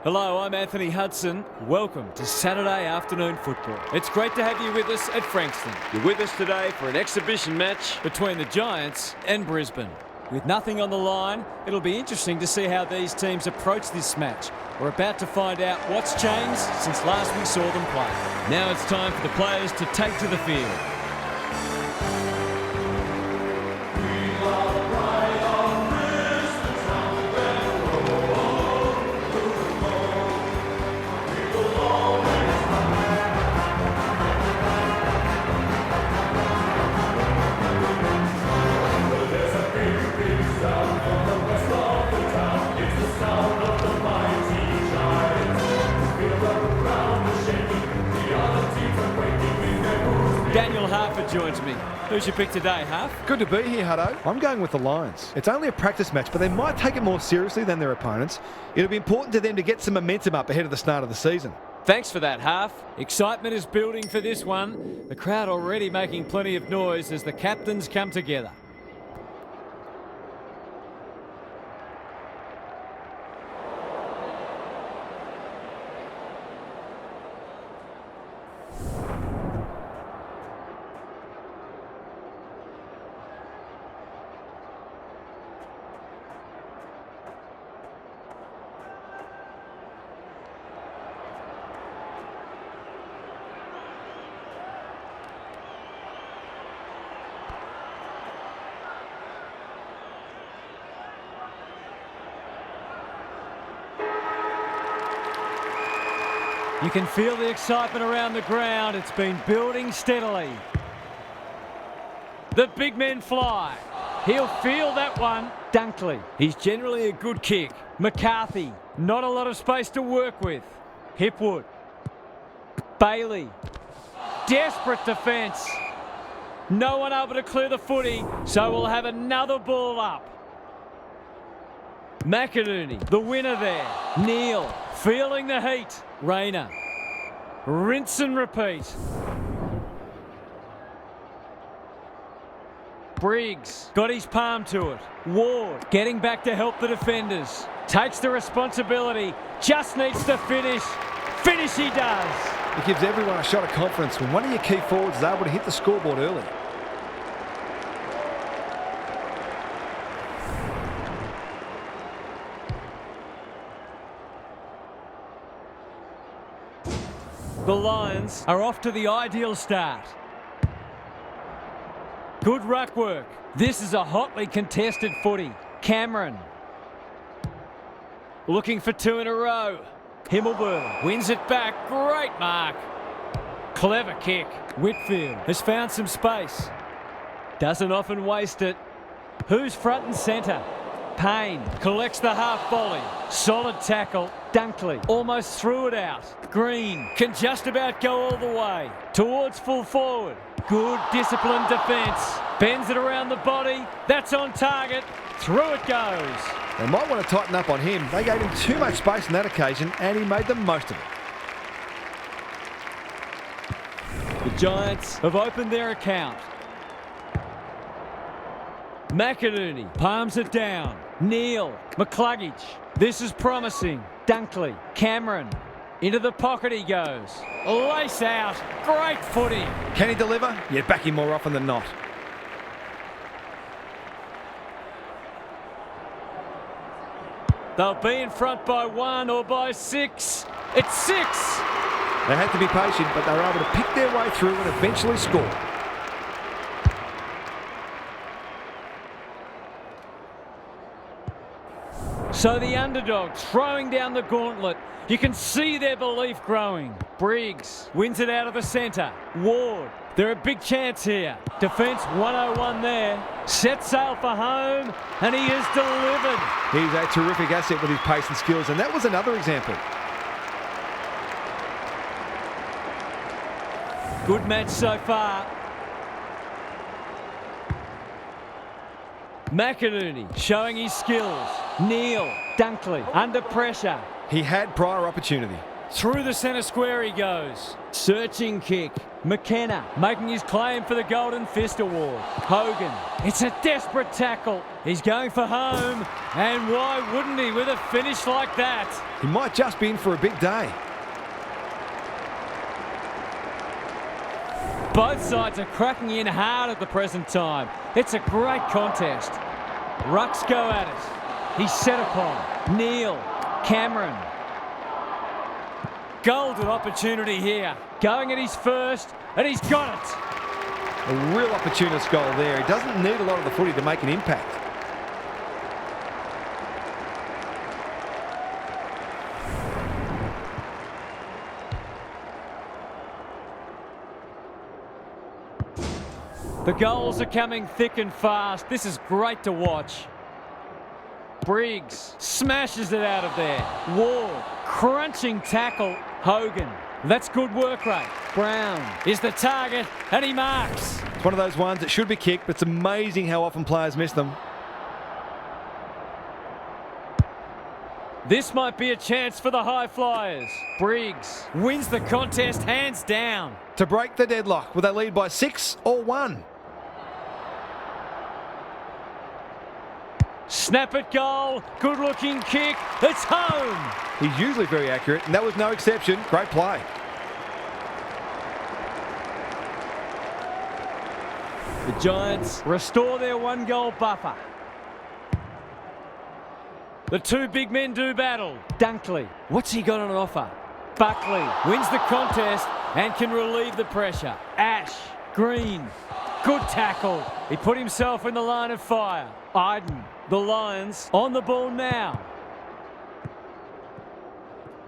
Hello, I'm Anthony Hudson. Welcome to Saturday afternoon football. It's great to have you with us at Frankston. You're with us today for an exhibition match between the Giants and Brisbane. With nothing on the line, it'll be interesting to see how these teams approach this match. We're about to find out what's changed since last we saw them play. Now it's time for the players to take to the field. Joins me. Who's your pick today, Huff? Good to be here, Hutto. I'm going with the Lions. It's only a practice match, but they might take it more seriously than their opponents. It'll be important to them to get some momentum up ahead of the start of the season. Thanks for that, Huff. Excitement is building for this one. The crowd already making plenty of noise as the captains come together. You can feel the excitement around the ground. It's been building steadily. The big men fly. He'll feel that one. Dunkley. He's generally a good kick. McCarthy. Not a lot of space to work with. Hipwood. Bailey. Desperate defence. No one able to clear the footy, so we'll have another ball up. McInerney, the winner there. Neal, feeling the heat. Rayner. Rinse and repeat. Briggs got his palm to it. Ward getting back to help the defenders. Takes the responsibility. Just needs to finish. Finish he does. It gives everyone a shot of confidence when one of your key forwards is able to hit the scoreboard early. The Lions are off to the ideal start. Good ruck work. This is a hotly contested footy. Cameron. Looking for two in a row. Himmelberg wins it back. Great mark. Clever kick. Whitfield has found some space. Doesn't often waste it. Who's front and centre? Payne collects the half volley. Solid tackle. Dunkley almost threw it out. Green can just about go all the way. Towards full forward. Good disciplined defence. Bends it around the body. That's on target. Through it goes. They might want to tighten up on him. They gave him too much space on that occasion and he made the most of it. The Giants have opened their account. McInerney palms it down. Neal, McCluggage. This is promising. Dunkley, Cameron. Into the pocket he goes. Lace out. Great footy. Can he deliver? Yeah, back him more often than not. They'll be in front by 1 or by 6. It's 6. They had to be patient, but they were able to pick their way through and eventually score. So the underdog throwing down the gauntlet. You can see their belief growing. Briggs wins it out of the centre. Ward, they're a big chance here. Defence 101 there. Set sail for home, and he has delivered. He's a terrific asset with his pace and skills, and that was another example. Good match so far. McInerney showing his skills. Neal, Dunkley under pressure. He had prior opportunity. Through the centre square he goes. Searching kick. McKenna making his claim for the Golden Fist Award. Hogan. It's a desperate tackle. He's going for home. And why wouldn't he with a finish like that? He might just be in for a big day. Both sides are cracking in hard at the present time. It's a great contest. Rucks go at it. He's set upon. Neil. Cameron. Golden opportunity here. Going at his first, and he's got it. A real opportunist goal there. He doesn't need a lot of the footy to make an impact. The goals are coming thick and fast. This is great to watch. Briggs smashes it out of there. Ward, crunching tackle. Hogan, that's good work rate. Brown is the target, and he marks. It's one of those ones that should be kicked, but it's amazing how often players miss them. This might be a chance for the High Flyers. Briggs wins the contest hands down. To break the deadlock, will they lead by 6 or 1? Snap it goal, good looking kick, it's home! He's usually very accurate, and that was no exception. Great play. The Giants restore their 1-goal buffer. The two big men do battle. Dunkley, what's he got on offer? Buckley wins the contest and can relieve the pressure. Ash, Green, good tackle. He put himself in the line of fire. Iden, the Lions, on the ball now.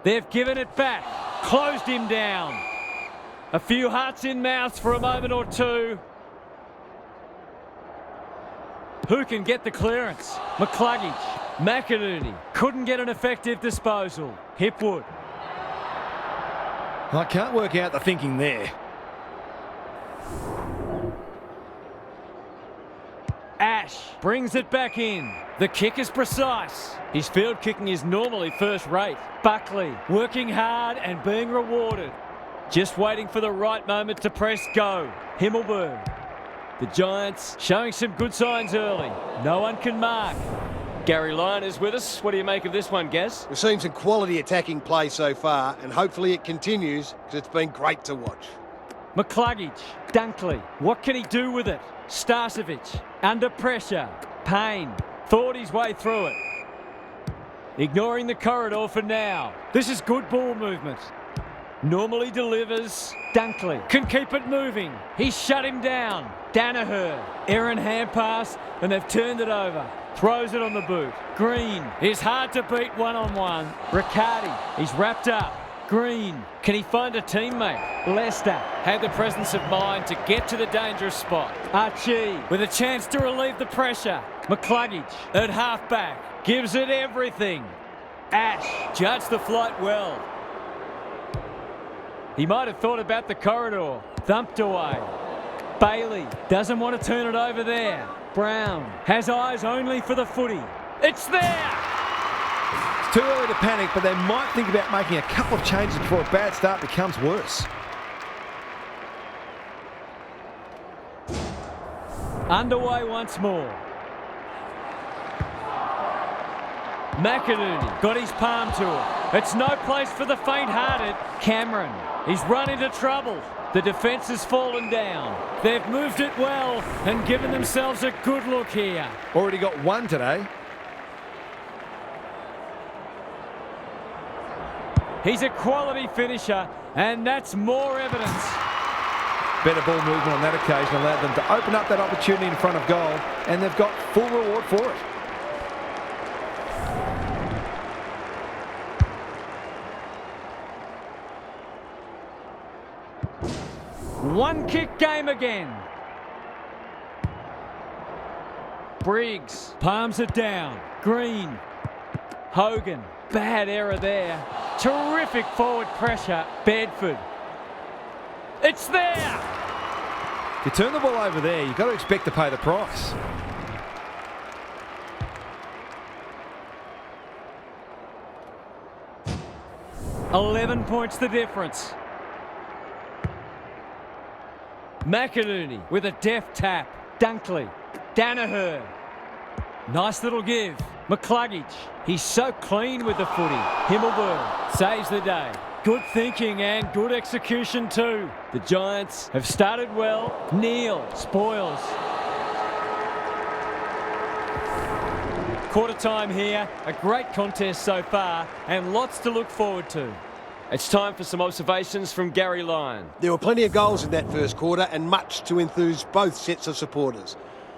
They've given it back, closed him down. A few hearts in mouths for a moment or two. Who can get the clearance? McCluggage, McInerney, couldn't get an effective disposal. Hipwood. I can't work out the thinking there. Ash brings it back in. The kick is precise. His field kicking is normally first rate. Buckley working hard and being rewarded. Just waiting for the right moment to press go. Himmelberg. The Giants showing some good signs early. No one can mark. Gary Lyon is with us. What do you make of this one, Gaz? We've seen some quality attacking play so far, and hopefully it continues because it's been great to watch. McCluggage, Dunkley, what can he do with it? Starcevic, under pressure. Payne, thought his way through it. Ignoring the corridor for now. This is good ball movement. Normally delivers. Dunkley can keep it moving. He's shut him down. Danaher, Aaron hand pass, and they've turned it over. Throws it on the boot. Green is hard to beat one-on-one. Riccardi, he's wrapped up. Green, can he find a teammate? Lester had the presence of mind to get to the dangerous spot. Archie with a chance to relieve the pressure. McCluggage at half-back gives it everything. Ash judged the flight well. He might have thought about the corridor. Thumped away. Bailey doesn't want to turn it over there. Brown has eyes only for the footy. It's there! It's too early to panic, but they might think about making a couple of changes before a bad start becomes worse. Underway once more. McInerney got his palm to it. It's no place for the faint-hearted. Cameron, he's run into trouble. The defence has fallen down. They've moved it well and given themselves a good look here. Already got one today. He's a quality finisher, and that's more evidence. Better ball movement on that occasion allowed them to open up that opportunity in front of goal, and they've got full reward for it. One kick game again. Briggs palms it down. Green. Hogan. Bad error there. Terrific forward pressure. Bedford. It's there! If you turn the ball over there, you've got to expect to pay the price. 11 points the difference. McInerney with a deft tap. Dunkley. Danaher. Nice little give. McCluggage. He's so clean with the footy. Himmelberg saves the day. Good thinking and good execution too. The Giants have started well. Neal spoils. Quarter time here. A great contest so far and lots to look forward to. It's time for some observations from Gary Lyon. There were plenty of goals in that first quarter and much to enthuse both sets of supporters.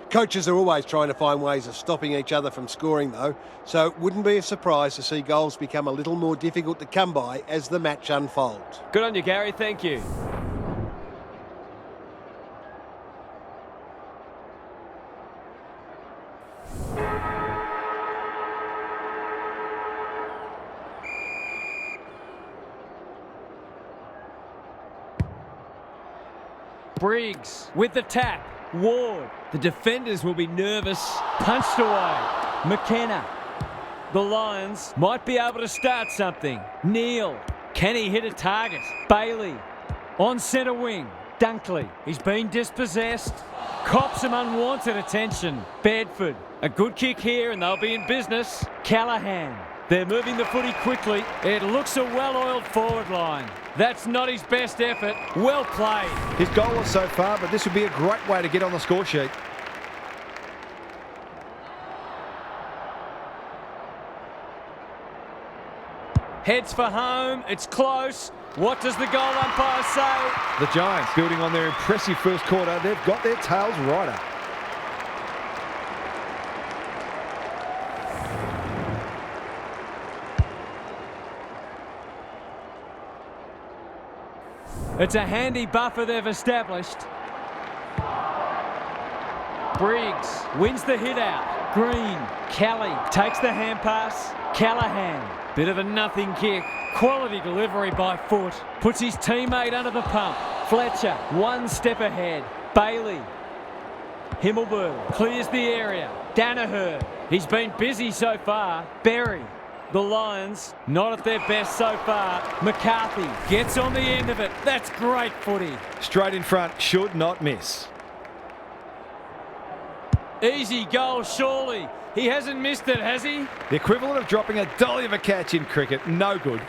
Coaches are always trying to find ways of stopping each other from scoring though, so it wouldn't be a surprise to see goals become a little more difficult to come by as the match unfolds. Good on you, Gary. Thank you. Briggs with the tap. Ward. The defenders will be nervous. Punched away. McKenna. The Lions might be able to start something. Neal. Can he hit a target? Bailey. On centre wing. Dunkley. He's been dispossessed. Cops some unwanted attention. Bedford. A good kick here and they'll be in business. Callahan. They're moving the footy quickly. It looks a well-oiled forward line. That's not his best effort. Well played. His goal was so far, but this would be a great way to get on the score sheet. Heads for home. It's close. What does the goal umpire say? The Giants, building on their impressive first quarter, they've got their tails right up. It's a handy buffer they've established. Briggs wins the hit out. Green. Kelly takes the hand pass. Callahan. Bit of a nothing kick. Quality delivery by Foot. Puts his teammate under the pump. Fletcher one step ahead. Bailey. Himmelberg clears the area. Danaher. He's been busy so far. Berry. The Lions, not at their best so far. McCarthy gets on the end of it. That's great footy. Straight in front, should not miss. Easy goal, surely. He hasn't missed it, has he? The equivalent of dropping a dolly of a catch in cricket. No good.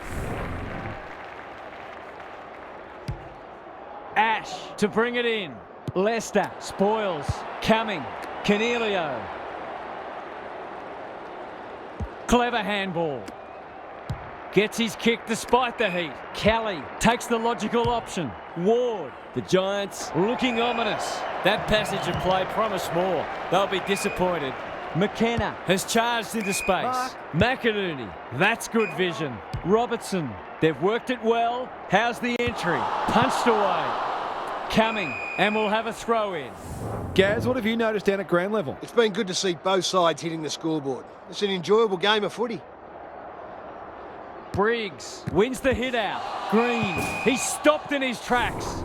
Ash to bring it in. Leicester spoils. Cumming. Canelio. Clever handball. Gets his kick despite the heat. Kelly takes the logical option. Ward. The Giants looking ominous. That passage of play promised more. They'll be disappointed. McKenna has charged into space. McInerney. That's good vision. Robertson. They've worked it well. How's the entry? Punched away. Coming. And we'll have a throw in. Gaz, what have you noticed down at ground level? It's been good to see both sides hitting the scoreboard. It's an enjoyable game of footy. Briggs wins the hit out. Green. He's stopped in his tracks.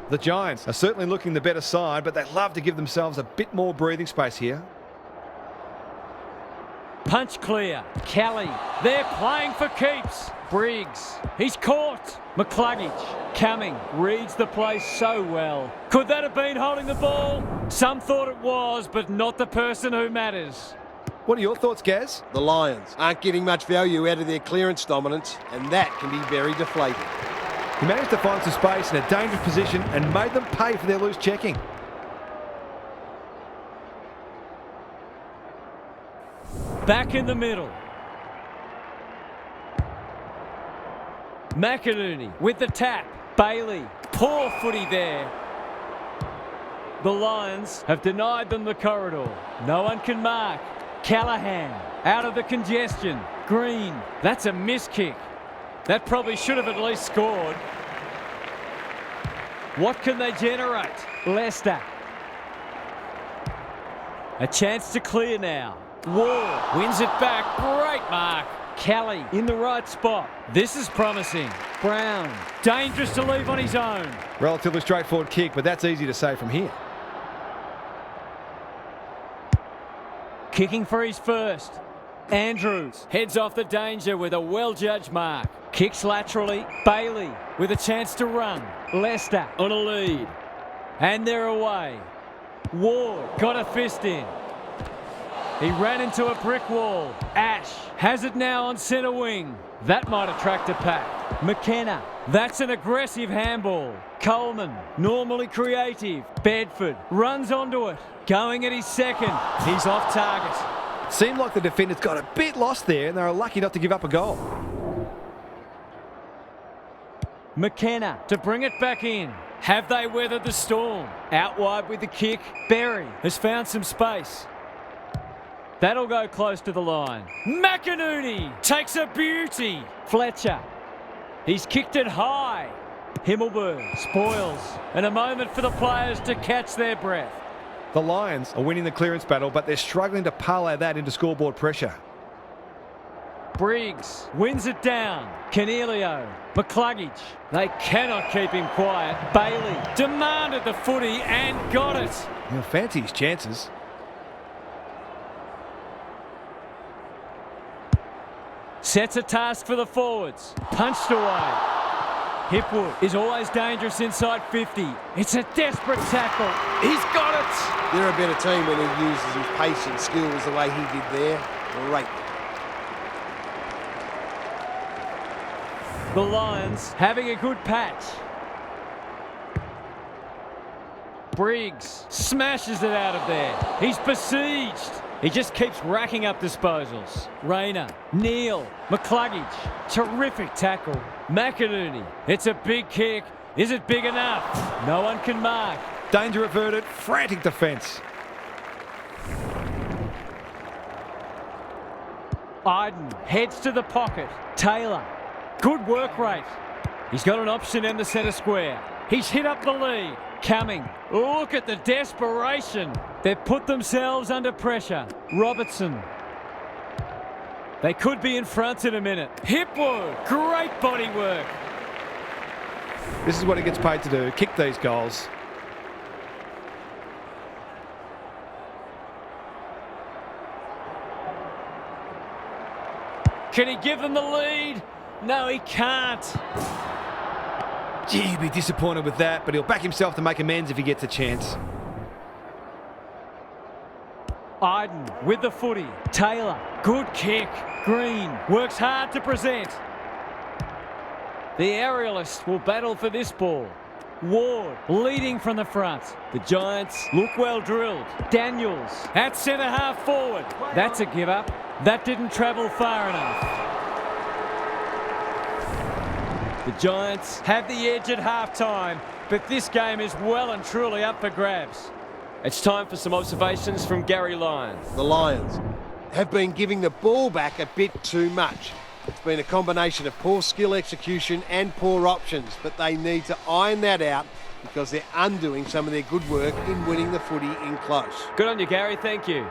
The Giants are certainly looking the better side, but they love to give themselves a bit more breathing space here. Punch clear. Kelly. They're playing for keeps. Briggs. He's caught. McCluggage. Cumming. Reads the play so well. Could that have been holding the ball? Some thought it was, but not the person who matters. What are your thoughts, Gaz? The Lions aren't getting much value out of their clearance dominance, and that can be very deflating. He managed to find some space in a dangerous position and made them pay for their loose checking. Back in the middle. McInerney with the tap. Bailey. Poor footy there. The Lions have denied them the corridor. No one can mark. Callahan out of the congestion. Green. That's a miss kick. That probably should have at least scored. What can they generate? Leicester. A chance to clear now. Ward wins it back. Great mark. Kelly in the right spot. This is promising. Brown. Dangerous to leave on his own. Relatively straightforward kick, but that's easy to say from here. Kicking for his first. Andrews heads off the danger with a well-judged mark. Kicks laterally. Bailey with a chance to run. Leicester on a lead. And they're away. Ward got a fist in. He ran into a brick wall. Ash has it now on centre wing. That might attract a pack. McKenna. That's an aggressive handball. Coleman, normally creative. Bedford runs onto it. Going at his second. He's off target. Seemed like the defenders got a bit lost there and they were lucky not to give up a goal. McKenna to bring it back in. Have they weathered the storm? Out wide with the kick. Berry has found some space. That'll go close to the line. McInerney takes a beauty. Fletcher. He's kicked it high. Himmelberg spoils. And a moment for the players to catch their breath. The Lions are winning the clearance battle, but they're struggling to parlay that into scoreboard pressure. Briggs wins it down. Cornelio. McCluggage. They cannot keep him quiet. Bailey demanded the footy and got it. He'll fancy his chances. Sets a task for the forwards. Punched away. Hipwood is always dangerous inside 50. It's a desperate tackle. He's got it. They're a better team when he uses his pace and skills the way he did there. Great. The Lions having a good patch. Briggs smashes it out of there. He's besieged. He just keeps racking up disposals. Rayner, Neal, McCluggage. Terrific tackle. McInerney. It's a big kick. Is it big enough? No one can mark. Danger averted. Frantic defence. Iden heads to the pocket. Taylor. Good work rate. He's got an option in the centre square. He's hit up the lead. Coming. Look at the desperation. They've put themselves under pressure. Robertson. They could be in front in a minute. Hipwood. Great body work. This is what he gets paid to do. Kick these goals. Can he give them the lead? No, he can't. Gee, he'd be disappointed with that, but he'll back himself to make amends if he gets a chance. Iden with the footy. Taylor, good kick. Green works hard to present. The aerialists will battle for this ball. Ward leading from the front. The Giants look well drilled. Daniels at centre half forward. That's a give up. That didn't travel far enough. The Giants have the edge at half-time, but this game is well and truly up for grabs. It's time for some observations from Gary Lyons. The Lions have been giving the ball back a bit too much. It's been a combination of poor skill execution and poor options, but they need to iron that out because they're undoing some of their good work in winning the footy in close. Good on you, Gary. Thank you.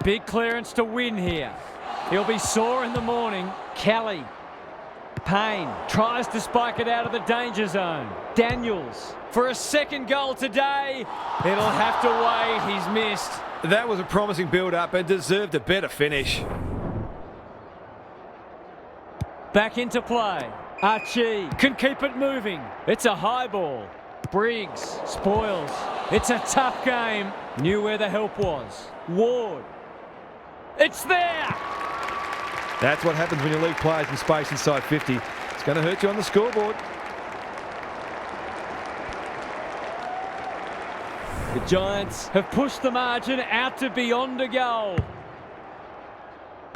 Big clearance to win here. He'll be sore in the morning. Kelly. Payne tries to spike it out of the danger zone. Daniels for a second goal today. It'll have to wait. He's missed. That was a promising build-up and deserved a better finish. Back into play. Archie can keep it moving. It's a high ball. Briggs spoils. It's a tough game. Knew where the help was. Ward. It's there! That's what happens when you leave players in space inside 50. It's going to hurt you on the scoreboard. The Giants have pushed the margin out to beyond a goal.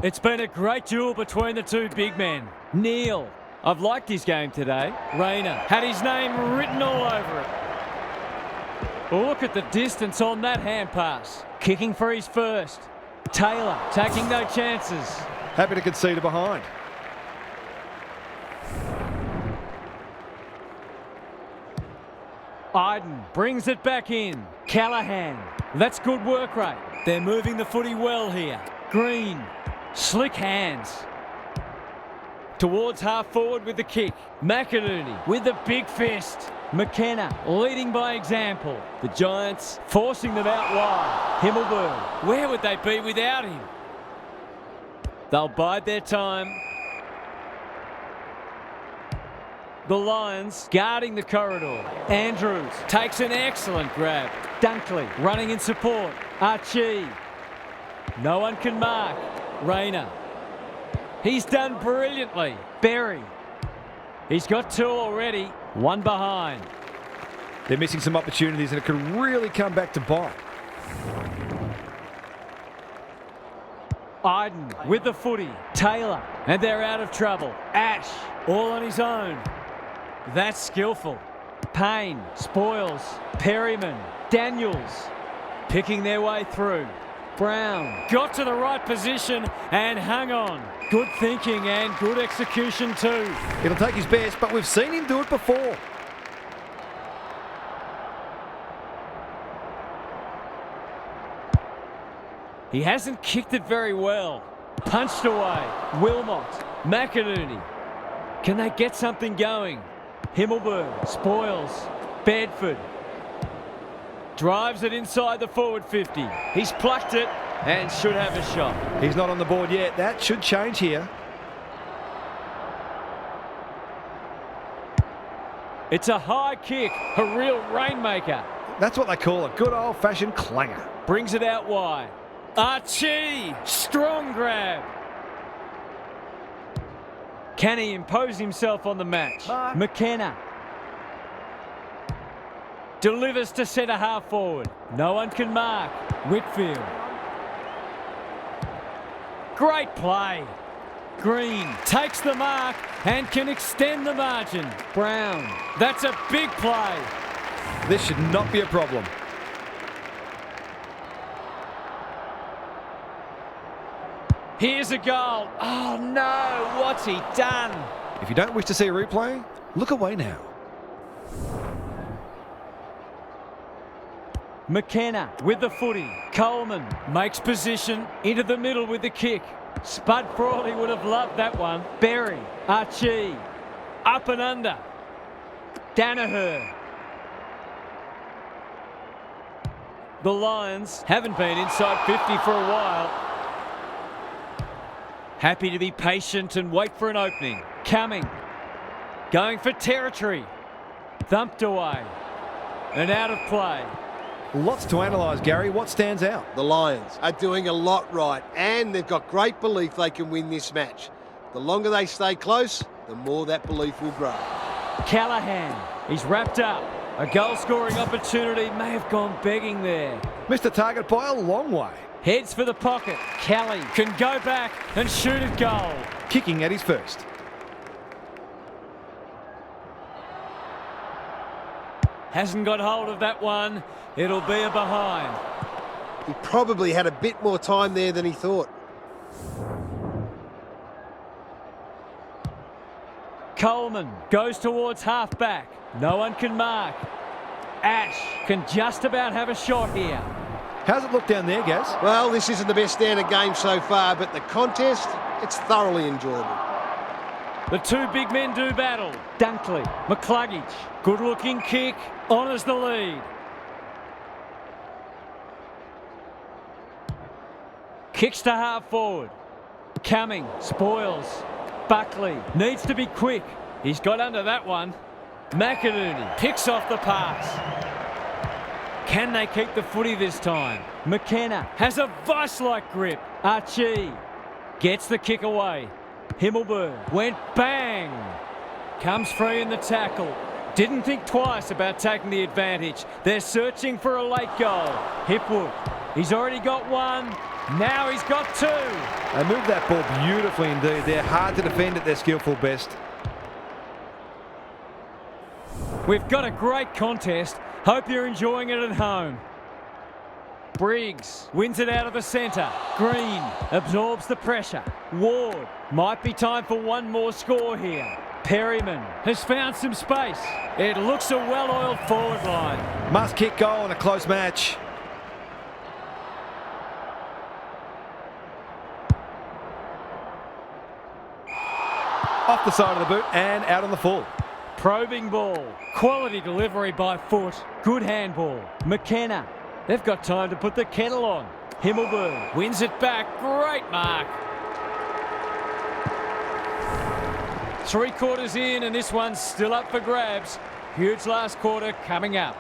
It's been a great duel between the two big men. Neal. I've liked his game today. Rayner had his name written all over it. Look at the distance on that hand pass. Kicking for his first. Taylor taking no chances. Happy to concede a behind. Iden brings it back in. Callahan. That's good work rate. They're moving the footy well here. Green. Slick hands. Towards half forward with the kick. McInerney with the big fist. McKenna leading by example. The Giants forcing them out wide. Himmelberg, where would they be without him? They'll bide their time. The Lions guarding the corridor. Andrews takes an excellent grab. Dunkley running in support. Archie. No one can mark. Rayner. He's done brilliantly. Berry. He's got 2 already. 1 behind. They're missing some opportunities and it could really come back to bite. Iden with the footy. Taylor. And they're out of trouble. Ash. All on his own. That's skillful. Payne. Spoils. Perryman. Daniels. Picking their way through. Brown. Got to the right position and hung on. Good thinking and good execution too. It'll take his best, but we've seen him do it before. He hasn't kicked it very well. Punched away. Wilmot. McInerney. Can they get something going? Himmelberg. Spoils. Bedford. Drives it inside the forward 50. He's plucked it and should have a shot. He's not on the board yet. That should change here. It's a high kick. A real rainmaker. That's what they call a good old-fashioned clanger. Brings it out wide. Archie. Strong grab. Can he impose himself on the match? McKenna. Delivers to centre half forward. No one can mark. Whitfield. Great play. Green takes the mark and can extend the margin. Brown. That's a big play. This should not be a problem. Here's a goal. Oh no, what's he done? If you don't wish to see a replay, look away now. McKenna with the footy. Coleman makes position into the middle with the kick. Spud Frawley would have loved that one. Berry. Archie. Up and under. Danaher. The Lions haven't been inside 50 for a while. Happy to be patient and wait for an opening. Coming. Going for territory. Thumped away. And out of play. Lots to analyse, Gary. What stands out? The Lions are doing a lot right, and they've got great belief they can win this match. The longer they stay close, the more that belief will grow. Callahan, he's wrapped up. A goal-scoring opportunity may have gone begging there. Missed the target by a long way. Heads for the pocket. Kelly can go back and shoot at goal. Kicking at his first. Hasn't got hold of that one. It'll be a behind. He probably had a bit more time there than he thought. Coleman goes towards half-back. No one can mark. Ash can just about have a shot here. How's it look down there, Gaz? Well, this isn't the best standard game so far, but the contest, it's thoroughly enjoyable. The 2 big men do battle. Dunkley, McCluggage, good-looking kick, honours the lead. Kicks to half forward. Cumming, spoils. Buckley needs to be quick. He's got under that one. McInerney picks off the pass. Can they keep the footy this time? McKenna has a vice-like grip. Archie gets the kick away. Himmelberg went bang. Comes free in the tackle. Didn't think twice about taking the advantage. They're searching for a late goal. Hipwood, he's already got 1. Now he's got 2. They moved that ball beautifully indeed. They're hard to defend at their skillful best. We've got a great contest. Hope you're enjoying it at home. Briggs wins it out of the centre. Green absorbs the pressure. Ward, might be time for one more score here. Perryman has found some space. It looks a well-oiled forward line. Must kick goal in a close match. Off the side of the boot and out on the full. Probing ball. Quality delivery by foot. Good handball. McKenna. They've got time to put the kettle on. Himmelberg wins it back. Great mark. 3 quarters in and this one's still up for grabs. Huge last quarter coming up.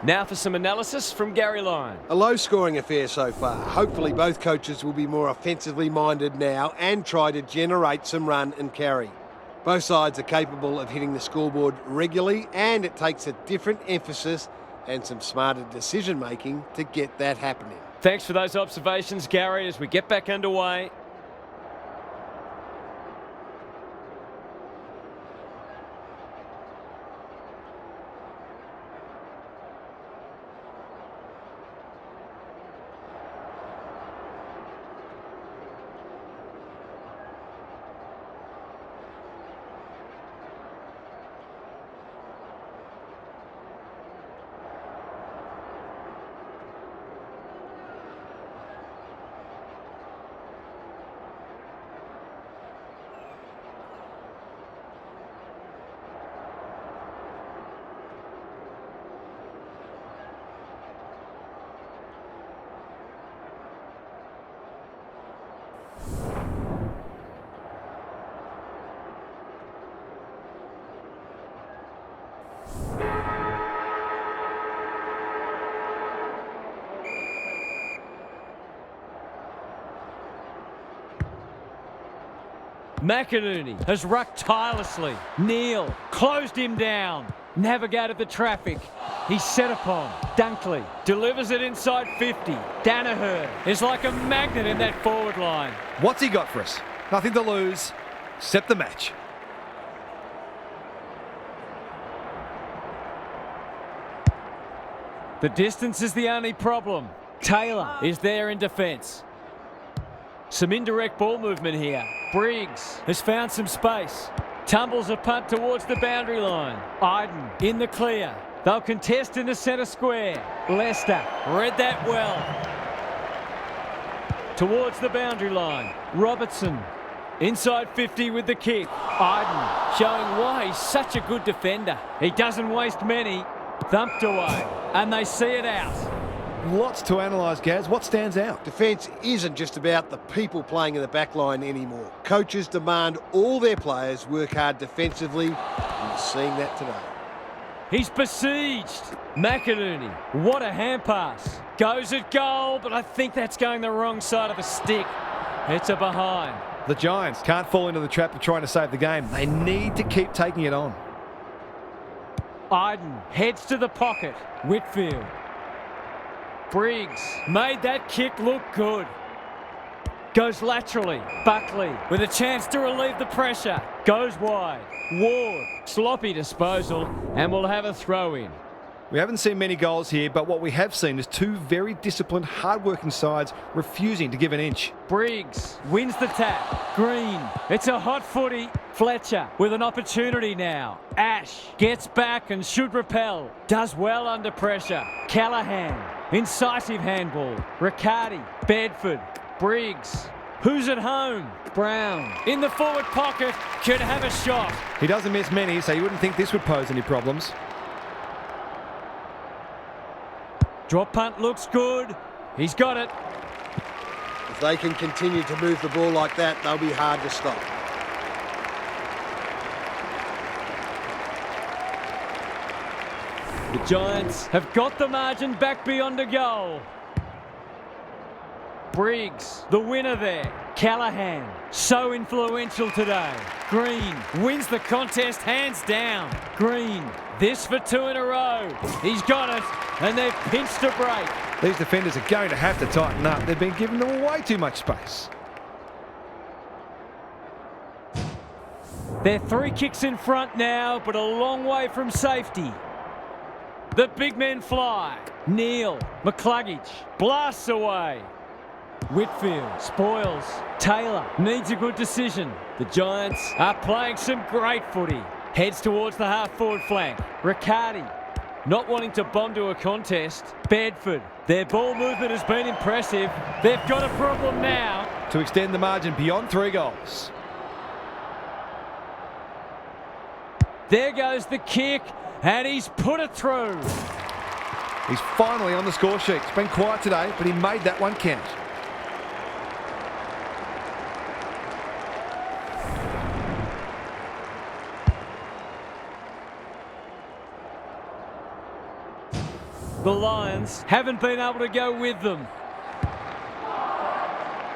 Now for some analysis from Gary Lyon. A low-scoring affair so far. Hopefully both coaches will be more offensively minded now and try to generate some run and carry. Both sides are capable of hitting the scoreboard regularly, and it takes a different emphasis and some smarter decision-making to get that happening. Thanks for those observations, Gary, as we get back underway. McInerney has rucked tirelessly. Neal closed him down. Navigated the traffic. He's set upon. Dunkley delivers it inside 50. Danaher is like a magnet in that forward line. What's he got for us? Nothing to lose. Set the match. The distance is the only problem. Taylor is there in defence. Some indirect ball movement here. Briggs has found some space. Tumbles a punt towards the boundary line. Iden in the clear. They'll contest in the centre square. Leicester read that well. Towards the boundary line. Robertson inside 50 with the kick. Iden showing why he's such a good defender. He doesn't waste many. Thumped away. And they see it out. Lots to analyse, Gaz. What stands out? Defence isn't just about the people playing in the back line anymore. Coaches demand all their players work hard defensively. You're seeing that today. He's besieged. McInerney, what a hand pass. Goes at goal, but I think that's going the wrong side of the stick. It's a behind. The Giants can't fall into the trap of trying to save the game. They need to keep taking it on. Iden heads to the pocket. Whitfield. Briggs made that kick look good. Goes laterally. Buckley with a chance to relieve the pressure. Goes wide. Ward. Sloppy disposal and will have a throw in. We haven't seen many goals here, but what we have seen is two very disciplined, hard-working sides refusing to give an inch. Briggs wins the tap. Green. It's a hot footy. Fletcher with an opportunity now. Ash gets back and should repel. Does well under pressure. Callahan. Incisive handball. Riccardi. Bedford. Briggs. Who's at home? Brown. In the forward pocket. Could have a shot. He doesn't miss many, so you wouldn't think this would pose any problems. Drop punt looks good. He's got it. If they can continue to move the ball like that, they'll be hard to stop. The Giants have got the margin back beyond a goal. Briggs, the winner there. Callahan, so influential today. Green wins the contest hands down. Green, this for 2 in a row. He's got it, and they've pinched a break. These defenders are going to have to tighten up. They've been giving them way too much space. They're 3 kicks in front now, but a long way from safety. The big men fly. Neal, McCluggage, blasts away. Whitfield spoils. Taylor needs a good decision. The Giants are playing some great footy. Heads towards the half-forward flank. Riccardi not wanting to bomb to a contest. Bedford, their ball movement has been impressive. They've got a problem now. To extend the margin beyond 3 goals. There goes the kick, and he's put it through. He's finally on the score sheet. It's been quiet today, but he made that one count. The Lions haven't been able to go with them.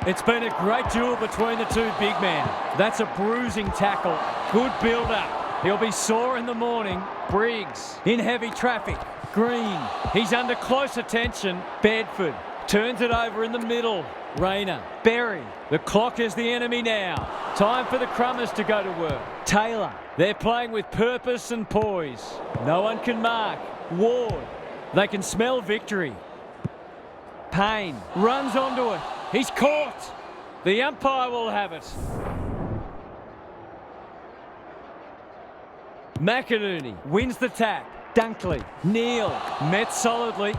It's been a great duel between the two big men. That's a bruising tackle. Good build-up. He'll be sore in the morning. Briggs in heavy traffic. Green, he's under close attention. Bedford turns it over in the middle. Rayner, Berry. The clock is the enemy now. Time for the Crummers to go to work. Taylor, they're playing with purpose and poise. No one can mark. Ward, they can smell victory. Payne runs onto it. He's caught. The umpire will have it. McInerney wins the tap. Dunkley, Neal, met solidly.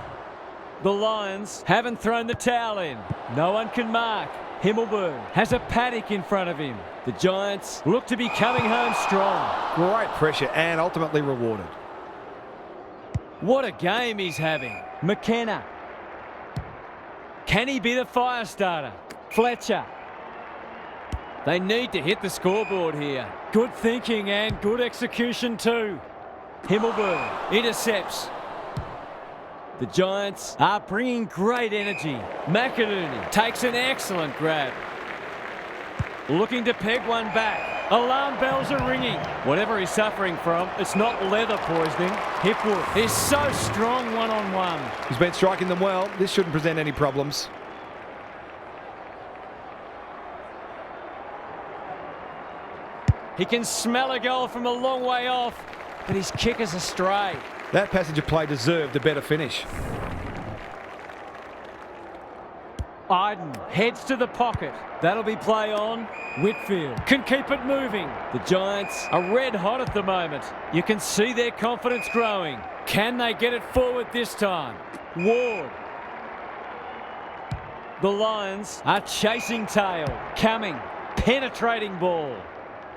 The Lions haven't thrown the towel in. No one can mark. Himmelberg has a paddock in front of him. The Giants look to be coming home strong. Great pressure and ultimately rewarded. What a game he's having. McKenna. Can he be the fire starter? Fletcher. They need to hit the scoreboard here. Good thinking and good execution too. Himmelberg intercepts. The Giants are bringing great energy. McInerney takes an excellent grab. Looking to peg one back. Alarm bells are ringing. Whatever he's suffering from, it's not leather poisoning. Hipwood is so strong one-on-one. He's been striking them well. This shouldn't present any problems. He can smell a goal from a long way off, but his kick is astray. That passage of play deserved a better finish. Iden heads to the pocket. That'll be play on. Whitfield can keep it moving. The Giants are red hot at the moment. You can see their confidence growing. Can they get it forward this time? Ward. The Lions are chasing tail. Coming. Penetrating ball.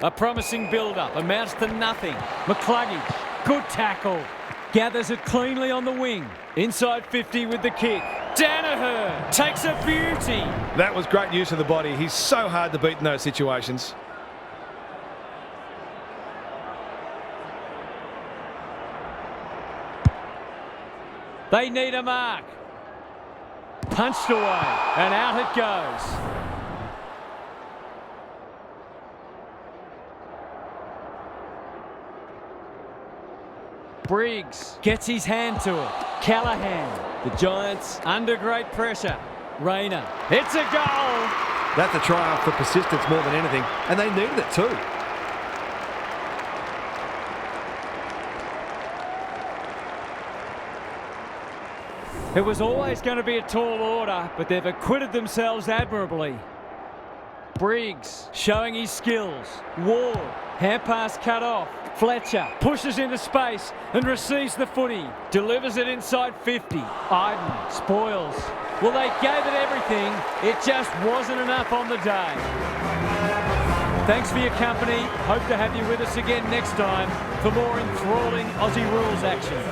A promising build-up. Amounts to nothing. McCluggage. Good tackle. Gathers it cleanly on the wing. Inside 50 with the kick. Danaher takes a beauty. That was great use of the body. He's so hard to beat in those situations. They need a mark. Punched away and out it goes. Briggs gets his hand to it. Callahan. The Giants under great pressure. Rayner. It's a goal. That's a triumph for persistence more than anything, and they needed it too. It was always going to be a tall order, but they've acquitted themselves admirably. Briggs showing his skills. Ward, hand pass cut off. Fletcher pushes into space and receives the footy. Delivers it inside 50. Iden spoils. Well, they gave it everything. It just wasn't enough on the day. Thanks for your company. Hope to have you with us again next time for more enthralling Aussie rules action.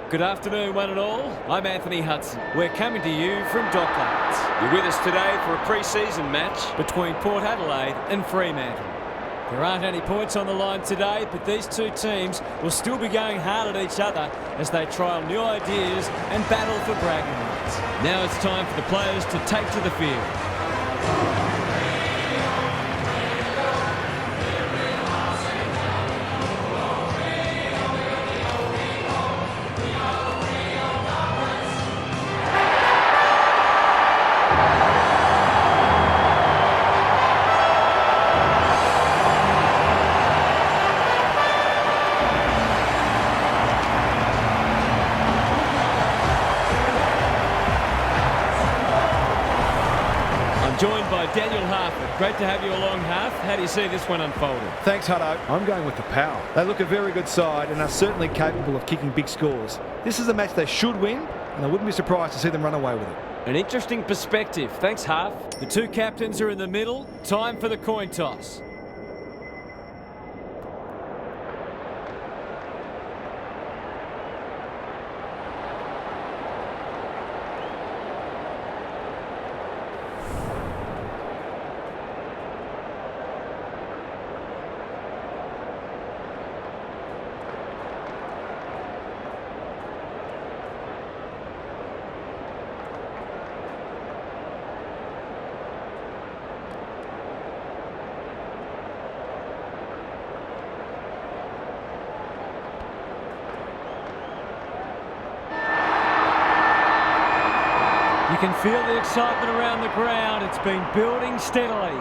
Good afternoon, one and all. I'm Anthony Hudson. We're coming to you from Docklands. You're with us today for a pre-season match Between Port Adelaide and Fremantle. There aren't any points on the line today, but these two teams will still be going hard at each other as they trial new ideas and battle for bragging rights. Now it's time for the players to take to the field. Joined by Daniel Harford. Great to have you along, Harf. How do you see this one unfolding? Thanks, Hutto. I'm going with the power. They look a very good side and are certainly capable of kicking big scores. This is a match they should win, and I wouldn't be surprised to see them run away with it. An interesting perspective. Thanks, Harf. The two captains are in the middle. Time for the coin toss. You can feel the excitement around the ground. It's been building steadily.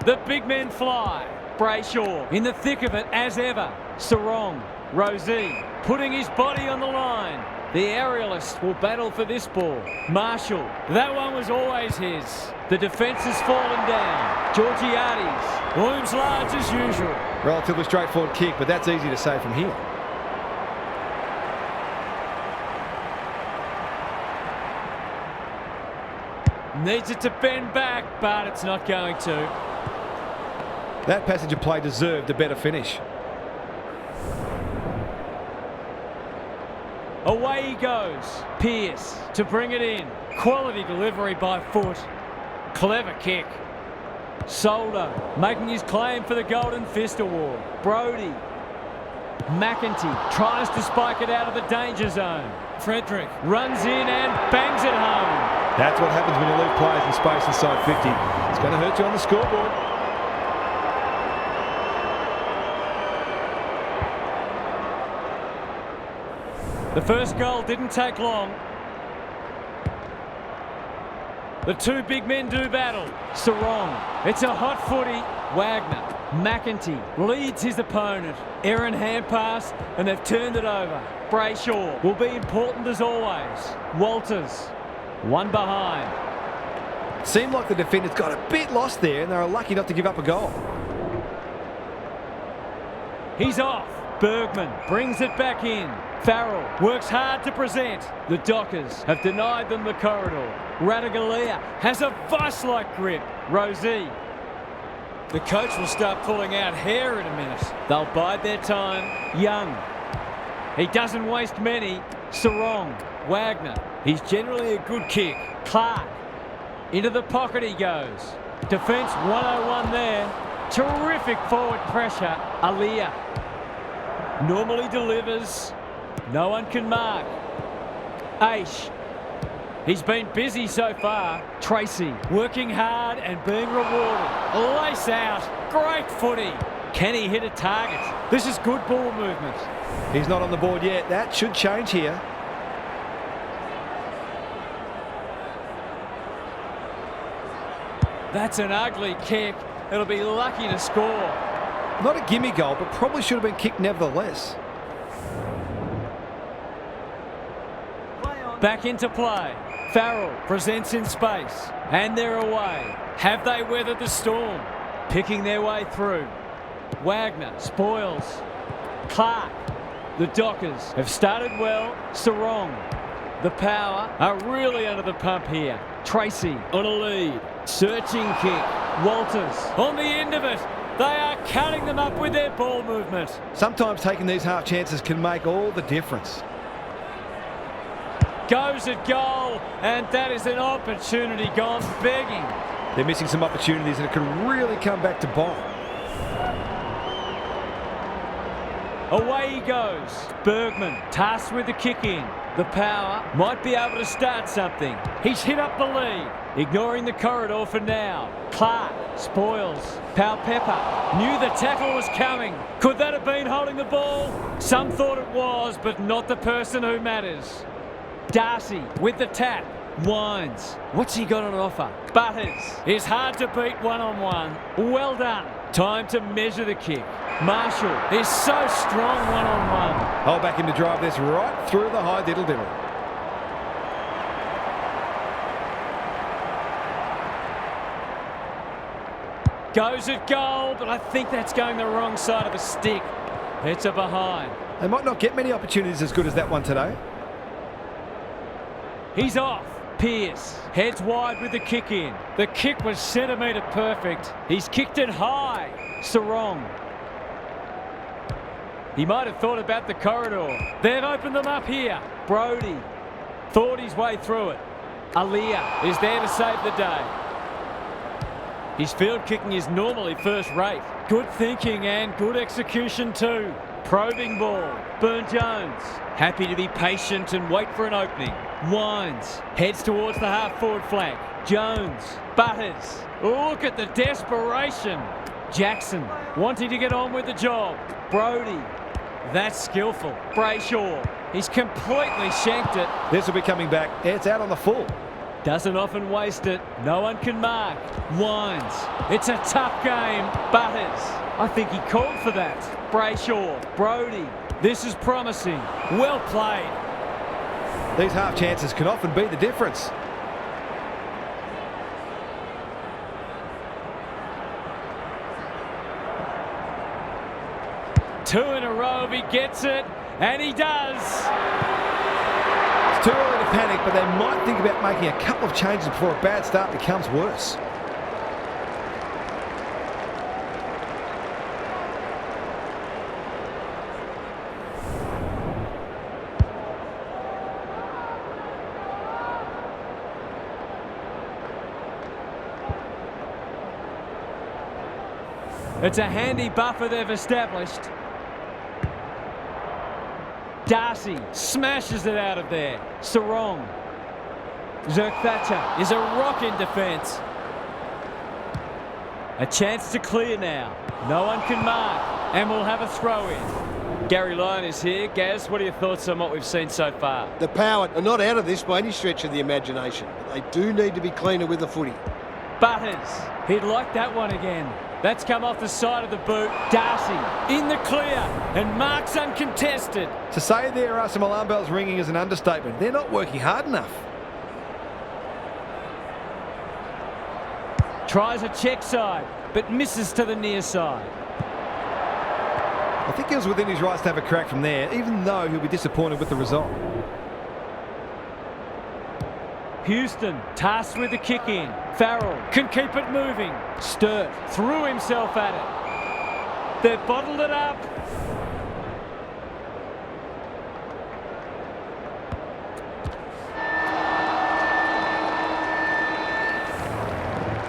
The big men fly. Brayshaw in the thick of it as ever. Sarong, Rosie putting his body on the line. The aerialist will battle for this ball. Marshall, that one was always his. The defence has fallen down. Georgiades looms large as usual. Relatively straightforward kick, but that's easy to say from here. Needs it to bend back, but it's not going to. That passage of play deserved a better finish. Away he goes. Pearce to bring it in. Quality delivery by foot. Clever kick. Soldo making his claim for the Golden Fist Award. Brody. McEntee tries to spike it out of the danger zone. Frederick runs in and bangs it home. That's what happens when you leave players in space inside 50. It's going to hurt you on the scoreboard. The first goal didn't take long. The two big men do battle. Sarong. It's a hot footy. Wagner. McEntee leads his opponent. Aaron hand pass, and they've turned it over. Brayshaw will be important as always. Walters. One behind. Seemed like the defenders got a bit lost there and they were lucky not to give up a goal. He's off. Bergman brings it back in. Farrell works hard to present. The Dockers have denied them the corridor. Radaglia has a vice-like grip. Rosie. The coach will start pulling out hair in a minute. They'll bide their time. Young. He doesn't waste many. Sarong. Wagner. He's generally a good kick. Clark. Into the pocket he goes. Defence 101 there. Terrific forward pressure. Alia. Normally delivers. No one can mark. Aish. He's been busy so far. Tracy working hard and being rewarded. Lace out. Great footy. Can he hit a target? This is good ball movement. He's not on the board yet. That should change here. That's an ugly kick. It'll be lucky to score. Not a gimme goal, but probably should have been kicked nevertheless. Back into play. Farrell presents in space. And they're away. Have they weathered the storm? Picking their way through. Wagner spoils. Clark. The Dockers have started well. Sarong. The Power are really under the pump here. Tracy on a lead. Searching kick. Walters on the end of it. They are cutting them up with their ball movement. Sometimes taking these half chances can make all the difference. Goes at goal, and that is an opportunity gone begging. They're missing some opportunities and it can really come back to bite. Away he goes. Bergman tasked with the kick in. The power might be able to start something. He's hit up the lead. Ignoring the corridor for now. Clark spoils. Pepper knew the tackle was coming. Could that have been holding the ball? Some thought it was, but not the person who matters. Darcy with the tap. Winds. What's he got on offer? Butters is hard to beat one-on-one. Well done. Time to measure the kick. Marshall is so strong one-on-one. I'll back him to drive this right through the high diddle-diddle. Goes at goal, but I think that's going the wrong side of the stick. It's a behind. They might not get many opportunities as good as that one today. He's off. Pearce heads wide with the kick in. The kick was centimetre perfect. He's kicked it high. Sarong. He might have thought about the corridor. They've opened them up here. Brody thought his way through it. Aliyah is there to save the day. His field kicking is normally first rate. Good thinking and good execution too. Probing ball. Burn-Jones happy to be patient and wait for an opening. Winds heads towards the half-forward flank. Jones, Butters. Look at the desperation. Jackson wanting to get on with the job. Brody, that's skillful. Brayshaw, he's completely shanked it. This will be coming back. It's out on the full. Doesn't often waste it. No one can mark. Winds. It's a tough game. Butters. I think he called for that. Brayshaw. Brody. This is promising. Well played. These half chances can often be the difference. Two in a row if he gets it. And he does. It's too early to panic, but they might think about making a couple of changes before a bad start becomes worse. It's a handy buffer they've established. Darcy smashes it out of there. Sarong. Zerk-Thatcher is a rock in defence. A chance to clear now. No one can mark. And we'll have a throw in. Gary Lyon is here. Gaz, what are your thoughts on what we've seen so far? The Power are not out of this by any stretch of the imagination, but they do need to be cleaner with the footy. Butters. He'd like that one again. That's come off the side of the boot. Darcy in the clear and marks uncontested. To say there are some alarm bells ringing is an understatement. They're not working hard enough. Tries a check side, but misses to the near side. I think he was within his rights to have a crack from there, even though he'll be disappointed with the result. Houston tasked with the kick in. Farrell can keep it moving. Sturt threw himself at it. They've bottled it up.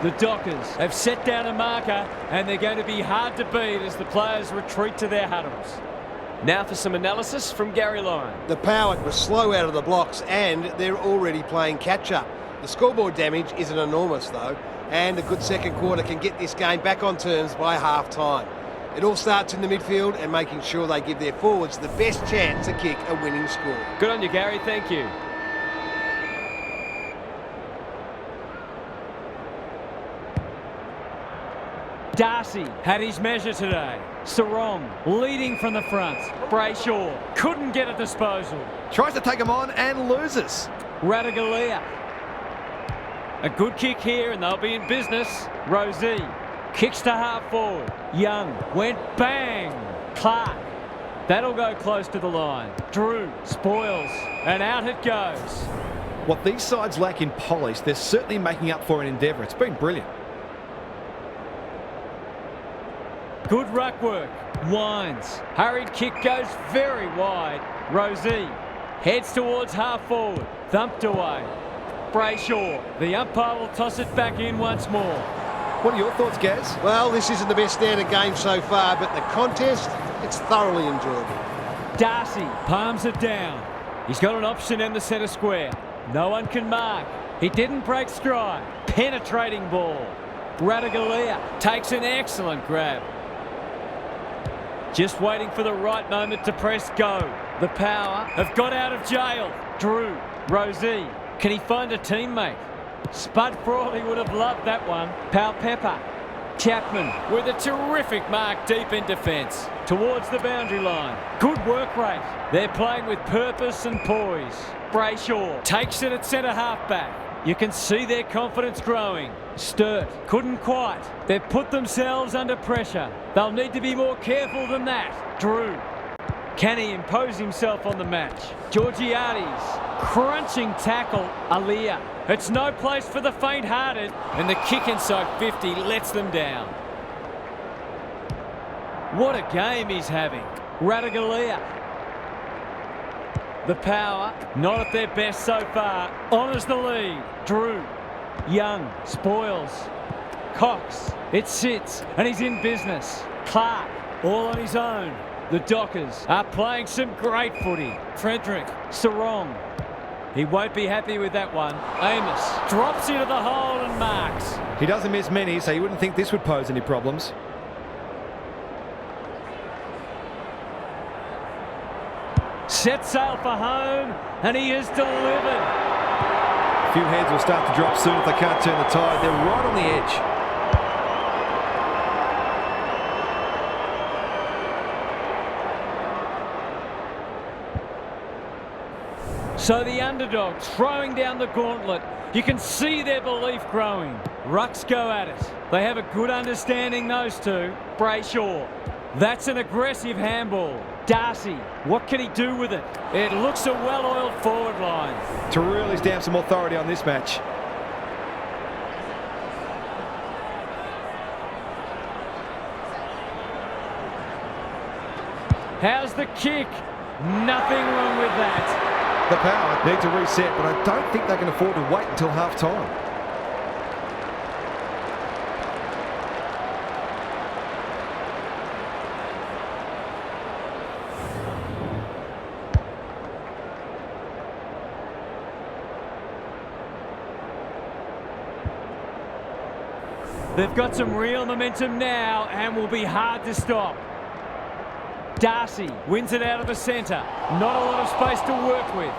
The Dockers have set down a marker and they're going to be hard to beat as the players retreat to their huddles. Now for some analysis from Gary Lyon. The Power were slow out of the blocks and they're already playing catch-up. The scoreboard damage isn't enormous though, and a good second quarter can get this game back on terms by half-time. It all starts in the midfield and making sure they give their forwards the best chance to kick a winning score. Good on you, Gary. Thank you. Darcy had his measure today. Sarong leading from the front. Brayshaw couldn't get a disposal. Tries to take him on and loses. Radaglia. A good kick here and they'll be in business. Rosie kicks to half forward. Young went bang. Clark. That'll go close to the line. Drew spoils and out it goes. What these sides lack in polish, they're certainly making up for in Endeavour. It's been brilliant. Good ruck work. Winds. Hurried kick goes very wide. Rosie heads towards half forward. Thumped away. Brayshaw. The umpire will toss it back in once more. What are your thoughts, Gaz? Well, this isn't the best standard game so far, but the contest, it's thoroughly enjoyable. Darcy palms it down. He's got an option in the centre square. No one can mark. He didn't break stride. Penetrating ball. Radaglia takes an excellent grab. Just waiting for the right moment to press go. The Power have got out of jail. Drew. Rosie. Can he find a teammate? Spud Frawley would have loved that one. Pepper. Chapman with a terrific mark deep in defence. Towards the boundary line. Good work rate. They're playing with purpose and poise. Brayshaw takes it at centre half-back. You can see their confidence growing. Sturt couldn't quite. They've put themselves under pressure. They'll need to be more careful than that. Drew. Can he impose himself on the match? Georgiades. Crunching tackle. Alia. It's no place for the faint-hearted. And the kick inside 50 lets them down. What a game he's having. Radaglia. The Power, not at their best so far, honours the lead. Drew, Young, spoils. Cox, it sits, and he's in business. Clark, all on his own. The Dockers are playing some great footy. Frederick, Sarong. He won't be happy with that one. Amos drops into the hole and marks. He doesn't miss many, so you wouldn't think this would pose any problems. Set sail for home, and he has delivered. A few heads will start to drop soon if they can't turn the tide. They're right on the edge. So the underdogs throwing down the gauntlet. You can see their belief growing. Rucks go at it. They have a good understanding, those two. Brayshaw. That's an aggressive handball. Darcy, what can he do with it? It looks a well-oiled forward line. To really stamp some authority on this match. How's the kick? Nothing wrong with that. The Power need to reset, but I don't think they can afford to wait until half-time. They've got some real momentum now and will be hard to stop. Darcy wins it out of the centre. Not a lot of space to work with.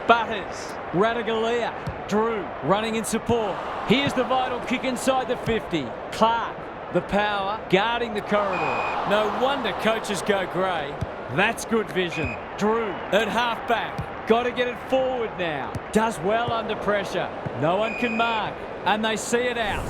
Butters, Radaglia, Drew running in support. Here's the vital kick inside the 50. Clark, the Power, guarding the corridor. No wonder coaches go grey. That's good vision. Drew at half-back. Got to get it forward now. Does well under pressure. No one can mark. And they see it out.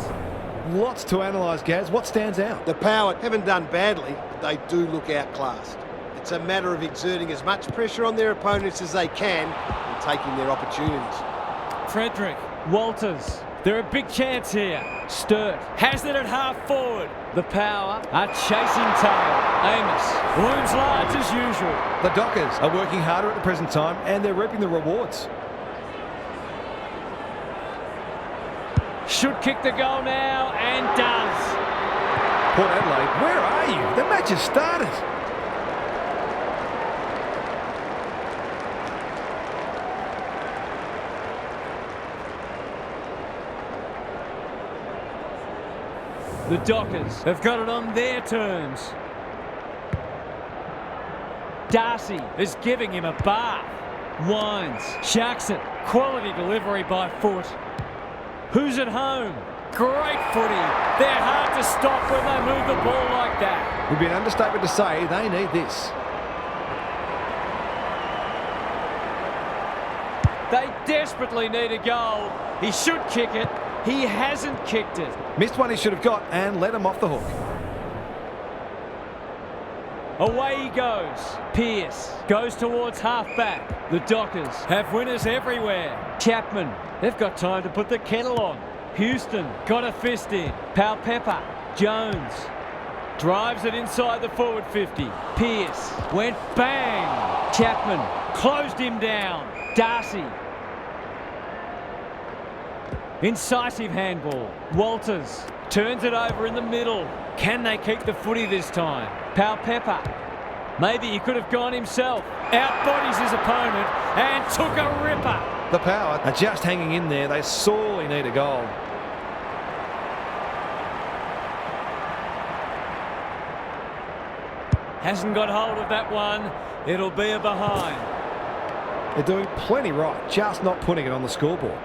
Lots to analyse, Gaz. What stands out? The Power haven't done badly, but they do look outclassed. It's a matter of exerting as much pressure on their opponents as they can and taking their opportunities. Frederick, Walters. They're a big chance here. Sturt has it at half forward. The Power are chasing tail. Amos looms large as usual. The Dockers are working harder at the present time and they're reaping the rewards. Should kick the goal now and does. Port Adelaide, where are you? The match has started. The Dockers have got it on their terms. Darcy is giving him a bath. Wines, sharks it. Quality delivery by foot. Who's at home? Great footy. They're hard to stop when they move the ball like that. Would be an understatement to say they need this. They desperately need a goal. He should kick it. He hasn't kicked it. Missed one he should have got and let him off the hook. Away he goes. Pearce goes towards half-back. The Dockers have winners everywhere. Chapman, they've got time to put the kettle on. Houston got a fist in. Pepper, Jones. Drives it inside the forward 50. Pearce went bang. Chapman closed him down. Darcy. Incisive handball. Walters turns it over in the middle. Can they keep the footy this time? Pepper. Maybe he could have gone himself. Outbodies his opponent and took a ripper. The Power are just hanging in there. They sorely need a goal. Hasn't got hold of that one. It'll be a behind. They're doing plenty right, just not putting it on the scoreboard.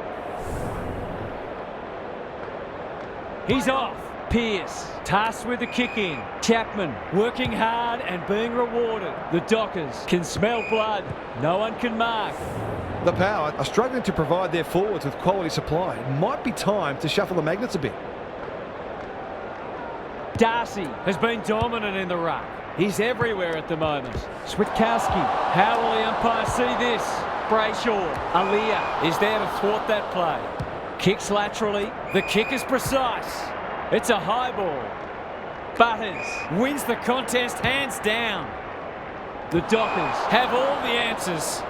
He's off. Pearce tasked with the kick in. Chapman working hard and being rewarded. The Dockers can smell blood. No one can mark. The Power are struggling to provide their forwards with quality supply. It might be time to shuffle the magnets a bit. Darcy has been dominant in the ruck. He's everywhere at the moment. Switkowski. How will the umpire see this? Brayshaw. Aliyah is there to thwart that play. Kicks laterally. The kick is precise. It's a high ball. Butters wins the contest hands down. The Dockers have all the answers.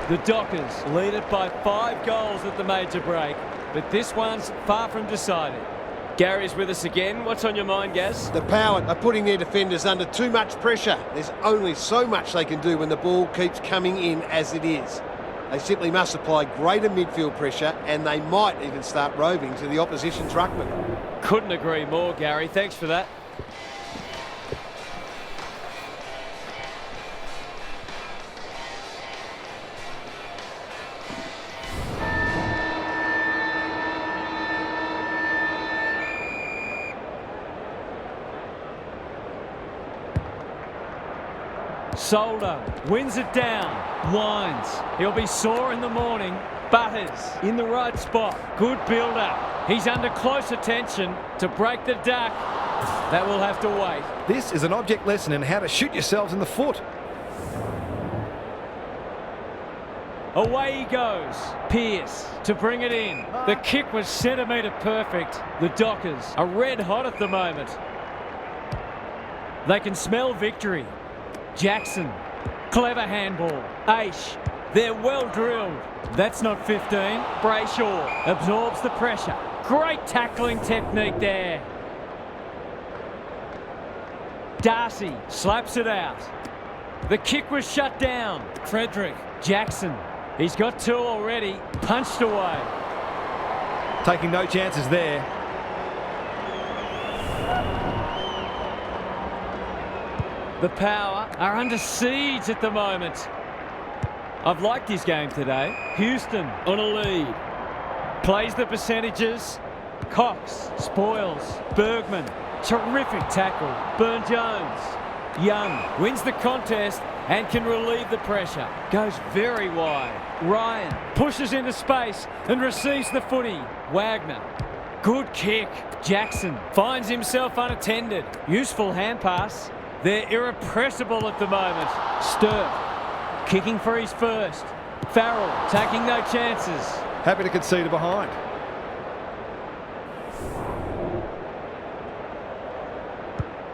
The Dockers lead it by 5 goals at the major break, but this one's far from decided. Gary's with us again. What's on your mind, Gaz? The Power are putting their defenders under too much pressure. There's only so much they can do when the ball keeps coming in as it is. They simply must apply greater midfield pressure, and they might even start roving to the opposition's ruckman. Couldn't agree more, Gary. Thanks for that. Soldo wins it down. Winds. He'll be sore in the morning. Butters in the right spot. Good build-up. He's under close attention to break the duck. That will have to wait. This is an object lesson in how to shoot yourselves in the foot. Away he goes. Pearce to bring it in. The kick was centimetre perfect. The Dockers are red hot at the moment. They can smell victory. Jackson. Clever handball. Aish. They're well drilled. That's not 15. Brayshaw absorbs the pressure. Great tackling technique there. Darcy slaps it out. The kick was shut down. Frederick. Jackson. He's got 2 already. Punched away. Taking no chances there. The Power are under siege at the moment. I've liked his game today. Houston on a lead. Plays the percentages. Cox spoils. Bergman. Terrific tackle. Burn-Jones. Young wins the contest and can relieve the pressure. Goes very wide. Ryan pushes into space and receives the footy. Wagner. Good kick. Jackson finds himself unattended. Useful hand pass. They're irrepressible at the moment. Sturt kicking for his first. Farrell taking no chances. Happy to concede a behind.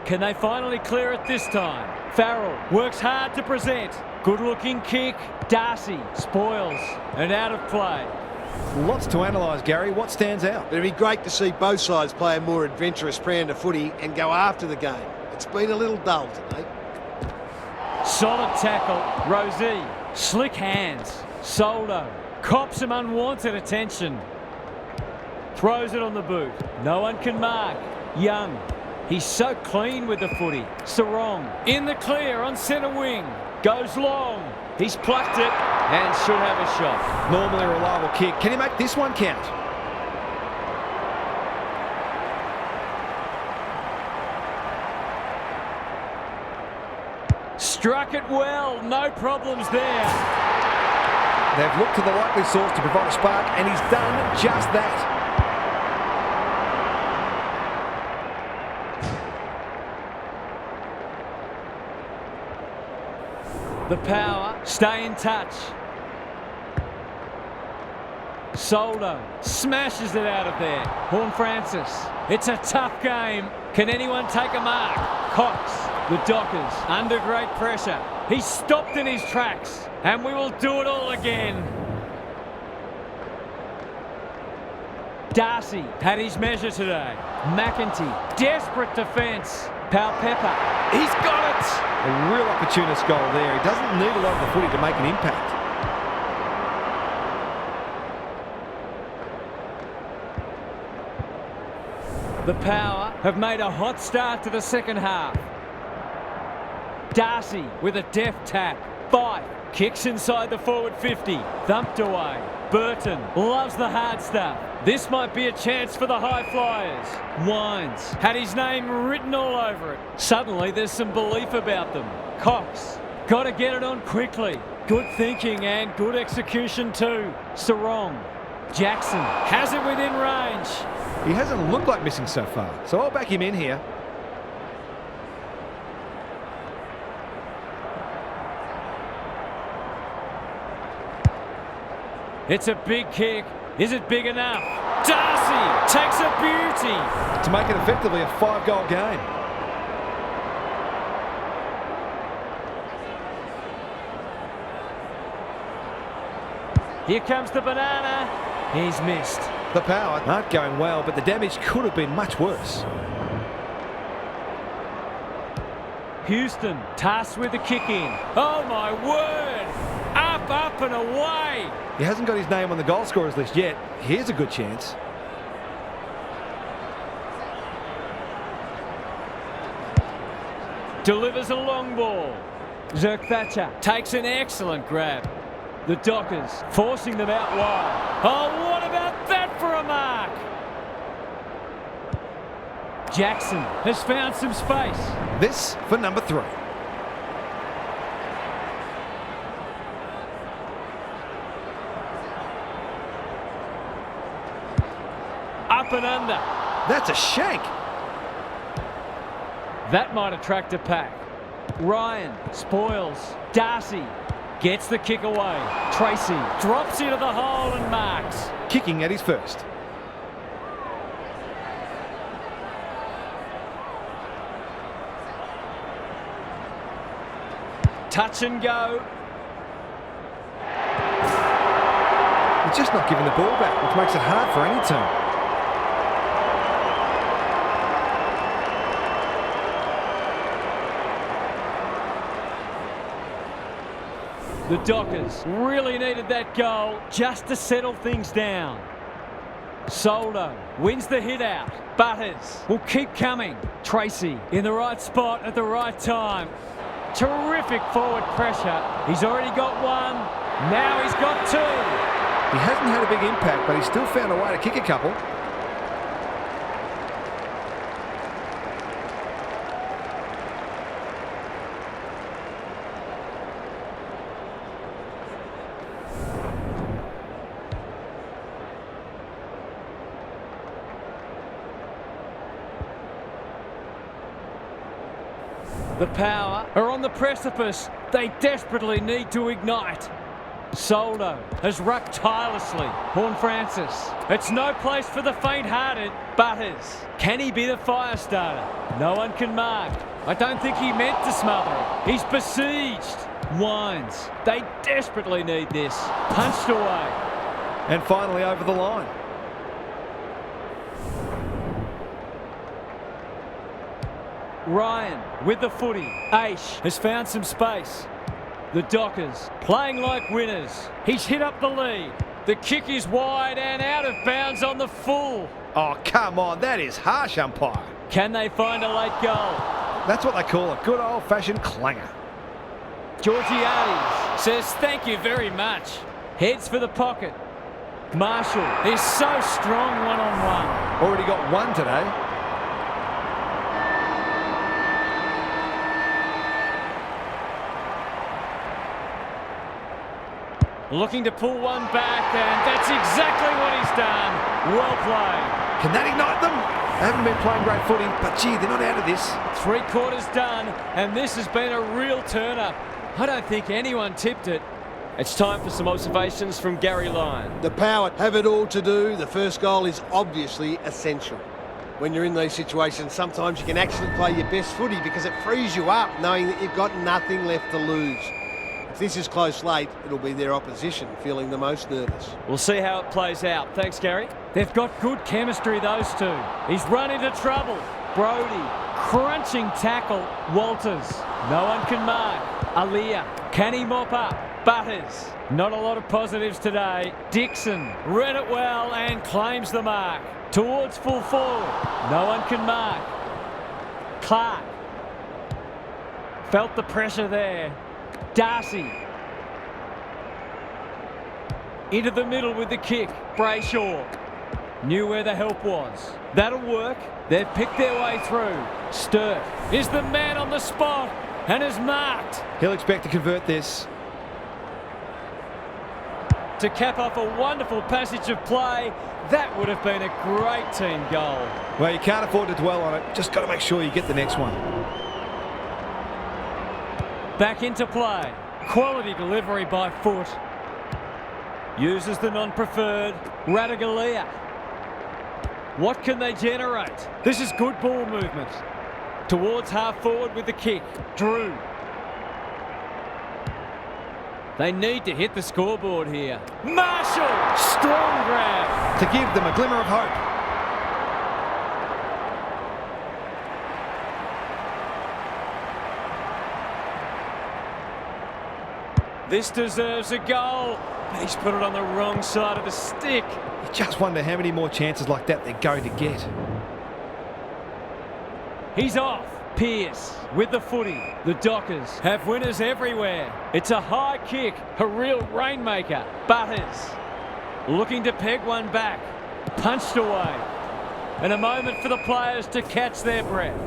Can they finally clear it this time? Farrell works hard to present. Good looking kick. Darcy spoils and out of play. Lots to analyse, Gary. What stands out? It'd be great to see both sides play a more adventurous brand of footy and go after the game. It's been a little dull today. Solid tackle. Rosie. Slick hands. Soldo cops some unwanted attention. Throws it on the boot. No one can mark. Young. He's so clean with the footy. Sarong in the clear on centre wing. Goes long. He's plucked it and should have a shot. Normally a reliable kick. Can he make this one count? Struck it well. No problems there. They've looked to the likely source to provide a spark, and he's done just that. The Power stay in touch. Soldo smashes it out of there. Horn Francis. It's a tough game. Can anyone take a mark? Cox. The Dockers under great pressure. He's stopped in his tracks. And we will do it all again. Darcy had his measure today. McEntee, desperate defence. Pepper, he's got it! A real opportunist goal there. He doesn't need a lot of the footy to make an impact. The Power have made a hot start to the second half. Darcy with a deft tap. Fife kicks inside the forward 50. Thumped away. Burton loves the hard stuff. This might be a chance for the high flyers. Wines had his name written all over it. Suddenly there's some belief about them. Cox got to get it on quickly. Good thinking and good execution too. Sarong. Jackson has it within range. He hasn't looked like missing so far, so I'll back him in here. It's a big kick. Is it big enough? Darcy takes a beauty. To make it effectively a 5-goal game. Here comes the banana. He's missed. The Power aren't going well, but the damage could have been much worse. Houston tasked with the kick in. Oh my word! Up and away! He hasn't got his name on the goal scorers list yet. Here's a good chance. Delivers a long ball. Zerk Thatcher takes an excellent grab. The Dockers forcing them out wide. Oh, what about that for a mark? Jackson has found some space. This for number 3. Up and under. That's a shank. That might attract a pack. Ryan spoils. Darcy gets the kick away. Tracy drops into the hole and marks. Kicking at his first. Touch and go. He's just not giving the ball back, which makes it hard for any team. The Dockers really needed that goal just to settle things down. Soldo wins the hit out. Butters will keep coming. Tracy in the right spot at the right time. Terrific forward pressure. He's already got one. Now he's got 2. He hasn't had a big impact, but he's still found a way to kick a couple. The Power are on the precipice. They desperately need to ignite. Soldo has rucked tirelessly. Horn Francis. It's no place for the faint-hearted. Butters. Can he be the fire starter? No one can mark. I don't think he meant to smother it. He's besieged. Wines. They desperately need this. Punched away. And finally over the line. Ryan with the footy. Aish has found some space. The Dockers playing like winners. He's hit up the lead. The kick is wide and out of bounds on the full. Oh, come on. That is harsh, umpire. Can they find a late goal? That's what they call a good old-fashioned clanger. Georgiades says thank you very much. Heads for the pocket. Marshall is so strong one-on-one. Already got 1 today. Looking to pull one back, and that's exactly what he's done. Well played. Can that ignite them? They haven't been playing great footy, but gee, they're not out of this. 3 quarters done, and this has been a real turn-up. I don't think anyone tipped it. It's time for some observations from Gary Lyon. The power have it all to do. The first goal is obviously essential. When you're in these situations, sometimes you can actually play your best footy because it frees you up knowing that you've got nothing left to lose. If this is close late, it'll be their opposition feeling the most nervous. We'll see how it plays out. Thanks, Gary. They've got good chemistry, those two. He's run into trouble. Brody, crunching tackle. Walters, no one can mark. Aaliyah, can he mop up? Butters, not a lot of positives today. Dixon, read it well and claims the mark. Towards full forward, no one can mark. Clark, felt the pressure there. Darcy, into the middle with the kick. Brayshaw, knew where the help was. That'll work. They've picked their way through. Sturt is the man on the spot and is marked. He'll expect to convert this. To cap off a wonderful passage of play, that would have been a great team goal. Well, you can't afford to dwell on it. Just got to make sure you get the next one. Back into play. Quality delivery by foot. Uses the non-preferred. Ratugolea. What can they generate? This is good ball movement. Towards half forward with the kick. Drew. They need to hit the scoreboard here. Marshall! Strong grab. To give them a glimmer of hope. This deserves a goal, but he's put it on the wrong side of the stick. You just wonder how many more chances like that they're going to get. He's off. Pearce with the footy. The Dockers have winners everywhere. It's a high kick, a real rainmaker. Butters looking to peg one back. Punched away. And a moment for the players to catch their breath.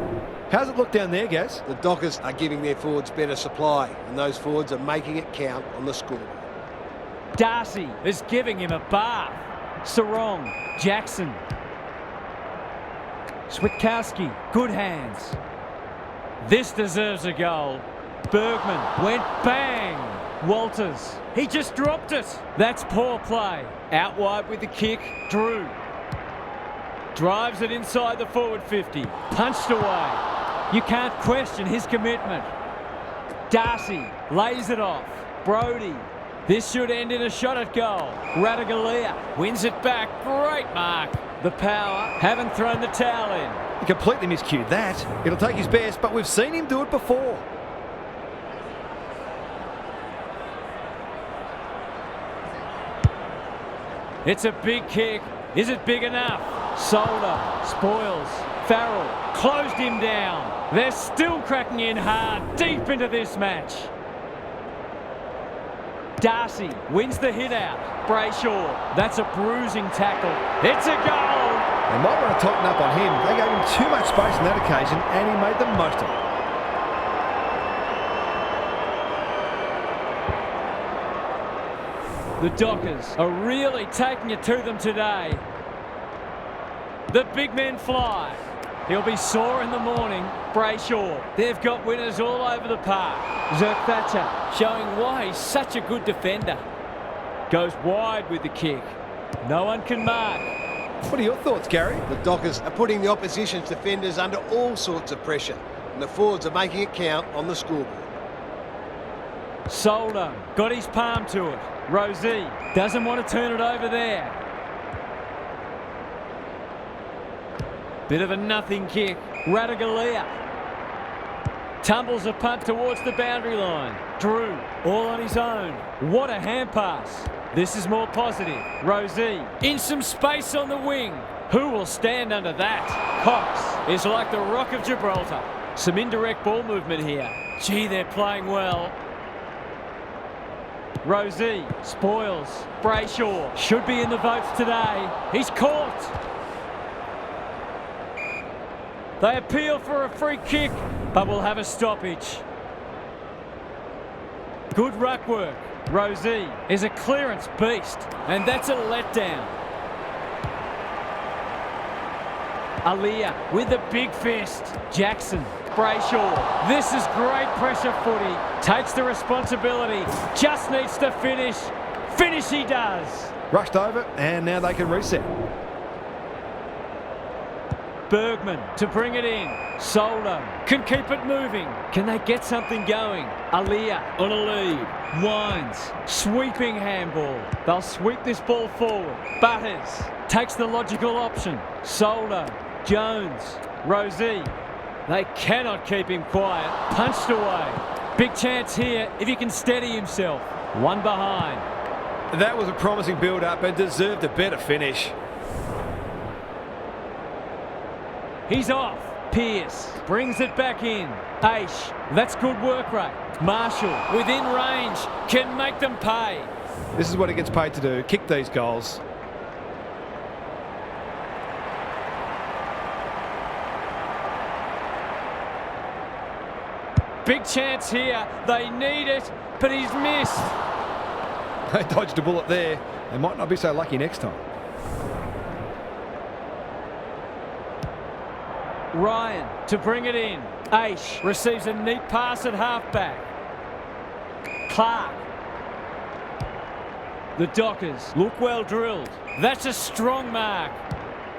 How's it look down there, Gaz? The Dockers are giving their forwards better supply, and those forwards are making it count on the scoreboard. Darcy is giving him a bath. Sarong, Jackson. Switkowski, good hands. This deserves a goal. Bergman went bang. Walters, he just dropped it. That's poor play. Out wide with the kick, Drew. Drives it inside the forward 50. Punched away. You can't question his commitment. Darcy lays it off. Brody. This should end in a shot at goal. Ratugolea wins it back. Great mark. The Power haven't thrown the towel in. He completely miscued that. It'll take his best, but we've seen him do it before. It's a big kick. Is it big enough? Solder, Spoils, Farrell, closed him down. They're still cracking in hard, deep into this match. Darcy wins the hit out. Brayshaw, that's a bruising tackle. It's a goal. They might want to tighten up on him. They gave him too much space on that occasion, and he made the most of it. The Dockers are really taking it to them today. The big men fly. He'll be sore in the morning. Brayshaw, they've got winners all over the park. Zerk Thatcher showing why he's such a good defender. Goes wide with the kick. No one can mark. What are your thoughts, Gary? The Dockers are putting the opposition's defenders under all sorts of pressure, and the forwards are making it count on the scoreboard. Solder got his palm to it. Rosie doesn't want to turn it over there. Bit of a nothing kick. Ratugolea tumbles a punt towards the boundary line. Drew all on his own. What a hand pass. This is more positive. Rosie in some space on the wing. Who will stand under that? Cox is like the Rock of Gibraltar. Some indirect ball movement here. Gee, they're playing well. Rosie, Spoils, Brayshaw should be in the votes today. He's caught. They appeal for a free kick, but will have a stoppage. Good ruck work. Rosie is a clearance beast, and that's a letdown. Aaliyah with a big fist. Jackson Brayshaw. This is great pressure footy. Takes the responsibility. Just needs to finish. Finish he does. Rushed over, and now they can reset. Bergman to bring it in. Soldo can keep it moving. Can they get something going? Aliyah on a lead. Wines. Sweeping handball. They'll sweep this ball forward. Butters takes the logical option. Soldo. Jones. Rosie. They cannot keep him quiet. Punched away. Big chance here if he can steady himself. One behind. That was a promising build-up and deserved a better finish. He's off. Pearce brings it back in. Aish, that's good work rate. Marshall, within range, can make them pay. This is what he gets paid to do, kick these goals. Big chance here. They need it, but he's missed. They dodged a bullet there. They might not be so lucky next time. Ryan to bring it in. Aish receives a neat pass at halfback. Clark. The Dockers look well drilled. That's a strong mark.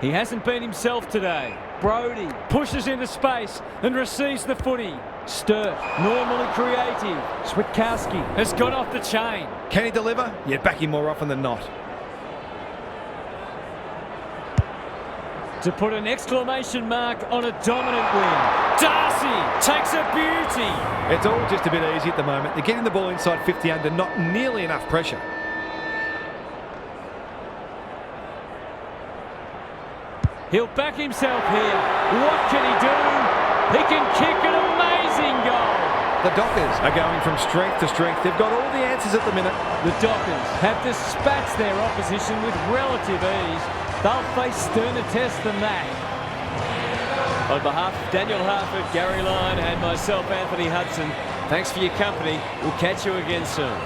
He hasn't been himself today. Brody pushes into space and receives the footy. Sturt, normally creative. Switkowski has got off the chain. Can he deliver? Yeah, back him more often than not. To put an exclamation mark on a dominant win. Darcy takes a beauty. It's all just a bit easy at the moment. They're getting the ball inside 50 under, not nearly enough pressure. He'll back himself here. What can he do? He can kick an amazing goal. The Dockers are going from strength to strength. They've got all the answers at the minute. The Dockers have dispatched their opposition with relative ease. They'll face sterner tests than that. On behalf of Daniel Harford, Gary Lyon and myself, Anthony Hudson, thanks for your company. We'll catch you again soon.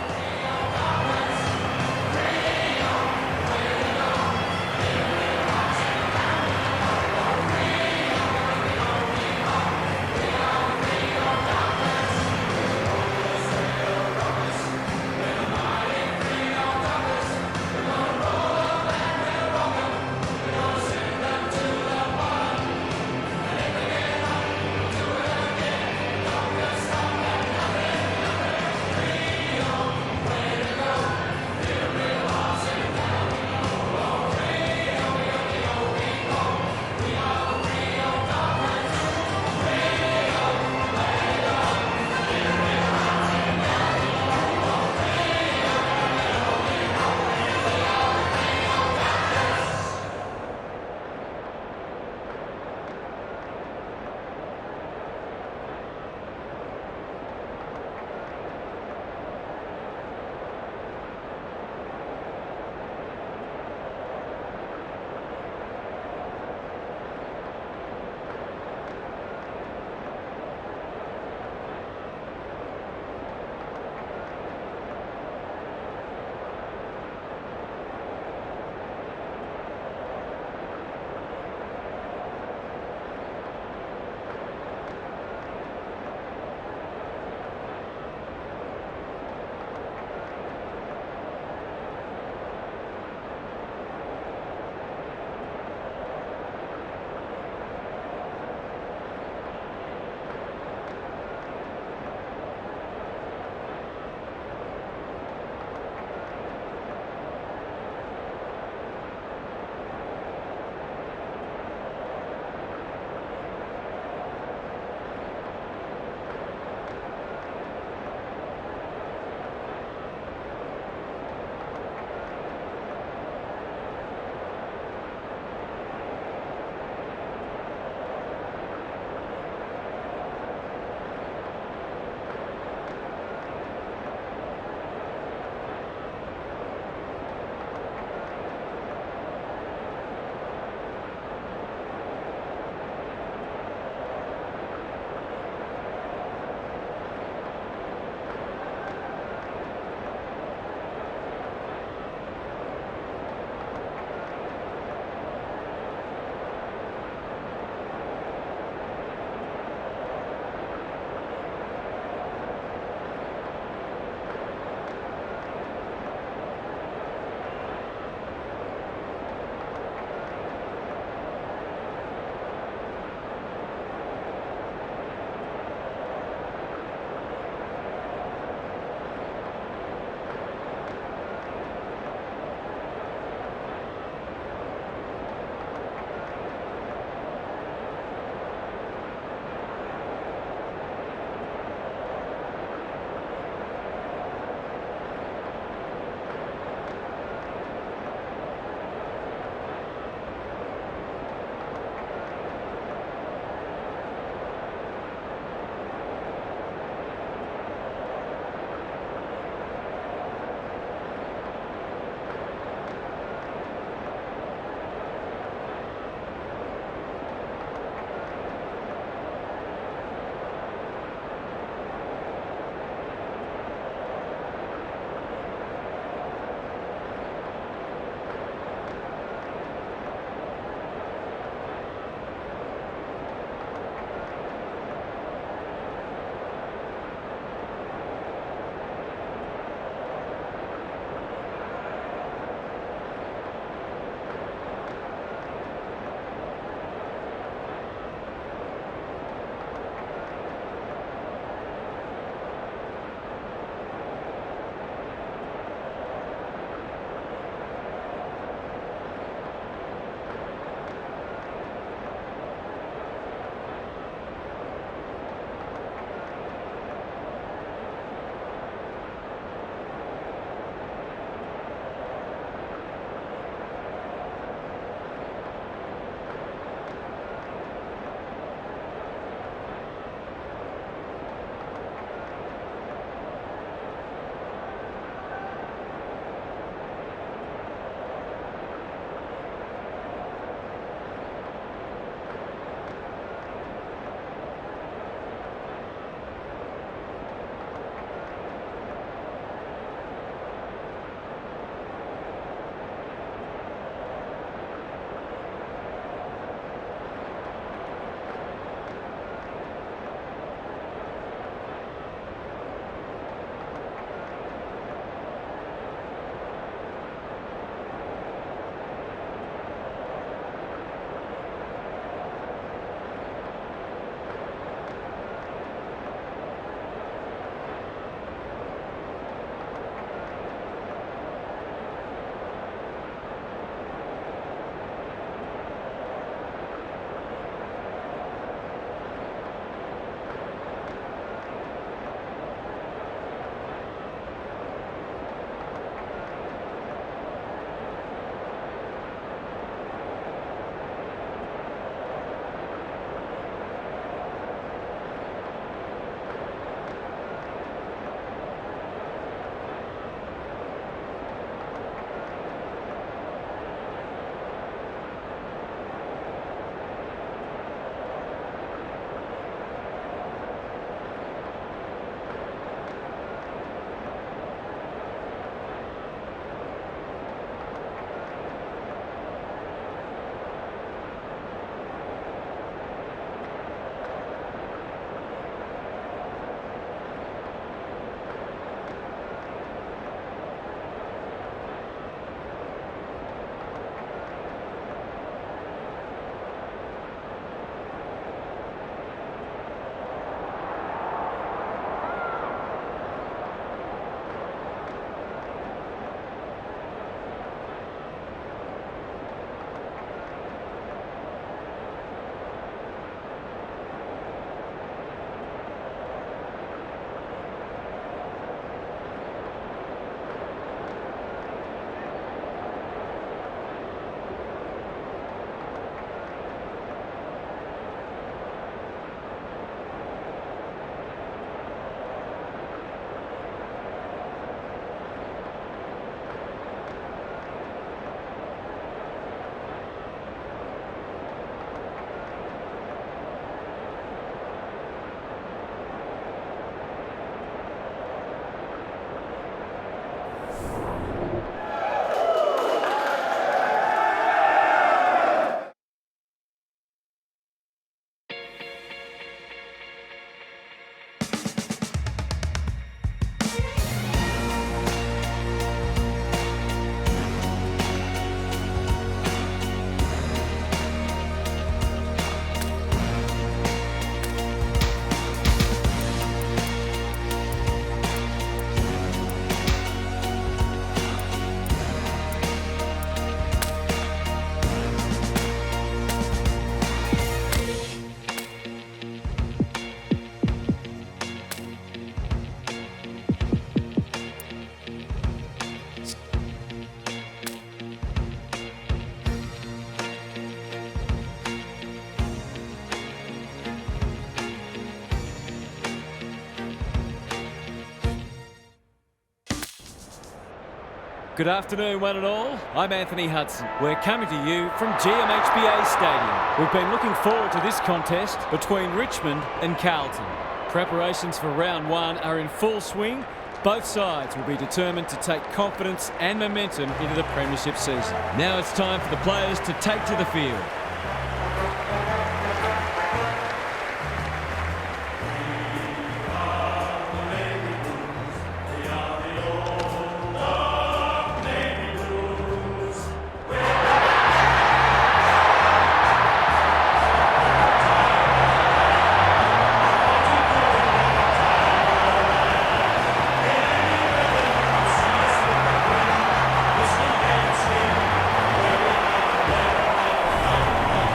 Good afternoon, one and all. I'm Anthony Hudson. We're coming to you from GMHBA Stadium. We've been looking forward to this contest between Richmond and Carlton. Preparations for round one are in full swing. Both sides will be determined to take confidence and momentum into the premiership season. Now it's time for the players to take to the field.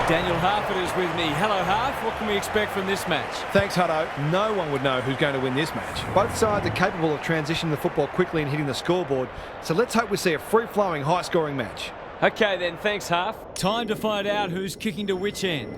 Daniel Harford is with me. Hello, Harf. What can we expect from this match? Thanks, Hutto. No one would know who's going to win this match. Both sides are capable of transitioning the football quickly and hitting the scoreboard, so let's hope we see a free-flowing, high-scoring match. Okay then, thanks, Harf. Time to find out who's kicking to which end.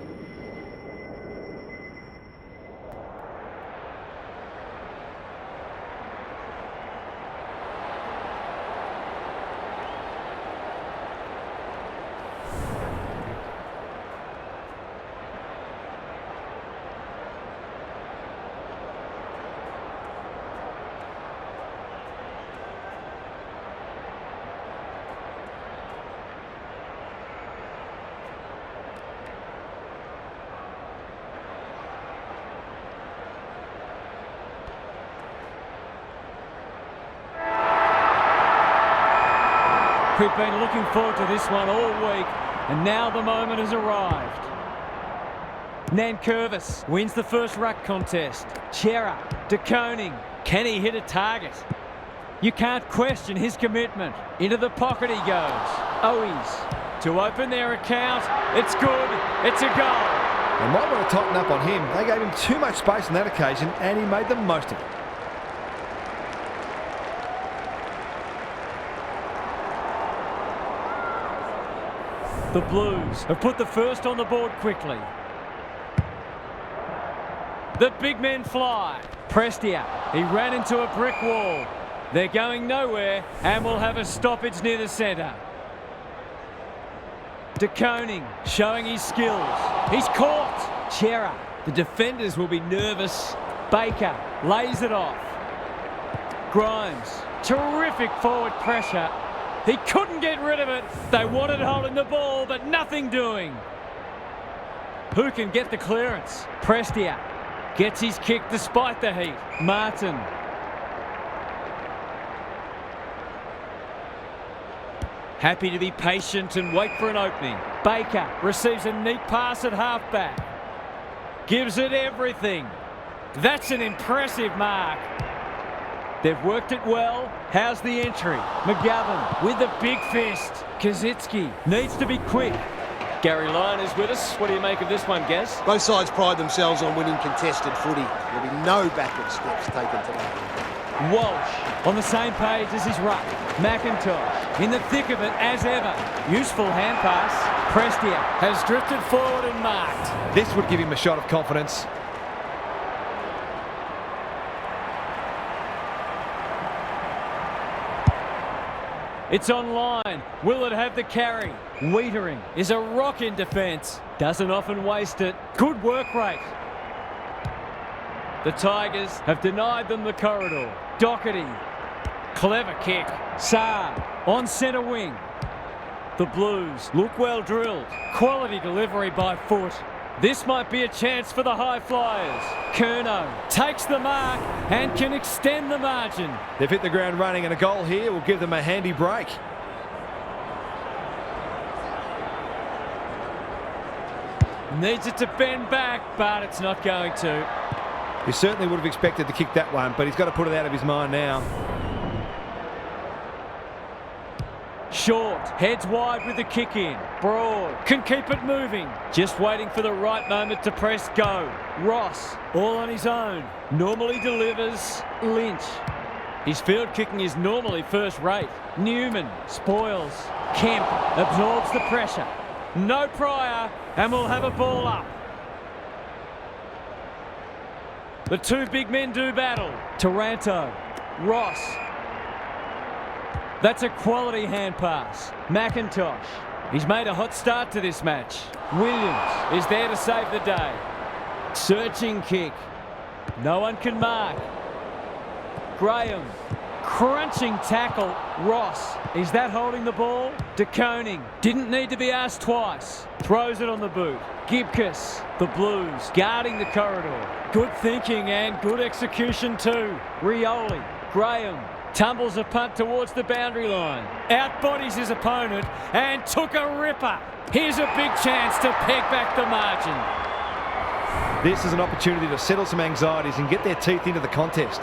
We've been looking forward to this one all week, and now the moment has arrived. Nankervis wins the first ruck contest. Chera, De Koning, can he hit a target? You can't question his commitment. Into the pocket he goes. Owies to open their account. It's good. It's a goal. They might want to tighten up on him. They gave him too much space on that occasion, and he made the most of it. The Blues have put the first on the board quickly. The big men fly. Prestia, he ran into a brick wall. They're going nowhere and will have a stoppage near the centre. De Koning showing his skills. He's caught. Chera, the defenders will be nervous. Baker lays it off. Grimes, terrific forward pressure. He couldn't get rid of it. They wanted holding the ball, but nothing doing. Who can get the clearance? Prestia gets his kick despite the heat. Martin. Happy to be patient and wait for an opening. Baker receives a neat pass at halfback. Gives it everything. That's an impressive mark. They've worked it well. How's the entry? McGovern with the big fist. Kazitsky needs to be quick. Gary Lyon is with us. What do you make of this one, Gaz? Both sides pride themselves on winning contested footy. There'll be no backward steps taken today. Walsh on the same page as his ruck. McIntosh in the thick of it as ever. Useful hand pass. Prestia has drifted forward and marked. This would give him a shot of confidence. It's online. Will it have the carry? Wiedering is a rock in defence. Doesn't often waste it. Good work rate. The Tigers have denied them the corridor. Doherty. Clever kick. Saab on centre wing. The Blues look well drilled. Quality delivery by foot. This might be a chance for the high flyers. Curnow takes the mark and can extend the margin. They've hit the ground running, and a goal here will give them a handy break. Needs it to bend back, but it's not going to. You certainly would have expected to kick that one, but he's got to put it out of his mind now. Short, heads wide with the kick in. Broad, can keep it moving. Just waiting for the right moment to press go. Ross, all on his own. Normally delivers. Lynch. His field kicking is normally first rate. Newman spoils. Kemp absorbs the pressure. No prior, and we'll have a ball up. The two big men do battle. Taranto. Ross. That's a quality hand pass. McIntosh. He's made a hot start to this match. Williams is there to save the day. Searching kick. No one can mark. Graham. Crunching tackle. Ross. Is that holding the ball? De Koning. Didn't need to be asked twice. Throws it on the boot. Gibcus. The Blues guarding the corridor. Good thinking and good execution too. Rioli. Graham. Tumbles a punt towards the boundary line. Outbodies his opponent and took a ripper. Here's a big chance to peg back the margin. This is an opportunity to settle some anxieties and get their teeth into the contest.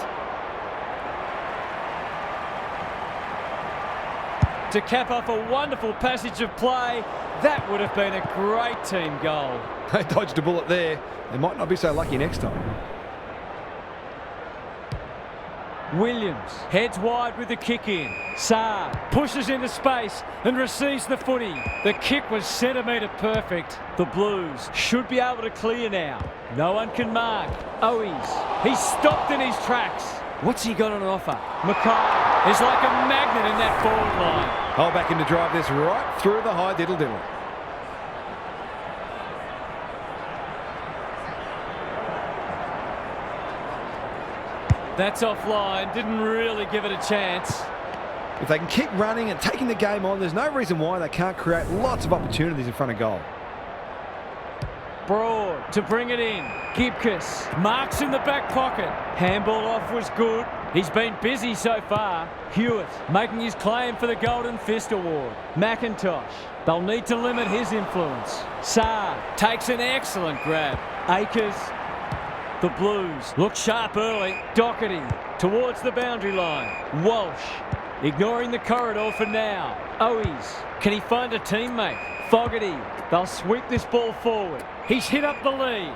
To cap off a wonderful passage of play, that would have been a great team goal. They dodged a bullet there. They might not be so lucky next time. Williams heads wide with the kick in. Saar pushes into space and receives the footy. The kick was centimetre perfect. The Blues should be able to clear now. No one can mark. Owies, he's stopped in his tracks. What's he got on offer? Mackay is like a magnet in that forward line. I'll back him to drive this right through the high diddle-diddle. That's offline, didn't really give it a chance. If they can keep running and taking the game on, there's no reason why they can't create lots of opportunities in front of goal. Broad to bring it in. Gibcus marks in the back pocket. Handball off was good. He's been busy so far. Hewitt making his claim for the Golden Fist Award. McIntosh. They'll need to limit his influence. Saar takes an excellent grab. Akers. The Blues look sharp early. Doherty towards the boundary line. Walsh ignoring the corridor for now. Owies, can he find a teammate? Fogarty, they'll sweep this ball forward. He's hit up the lead.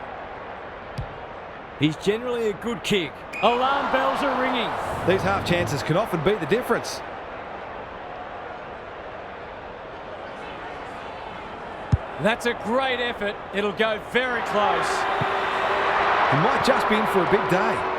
He's generally a good kick. Alarm bells are ringing. These half chances can often be the difference. That's a great effort. It'll go very close. He might just be in for a big day.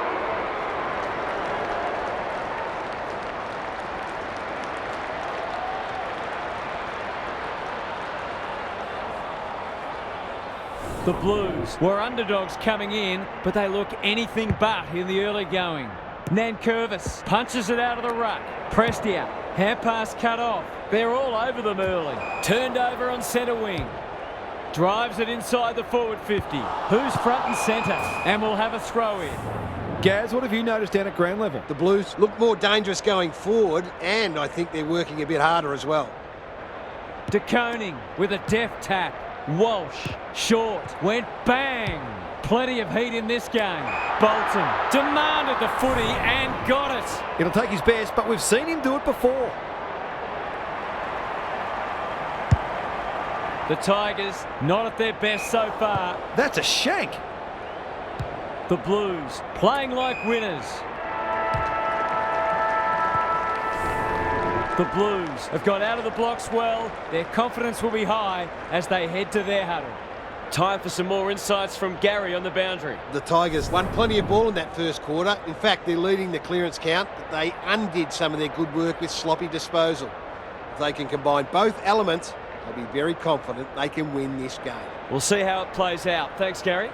The Blues were underdogs coming in, but they look anything but in the early going. Nankervis punches it out of the ruck. Prestia, hand pass cut off. They're all over them early. Turned over on centre wing. Drives it inside the forward 50. Who's front and centre? And we'll have a throw in. Gaz, what have you noticed down at ground level? The Blues look more dangerous going forward, and I think they're working a bit harder as well. De Koning with a deft tap. Walsh, short, went bang. Plenty of heat in this game. Bolton demanded the footy and got it. It'll take his best, but we've seen him do it before. The Tigers not at their best so far. That's a shank. The Blues playing like winners. The Blues have got out of the blocks well. Their confidence will be high as they head to their huddle. Time for some more insights from Gary on the boundary. The Tigers won plenty of ball in that first quarter. In fact, they're leading the clearance count, but they undid some of their good work with sloppy disposal. If they can combine both elements, they'll be very confident they can win this game. We'll see how it plays out. Thanks, Gary.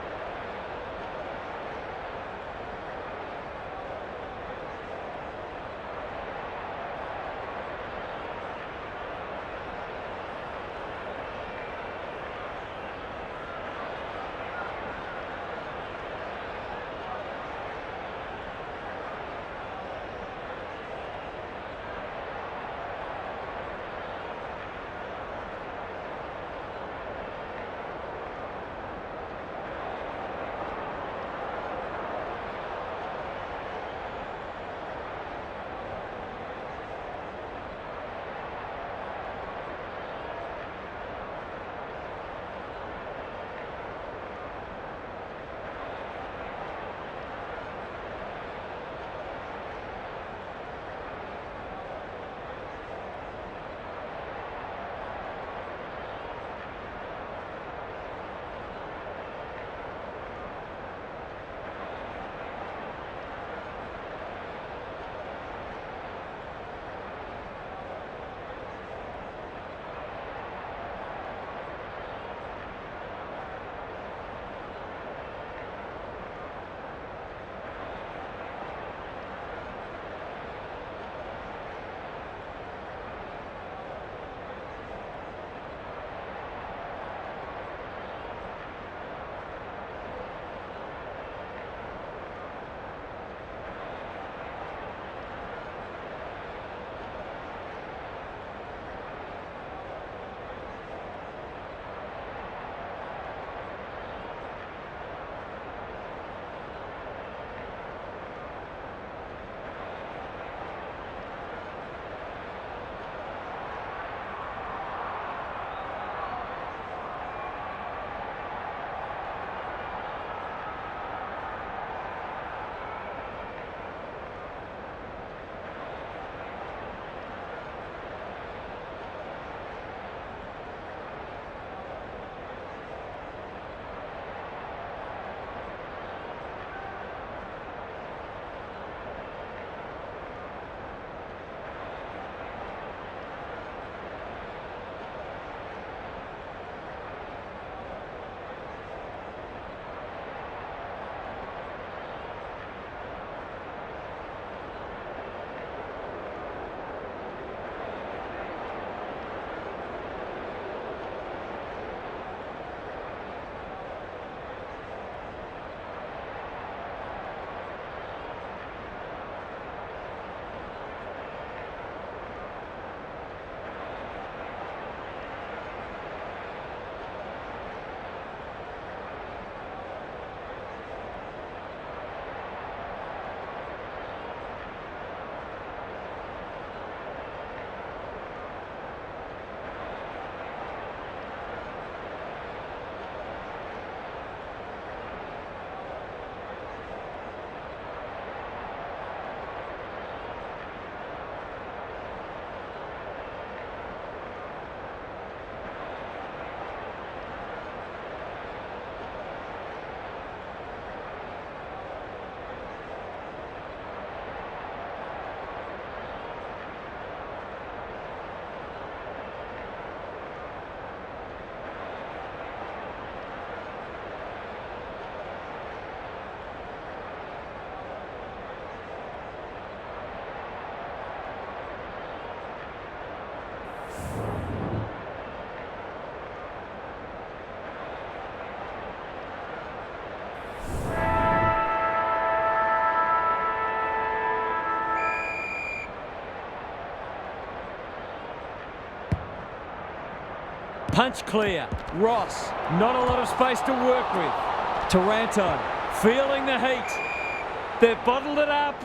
Punch clear. Ross, not a lot of space to work with. Taranto, feeling the heat. They've bottled it up.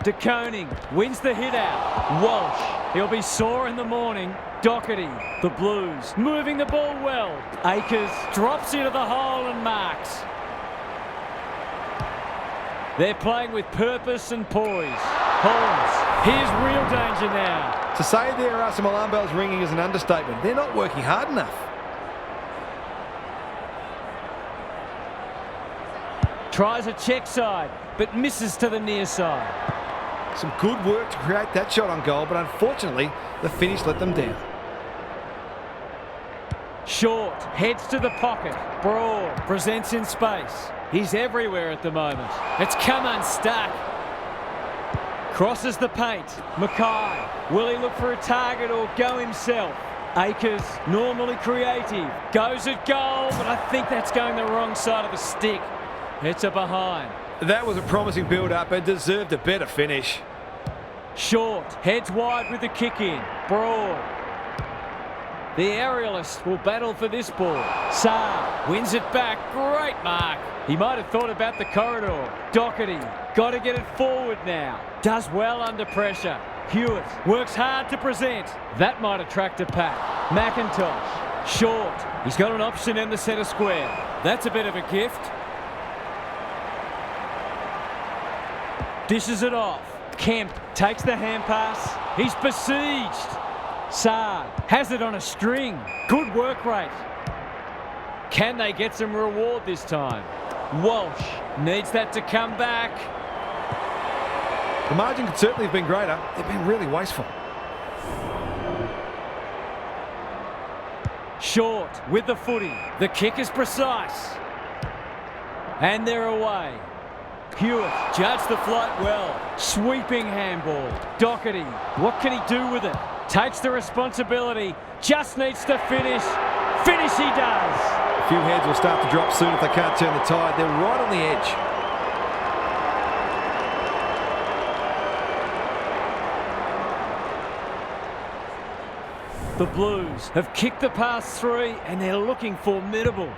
De Koning wins the hit out. Walsh, he'll be sore in the morning. Doherty, the Blues, moving the ball well. Akers drops into the hole and marks. They're playing with purpose and poise. Holmes, here's real danger now. To say there are some alarm bells ringing is an understatement. They're not working hard enough. Tries a check side, but misses to the near side. Some good work to create that shot on goal, but unfortunately, the finish let them down. Short, heads to the pocket. Broad, presents in space. He's everywhere at the moment. It's come unstuck. Crosses the paint. Mackay, will he look for a target or go himself? Akers, normally creative. Goes at goal, but I think that's going the wrong side of the stick. It's a behind. That was a promising build-up and deserved a better finish. Short, heads wide with the kick in. Broad. The aerialist will battle for this ball. Saar wins it back. Great mark. He might have thought about the corridor. Doherty, got to get it forward now. Does well under pressure. Hewitt works hard to present. That might attract a pack. McIntosh, short. He's got an option in the centre square. That's a bit of a gift. Dishes it off. Kemp takes the hand pass. He's besieged. Saar has it on a string. Good work rate. Can they get some reward this time? Walsh needs that to come back. The margin could certainly have been greater. They've been really wasteful. Short with the footy. The kick is precise. And they're away. Hewitt judged the flight well. Sweeping handball. Doherty, what can he do with it? Takes the responsibility. Just needs to finish. Finish he does. A few heads will start to drop soon if they can't turn the tide. They're right on the edge. The Blues have kicked the past three and they're looking formidable.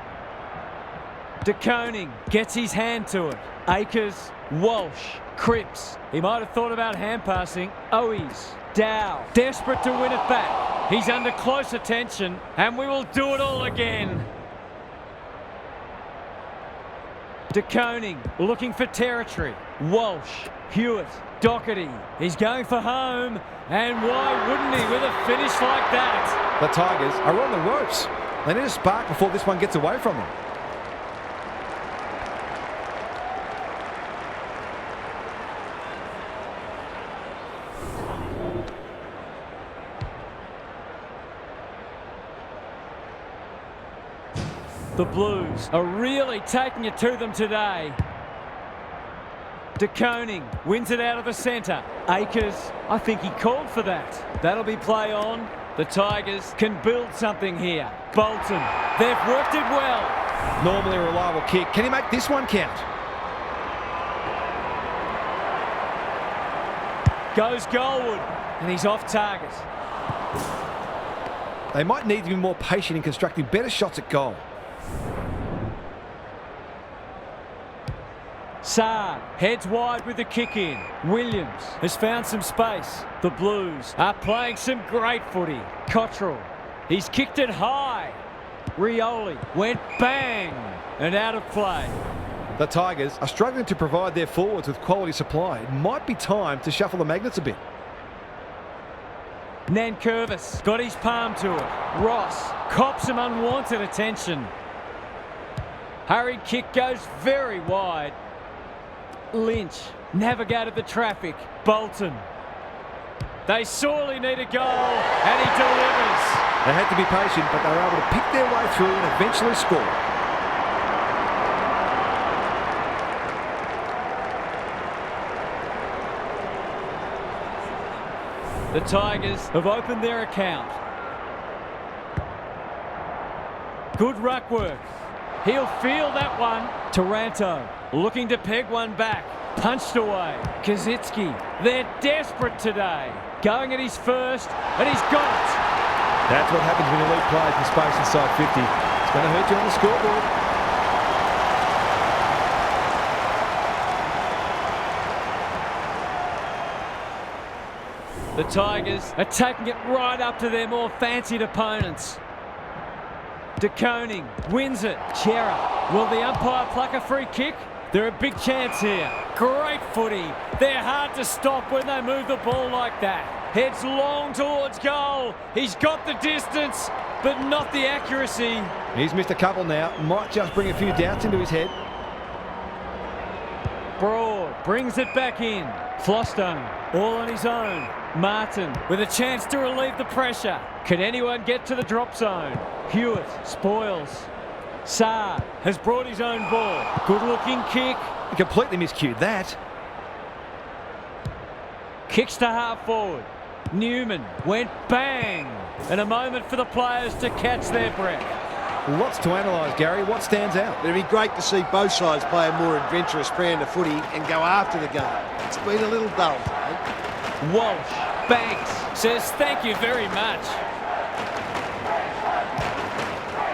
De Koning gets his hand to it. Akers, Walsh, Cripps. He might have thought about hand passing. Owies, Dow, desperate to win it back. He's under close attention and we will do it all again. De Koning looking for territory. Walsh, Hewitt, Doherty. He's going for home. And why wouldn't he with a finish like that? The Tigers are on the ropes. They need a spark before this one gets away from them. The Blues are really taking it to them today. De Koning wins it out of the centre. Akers, I think he called for that. That'll be play on. The Tigers can build something here. Bolton, they've worked it well. Normally a reliable kick. Can he make this one count? Goes goalward, and he's off target. They might need to be more patient in constructing better shots at goal. Saar heads wide with the kick in. Williams has found some space. The Blues are playing some great footy. Cottrell, he's kicked it high. Rioli went bang and out of play. The Tigers are struggling to provide their forwards with quality supply. It might be time to shuffle the magnets a bit. Nankervis got his palm to it. Ross cops some unwanted attention. Hurried kick goes very wide. Lynch navigated the traffic. Bolton. They sorely need a goal, and he delivers. They had to be patient, but they were able to pick their way through and eventually score. The Tigers have opened their account. Good ruck work. He'll feel that one. Taranto looking to peg one back. Punched away. Kazitsky. They're desperate today. Going at his first, and he's got it. That's what happens when you leave players in space inside 50. It's going to hurt you on the scoreboard. The Tigers are taking it right up to their more fancied opponents. De Koning wins it. Chera. Will the umpire pluck a free kick? They're a big chance here. Great footy. They're hard to stop when they move the ball like that. Heads long towards goal. He's got the distance, but not the accuracy. He's missed a couple now. Might just bring a few doubts into his head. Broad brings it back in. Flostone all on his own. Martin with a chance to relieve the pressure. Can anyone get to the drop zone? Hewitt spoils. Saar has brought his own ball. Good looking kick. He completely miscued that. Kicks to half forward. Newman went bang. And a moment for the players to catch their breath. Lots to analyse, Gary. What stands out? It'd be great to see both sides play a more adventurous brand of footy and go after the game. It's been a little dull today. Walsh banks. Says thank you very much.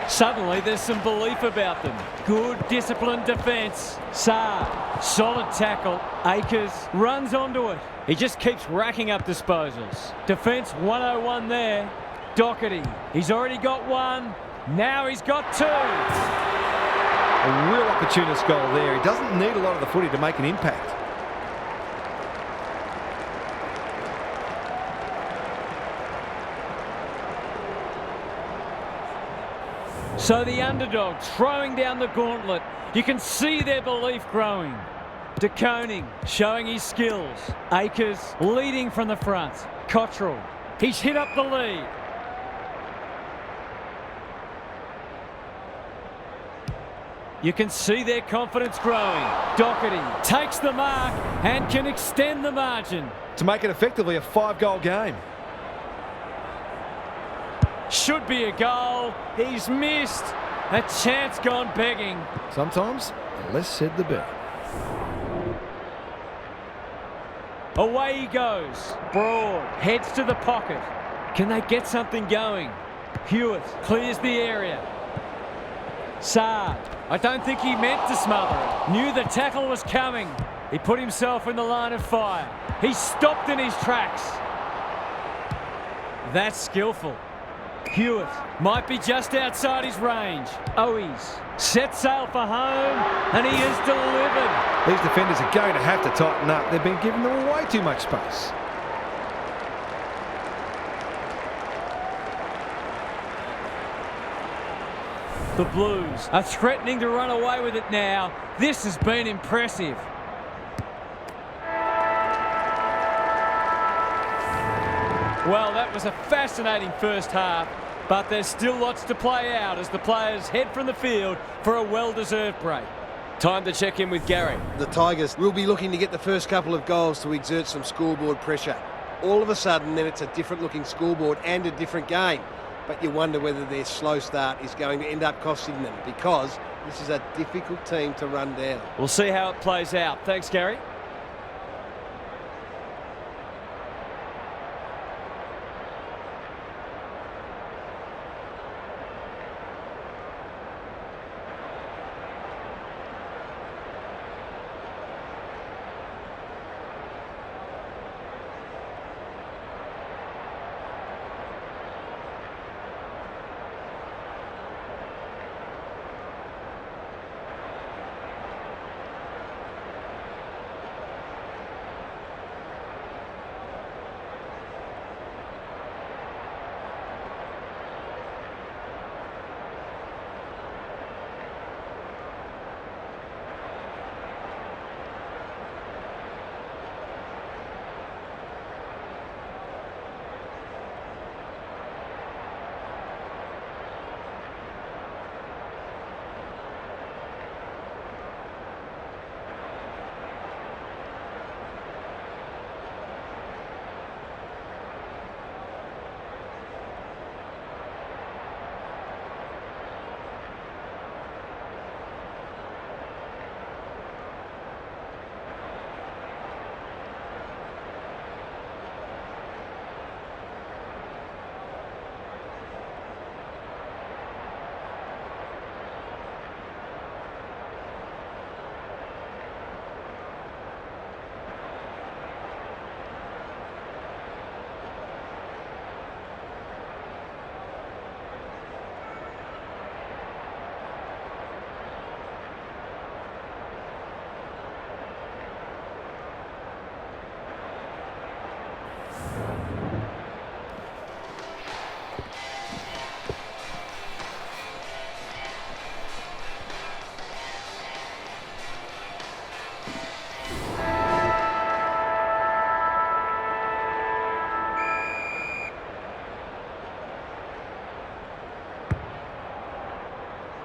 Suddenly there's some belief about them. Good disciplined defence. Saar, solid tackle. Akers runs onto it. He just keeps racking up disposals. Defence 101 there. Doherty, he's already got one. Now he's got two. A real opportunist goal there. He doesn't need a lot of the footy to make an impact. So the underdogs throwing down the gauntlet. You can see their belief growing. De Koning showing his skills. Akers leading from the front. Cottrell, he's hit up the lead. You can see their confidence growing. Doherty takes the mark and can extend the margin. To make it effectively a 5-goal game. Should be a goal. He's missed. A chance gone begging. Sometimes, the less said the better. Away he goes. Broad heads to the pocket. Can they get something going? Hewitt clears the area. Saar, I don't think he meant to smother it. Knew the tackle was coming. He put himself in the line of fire. He stopped in his tracks. That's skillful. Hewitt might be just outside his range. Owies sets sail for home, and he has delivered. These defenders are going to have to tighten up. They've been giving them way too much space. The Blues are threatening to run away with it now. This has been impressive. Well, that was a fascinating first half, but there's still lots to play out as the players head from the field for a well-deserved break. Time to check in with Gary. The Tigers will be looking to get the first couple of goals to exert some scoreboard pressure. All of a sudden, then it's a different-looking scoreboard and a different game. But you wonder whether their slow start is going to end up costing them, because this is a difficult team to run down. We'll see how it plays out. Thanks, Gary.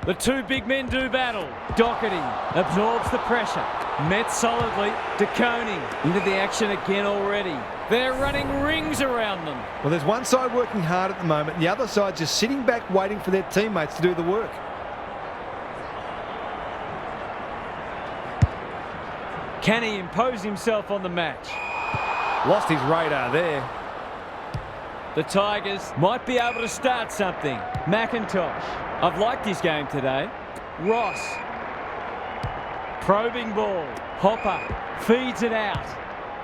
The two big men do battle. Doherty absorbs the pressure. Met solidly. De Koning into the action again already. They're running rings around them. Well, there's one side working hard at the moment, and the other side just sitting back waiting for their teammates to do the work. Can he impose himself on the match? Lost his radar there. The Tigers might be able to start something. McIntosh. I've liked his game today. Ross. Probing ball. Hopper feeds it out.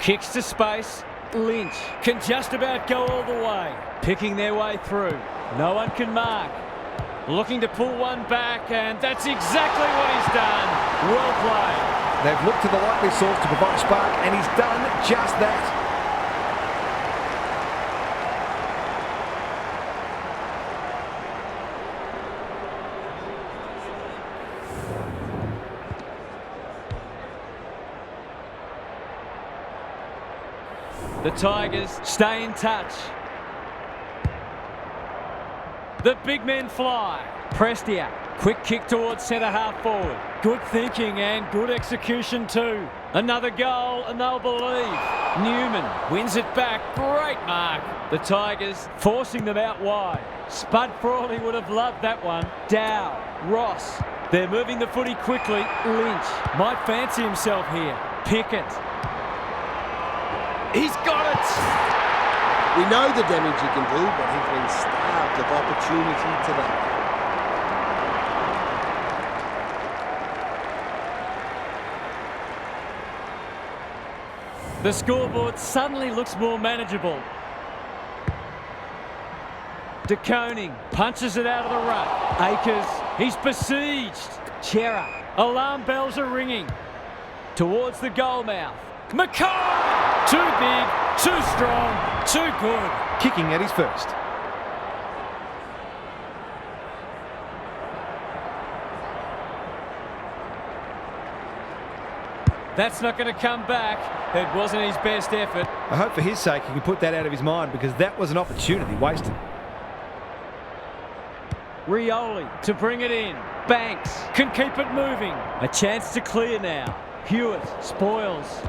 Kicks to space. Lynch can just about go all the way. Picking their way through. No one can mark. Looking to pull one back, and that's exactly what he's done. Well played. They've looked to the likely source to provide a spark, and he's done just that. The Tigers stay in touch. The big men fly. Prestia, quick kick towards centre half forward. Good thinking and good execution too. Another goal and they'll believe. Newman wins it back. Great mark. The Tigers forcing them out wide. Spud Frawley would have loved that one. Dow, Ross. They're moving the footy quickly. Lynch might fancy himself here. Pickett. He's got it! We know the damage he can do, but he's been starved of opportunity today. The scoreboard suddenly looks more manageable. De Koning punches it out of the ruck. Akers, he's besieged. Chera, alarm bells are ringing. Towards the goal mouth. Mackay! Too big, too strong, too good. Kicking at his first. That's not going to come back. It wasn't his best effort. I hope for his sake he can put that out of his mind, because that was an opportunity wasted. Rioli to bring it in. Banks can keep it moving. A chance to clear now. Hewitt spoils.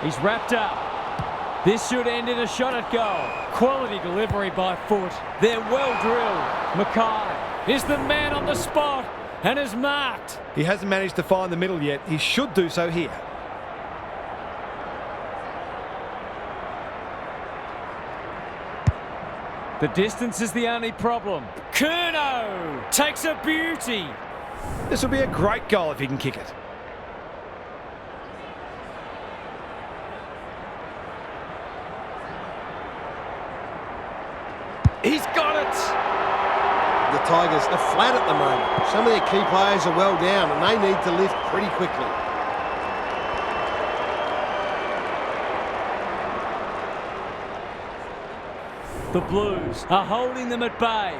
He's wrapped up. This should end in a shot at goal. Quality delivery by foot. They're well drilled. Mackay is the man on the spot and is marked. He hasn't managed to find the middle yet. He should do so here. The distance is the only problem. Curnow takes a beauty. This will be a great goal if he can kick it. He's got it! The Tigers are flat at the moment. Some of their key players are well down and they need to lift pretty quickly. The Blues are holding them at bay.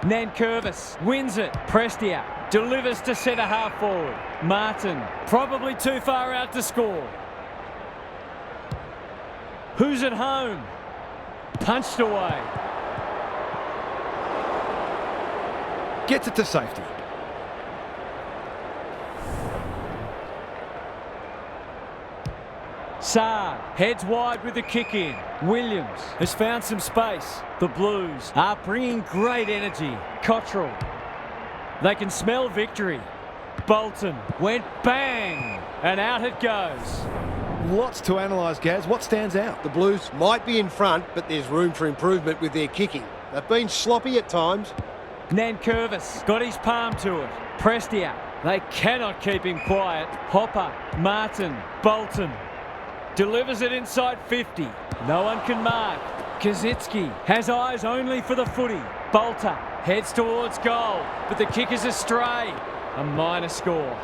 Nankervis wins it. Prestia delivers to centre half forward. Martin probably too far out to score. Who's at home? Punched away. Gets it to safety. Saad heads wide with the kick in. Williams has found some space. The Blues are bringing great energy. Cottrell. They can smell victory. Bolton went bang and out it goes. Lots to analyse, Gaz. What stands out? The Blues might be in front, but there's room for improvement with their kicking. They've been sloppy at times. Nankervis got his palm to it. Prestia. They cannot keep him quiet. Hopper, Martin, Bolton. Delivers it inside 50. No one can mark. Kazitsky has eyes only for the footy. Bolter heads towards goal, but the kick is astray. A minor score.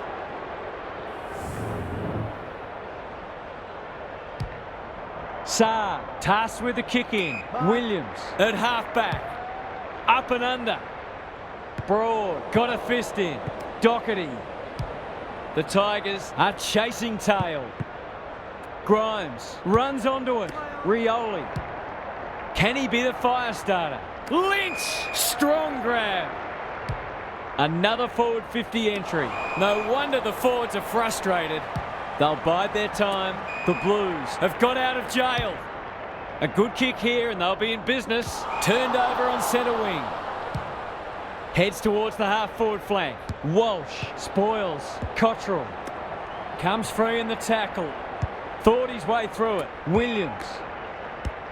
Saar tasked with the kick in. Williams at half-back. Up and under. Broad got a fist in. Doherty. The Tigers are chasing tail. Grimes runs onto it. Rioli. Can he be the fire starter? Lynch, strong grab. Another forward 50 entry. No wonder the forwards are frustrated. They'll bide their time. The Blues have got out of jail. A good kick here and they'll be in business. Turned over on centre wing. Heads towards the half-forward flank. Walsh spoils. Cottrell comes free in the tackle. Thought his way through it. Williams.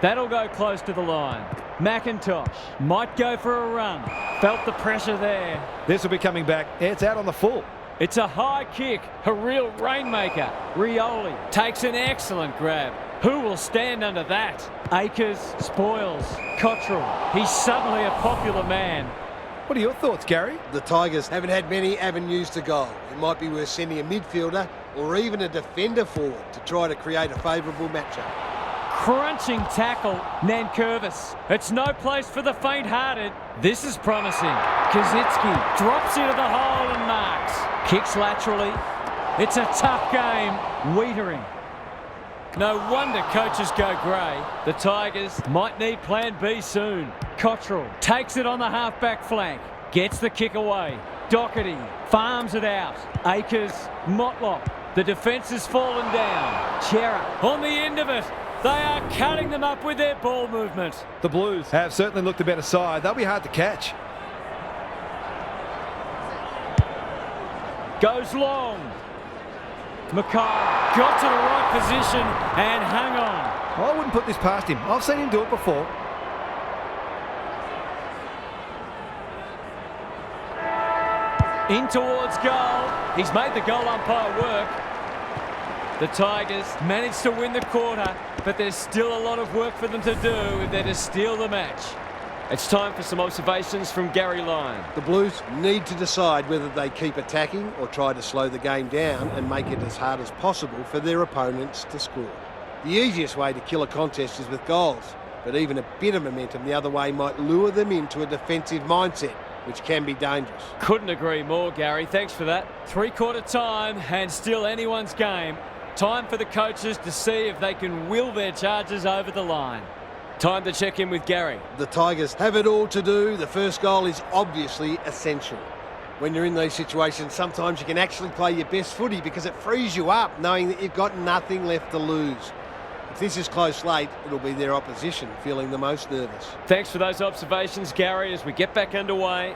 That'll go close to the line. McIntosh might go for a run. Felt the pressure there. This will be coming back. It's out on the full. It's a high kick. A real rainmaker. Rioli takes an excellent grab. Who will stand under that? Akers spoils. Cottrell. He's suddenly a popular man. What are your thoughts, Gary? The Tigers haven't had many avenues to goal. It might be worth sending a midfielder or even a defender forward to try to create a favourable matchup. Crunching tackle, Nankervis. It's no place for the faint-hearted. This is promising. Kaczynski drops into the hole and marks. Kicks laterally. It's a tough game. Wiedering. No wonder coaches go grey. The Tigers might need plan B soon. Cottrell takes it on the half-back flank. Gets the kick away. Doherty farms it out. Akers, Motlop. The defence has fallen down. Chera on the end of it. They are cutting them up with their ball movement. The Blues have certainly looked a better side. They'll be hard to catch. Goes long. Mackay got to the right position and hung on. I wouldn't put this past him. I've seen him do it before. In towards goal. He's made the goal umpire work. The Tigers managed to win the quarter, but there's still a lot of work for them to do if they're to steal the match. It's time for some observations from Gary Lyon. The Blues need to decide whether they keep attacking or try to slow the game down and make it as hard as possible for their opponents to score. The easiest way to kill a contest is with goals, but even a bit of momentum the other way might lure them into a defensive mindset, which can be dangerous. Couldn't agree more, Gary. Thanks for that. Three-quarter time and still anyone's game. Time for the coaches to see if they can will their charges over the line. Time to check in with Gary. The Tigers have it all to do. The first goal is obviously essential. When you're in these situations, sometimes you can actually play your best footy because it frees you up knowing that you've got nothing left to lose. If this is close late, it'll be their opposition feeling the most nervous. Thanks for those observations, Gary, as we get back underway.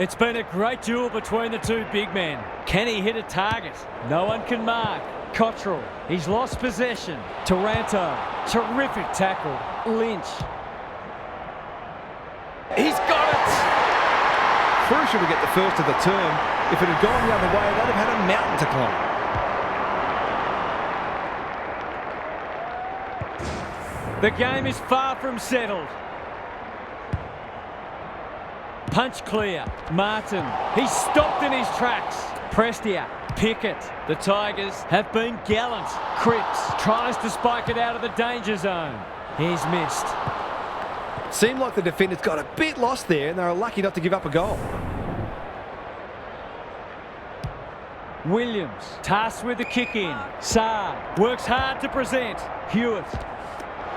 It's been a great duel between the two big men. Can he hit a target? No one can mark. Cottrell, he's lost possession. Taranto, terrific tackle. Lynch. He's got it! crucial to get the first of the term. If it had gone the other way, they'd have had a mountain to climb. The game is far from settled. Punch clear. Martin. He's stopped in his tracks. Prestia. Pickett. The Tigers have been gallant. Cripps tries to spike it out of the danger zone. He's missed. Seemed like the defenders got a bit lost there and they were lucky not to give up a goal. Williams tasked with the kick in. Saad works hard to present. Hewitt.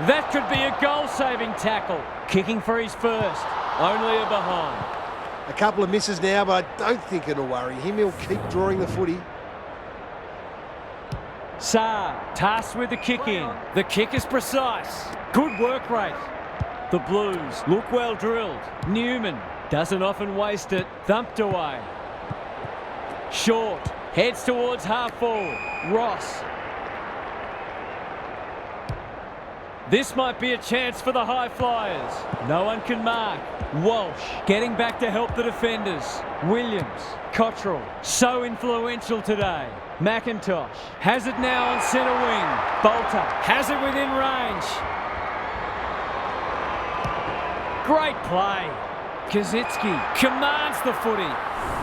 That could be a goal-saving tackle. Kicking for his first. Only a behind. A couple of misses now, but I don't think it'll worry him. He'll keep drawing the footy. Saad tasked with the kick in. The kick is precise. Good work rate. The Blues look well drilled. Newman doesn't often waste it. Thumped away. Short heads towards half forward. Ross. This might be a chance for the high flyers. No one can mark. Walsh getting back to help the defenders. Williams. Cottrell. So influential today. McIntosh has it now on centre wing. Bolter has it within range. Great play. Kazitsky commands the footy.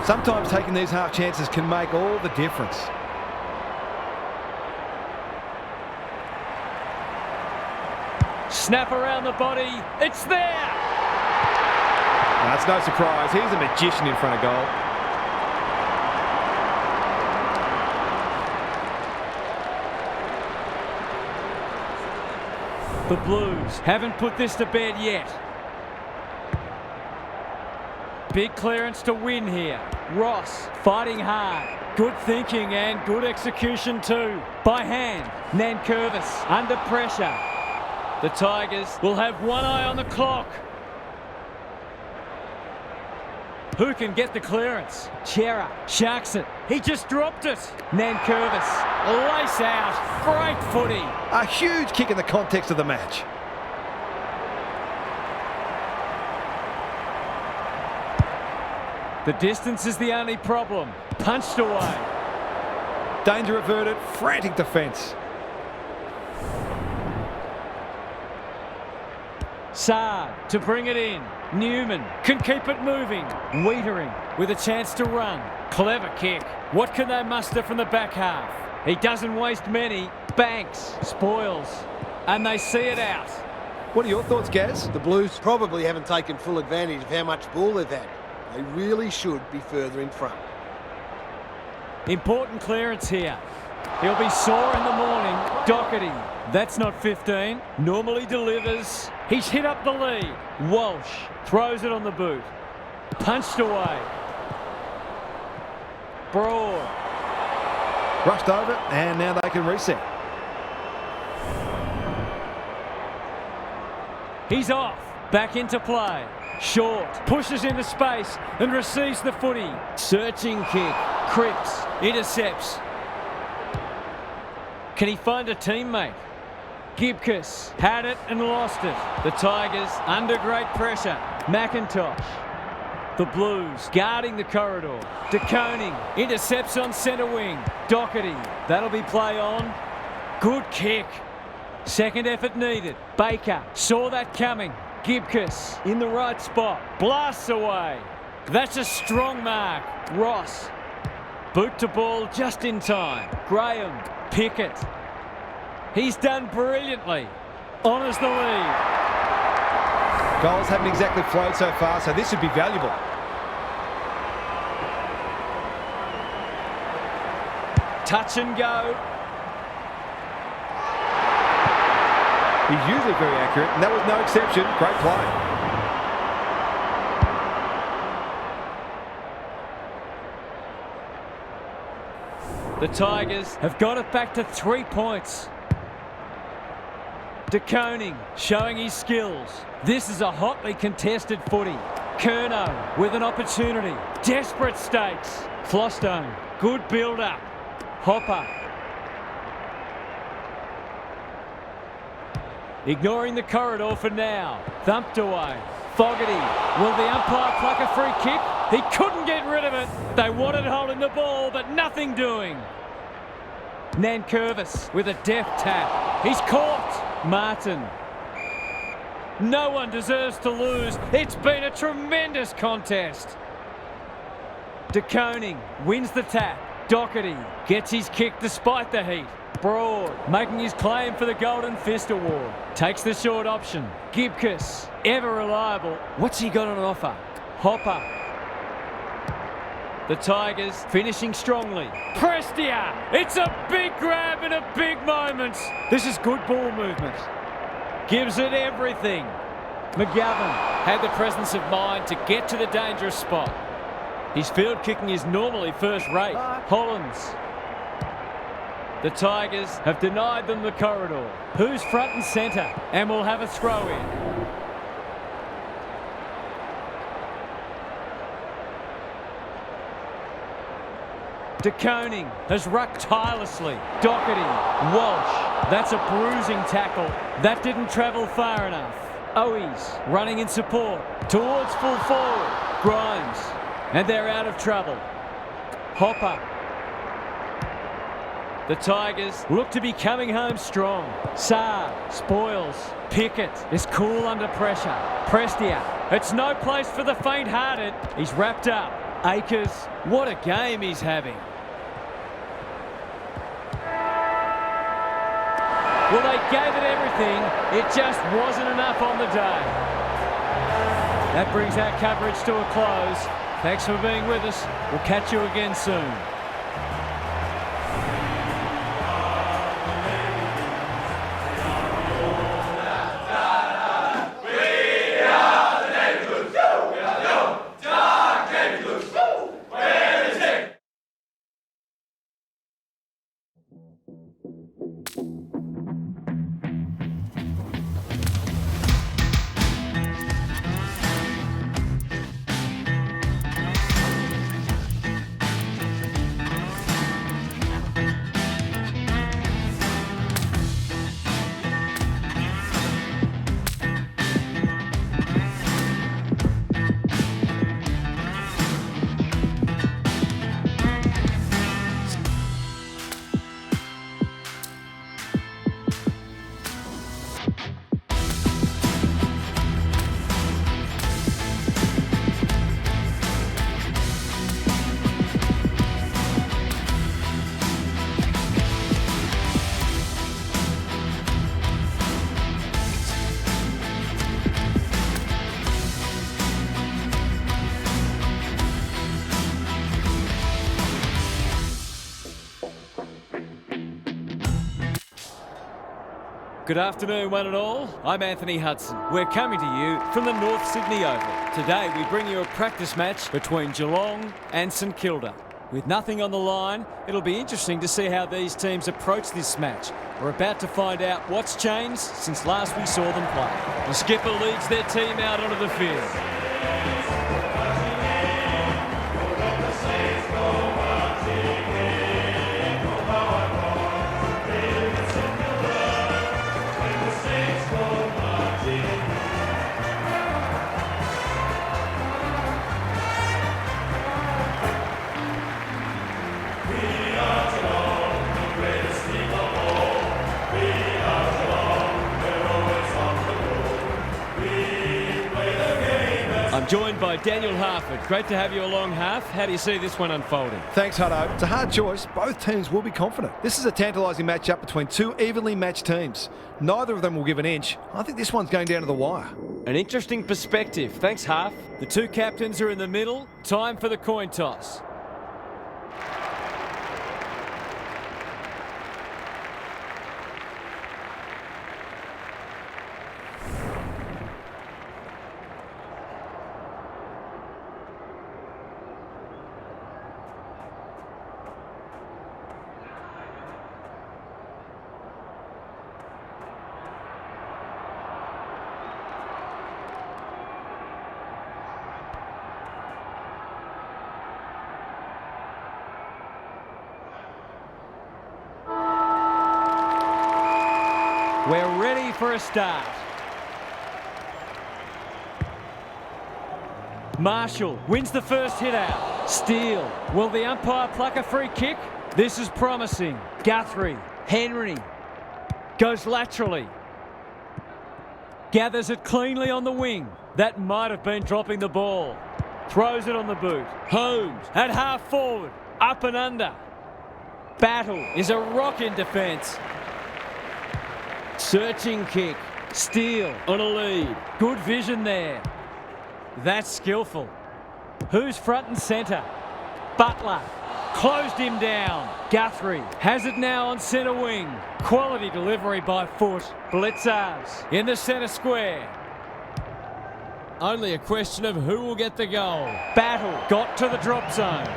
Sometimes taking these half chances can make all the difference. Snap around the body. It's there. That's no surprise. He's a magician in front of goal. The Blues haven't put this to bed yet. Big clearance to win here. Ross fighting hard. Good thinking and good execution too. By hand. Nankervis under pressure. The Tigers will have one eye on the clock. Who can get the clearance? Chera sharks it. He just dropped it. Nankervis, lace out. Great footy. A huge kick in the context of the match. The distance is the only problem. Punched away. Danger averted. Frantic defence. Saad to bring it in. Newman can keep it moving. Wiedering with a chance to run. Clever kick. What can they muster from the back half? He doesn't waste many. Banks spoils. And they see it out. What are your thoughts, Gaz? The Blues probably haven't taken full advantage of how much ball they've had. They really should be further in front. Important clearance here. He'll be sore in the morning. Doherty. That's not 15. Normally delivers. He's hit up the lead. Walsh throws it on the boot. Punched away. Broad. Rushed over it, and now they can reset. He's off. Back into play. Short. Pushes into space and receives the footy. Searching kick. Cripps. Intercepts. Can he find a teammate? Gibcus had it and lost it. The Tigers under great pressure. McIntosh. The Blues guarding the corridor. DeConing intercepts on centre wing. Doherty. That'll be play on. Good kick. Second effort needed. Baker saw that coming. Gibcus in the right spot. Blasts away. That's a strong mark. Ross. Boot to ball just in time. Graham. Pickett. He's done brilliantly. Honours the lead. Goals haven't exactly flowed so far, so this would be valuable. Touch and go. He's usually very accurate, and that was no exception. Great play. The Tigers have got it back to 3 points. DeConing showing his skills. This is a hotly contested footy. Curnow with an opportunity. Desperate stakes. Flostone, good build-up. Hopper. Ignoring the corridor for now. Thumped away. Fogarty. Will the umpire pluck a free kick? He couldn't get rid of it. They wanted holding the ball, but nothing doing. Nankervis with a deft tap. He's caught. Martin. No one deserves to lose. It's been a tremendous contest. De Koning wins the tap. Doherty gets his kick despite the heat. Broad making his claim for the Golden Fist Award. Takes the short option. Gibcus, ever reliable. What's he got on offer? Hopper. The Tigers finishing strongly. Prestia! It's a big grab in a big moment. This is good ball movement. Gives it everything. McGovern had the presence of mind to get to the dangerous spot. His field kicking is normally first rate. Hollins. The Tigers have denied them the corridor. Who's front and centre? And we'll have a throw in. De Koning has rucked tirelessly. Doherty, Walsh. That's a bruising tackle. That didn't travel far enough. Owies running in support. Towards full forward. Grimes. And they're out of trouble. Hopper. The Tigers look to be coming home strong. Saar, Spoils, Pickett is cool under pressure. Prestia, it's no place for the faint-hearted. He's wrapped up. Akers, what a game he's having. Well, they gave it everything. It just wasn't enough on the day. That brings our coverage to a close. Thanks for being with us. We'll catch you again soon. Good afternoon, one and all. I'm Anthony Hudson. We're coming to you from the North Sydney Oval. Today we bring you a practice match between Geelong and St Kilda. With nothing on the line, it'll be interesting to see how these teams approach this match. We're about to find out what's changed since last we saw them play. The skipper leads their team out onto the field. I'm joined by Daniel Harford. Great to have you along, Harf. How do you see this one unfolding? Thanks, Hutto. It's a hard choice. Both teams will be confident. This is a tantalising matchup between two evenly matched teams. Neither of them will give an inch. I think this one's going down to the wire. An interesting perspective. Thanks, Harf. The two captains are in the middle. Time for the coin toss. We're ready for a start. Marshall wins the first hit out. Steele. Will the umpire pluck a free kick? This is promising. Guthrie. Henry. Goes laterally. Gathers it cleanly on the wing. That might have been dropping the ball. Throws it on the boot. Holmes at half forward. Up and under. Battle is a rock in defence. Searching kick. Steele on a lead. Good vision there. That's skillful. Who's front and centre? Butler. Closed him down. Guthrie has it now on centre wing. Quality delivery by foot. Blitzers in the centre square. Only a question of who will get the goal. Battle got to the drop zone.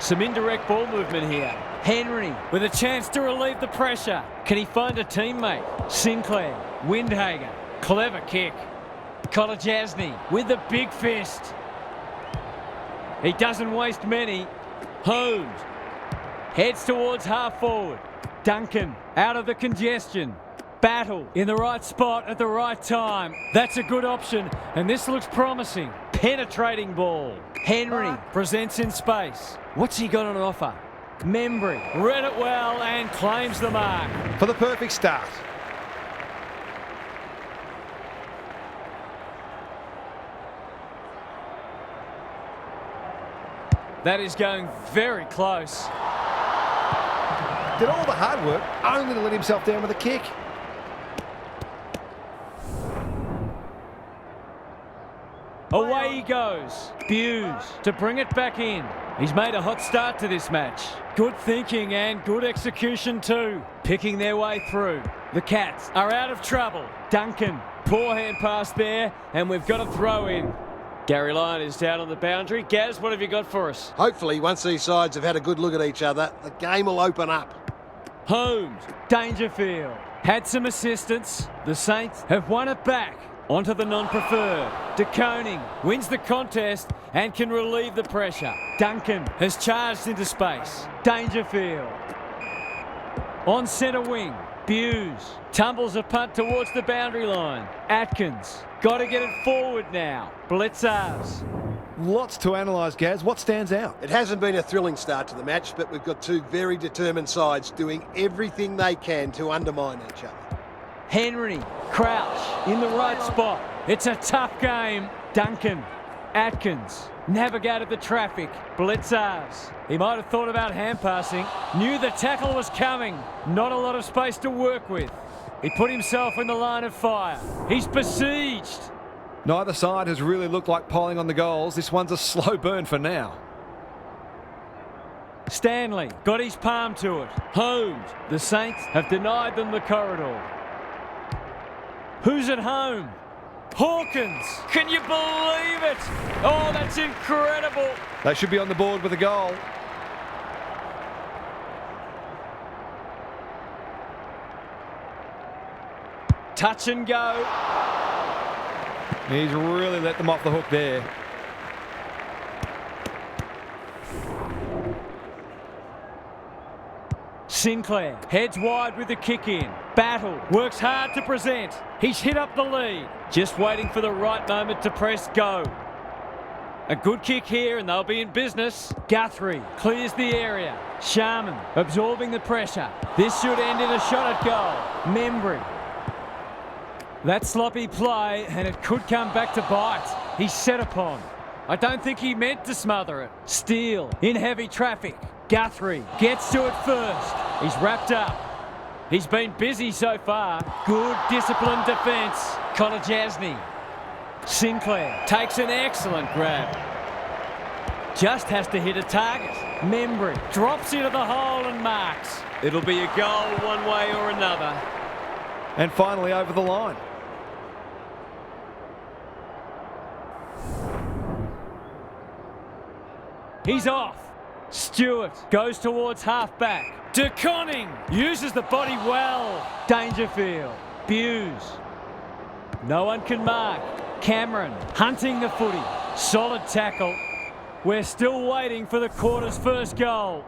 Some indirect ball movement here. Henry with a chance to relieve the pressure. Can he find a teammate? Sinclair. Windhager. Clever kick. Kolajasny with the big fist. He doesn't waste many. Holmes heads towards half forward. Duncan out of the congestion. Battle in the right spot at the right time. That's a good option, and this looks promising. Penetrating ball. Henry presents in space. What's he got on offer? Membry read it well and claims the mark. For the perfect start. That is going very close. Did all the hard work only to let himself down with a kick. Away he goes. Hughes to bring it back in. He's made a hot start to this match. Good thinking and good execution too. Picking their way through. The Cats are out of trouble. Duncan, poor hand pass there, and we've got a throw in. Gary Lyon is down on the boundary. Gaz, what have you got for us? Hopefully, once these sides have had a good look at each other, the game will open up. Holmes, Dangerfield, had some assistance. The Saints have won it back. Onto the non-preferred. De Koning wins the contest and can relieve the pressure. Duncan has charged into space. Dangerfield. On centre wing. Hughes tumbles a punt towards the boundary line. Atkins got to get it forward now. Blitzers. Lots to analyse, Gaz. What stands out? It hasn't been a thrilling start to the match, but we've got two very determined sides doing everything they can to undermine each other. Henry, Crouch in the right spot. It's a tough game. Duncan, Atkins, navigated the traffic. Blitzers. He might have thought about hand passing. Knew the tackle was coming. Not a lot of space to work with. He put himself in the line of fire. He's besieged. Neither side has really looked like piling on the goals. This one's a slow burn for now. Stanley got his palm to it. Holmes. The Saints have denied them the corridor. Who's at home? Hawkins. Can you believe it? Oh, that's incredible. They should be on the board with a goal. Touch and go. He's really let them off the hook there. Sinclair heads wide with the kick in. Battle works hard to present. He's hit up the lead. Just waiting for the right moment to press go. A good kick here and they'll be in business. Guthrie clears the area. Sharman absorbing the pressure. This should end in a shot at goal. Membry. That sloppy play and it could come back to bite. He's set upon. I don't think he meant to smother it. Steele in heavy traffic. Guthrie gets to it first. He's wrapped up. He's been busy so far. Good disciplined defence. Kolajasny. Sinclair takes an excellent grab. Just has to hit a target. Membry drops into the hole and marks. It'll be a goal one way or another. And finally over the line. He's off. Stewart goes towards half-back. De Koning uses the body well. Dangerfield. Hughes. No one can mark. Cameron hunting the footy. Solid tackle. We're still waiting for the quarter's first goal.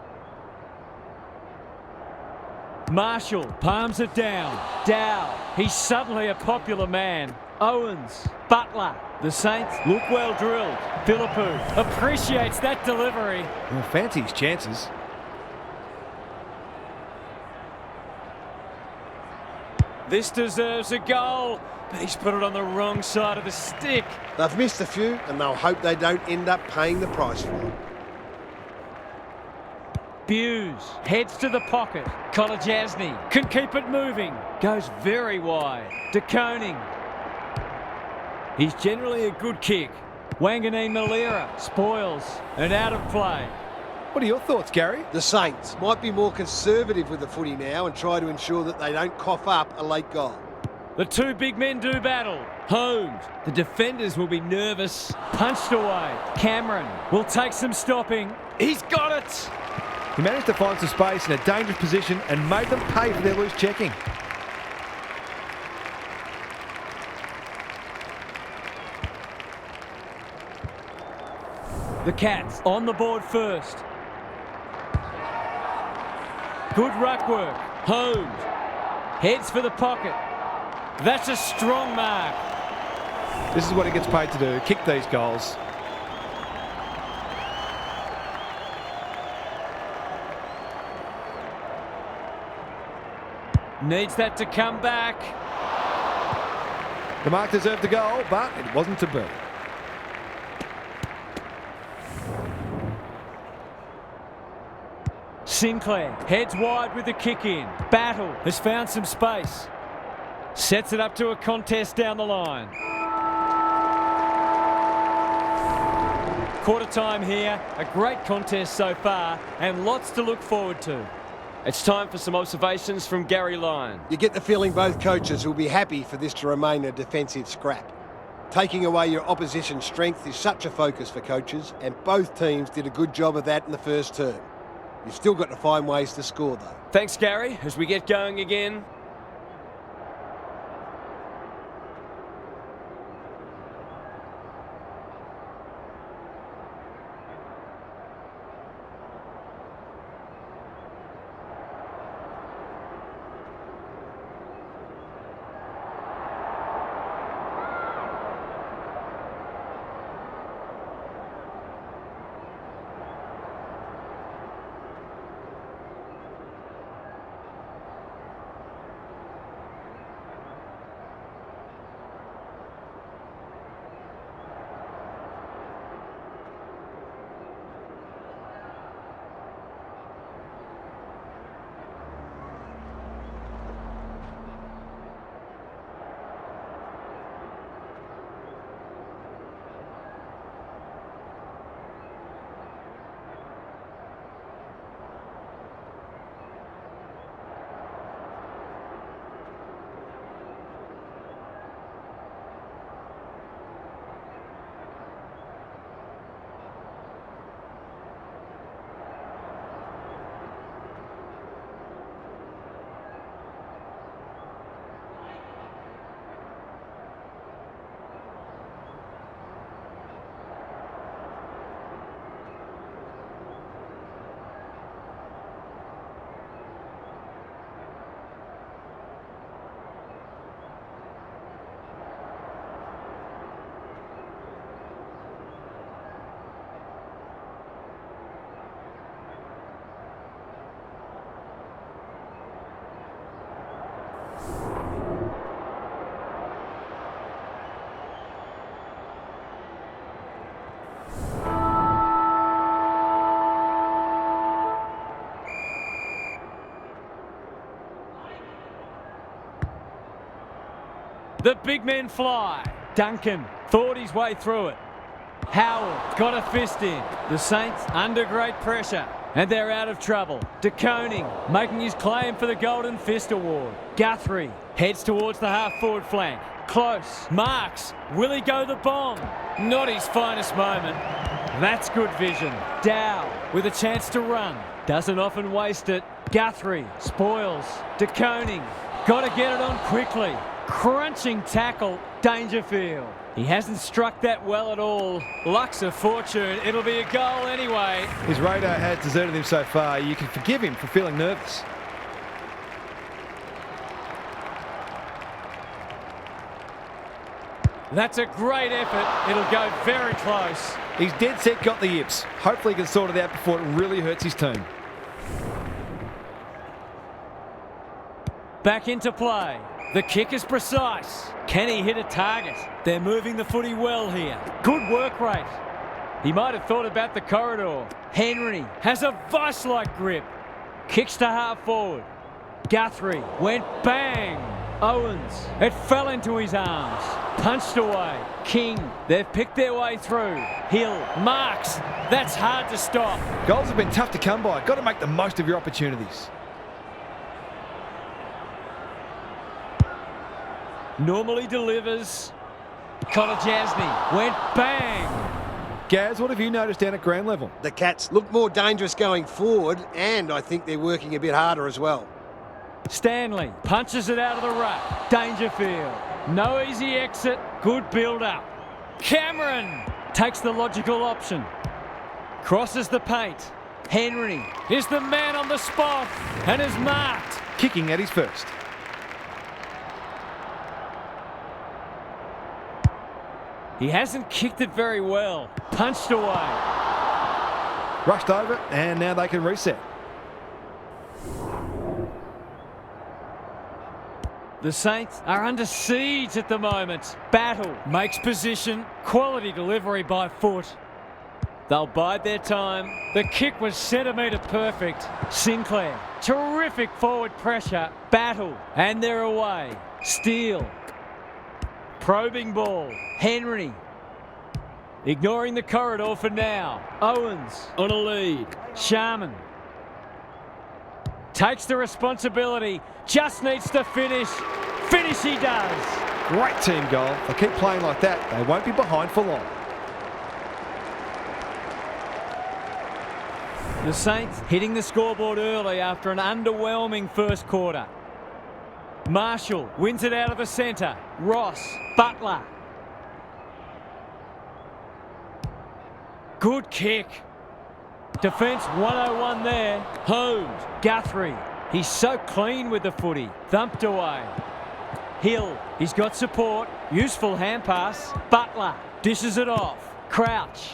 Marshall palms it down. Dow. He's suddenly a popular man. Owens. Butler. The Saints look well drilled. Philippou appreciates that delivery. Well, fancy his chances. This deserves a goal, but he's put it on the wrong side of the stick. They've missed a few and they'll hope they don't end up paying the price for it. Buse heads to the pocket. Kolajasny can keep it moving. Goes very wide. De Koning. He's generally a good kick. Wanganeen Malira spoils and out of play. What are your thoughts, Gary? The Saints might be more conservative with the footy now and try to ensure that they don't cough up a late goal. The two big men do battle. Holmes, the defenders will be nervous. Punched away. Cameron will take some stopping. He's got it. He managed to find some space in a dangerous position and made them pay for their loose checking. The Cats on the board first. Good ruck work. Holmes heads for the pocket. That's a strong mark. This is what he gets paid to do, kick these goals. Needs that to come back. The mark deserved a goal, but it wasn't to be. Sinclair heads wide with the kick in. Battle has found some space. Sets it up to a contest down the line. Quarter time here. A great contest so far and lots to look forward to. It's time for some observations from Gary Lyon. You get the feeling both coaches will be happy for this to remain a defensive scrap. Taking away your opposition's strength is such a focus for coaches, and both teams did a good job of that in the first term. You've still got to find ways to score, though. Thanks, Gary. As we get going again. The big men fly. Duncan thought his way through it. Howard got a fist in. The Saints under great pressure. And they're out of trouble. De Koning making his claim for the Golden Fist Award. Guthrie heads towards the half-forward flank. Close. Marks. Will he go the bomb? Not his finest moment. That's good vision. Dow with a chance to run. Doesn't often waste it. Guthrie spoils. De Koning got to get it on quickly. Crunching tackle. Dangerfield. He hasn't struck that well at all. Luck's a fortune. It'll be a goal anyway. His radar has deserted him so far. You can forgive him for feeling nervous. That's a great effort. It'll go very close. He's dead set got the yips. Hopefully he can sort it out before it really hurts his team. Back into play. The kick is precise. Can he hit a target? They're moving the footy well here. Good work rate. He might have thought about the corridor. Henry has a vice-like grip. Kicks to half forward. Guthrie went bang. Owens, it fell into his arms. Punched away. King, they've picked their way through. Hill, marks. That's hard to stop. Goals have been tough to come by. Got to make the most of your opportunities. Normally delivers. Kolajasny went bang. Gaz, what have you noticed down at ground level? The Cats look more dangerous going forward, and I think they're working a bit harder as well. Stanley punches it out of the ruck. Dangerfield. No easy exit. Good build-up. Cameron takes the logical option. Crosses the paint. Henry is the man on the spot and is marked. Kicking at his first. He hasn't kicked it very well. Punched away. Rushed over, and now they can reset. The Saints are under siege at the moment. Battle makes position. Quality delivery by foot. They'll bide their time. The kick was centimetre perfect. Sinclair, terrific forward pressure. Battle, and they're away. Steele. Probing ball. Henry. Ignoring the corridor for now. Owens on a lead. Sharman. Takes the responsibility. Just needs to finish. Finish he does. Great team goal. They keep playing like that, they won't be behind for long. The Saints hitting the scoreboard early after an underwhelming first quarter. Marshall wins it out of the centre. Ross, Butler. Good kick. Defence 101 there. Holmes, Guthrie. He's so clean with the footy. Thumped away. Hill, he's got support. Useful hand pass. Butler dishes it off. Crouch.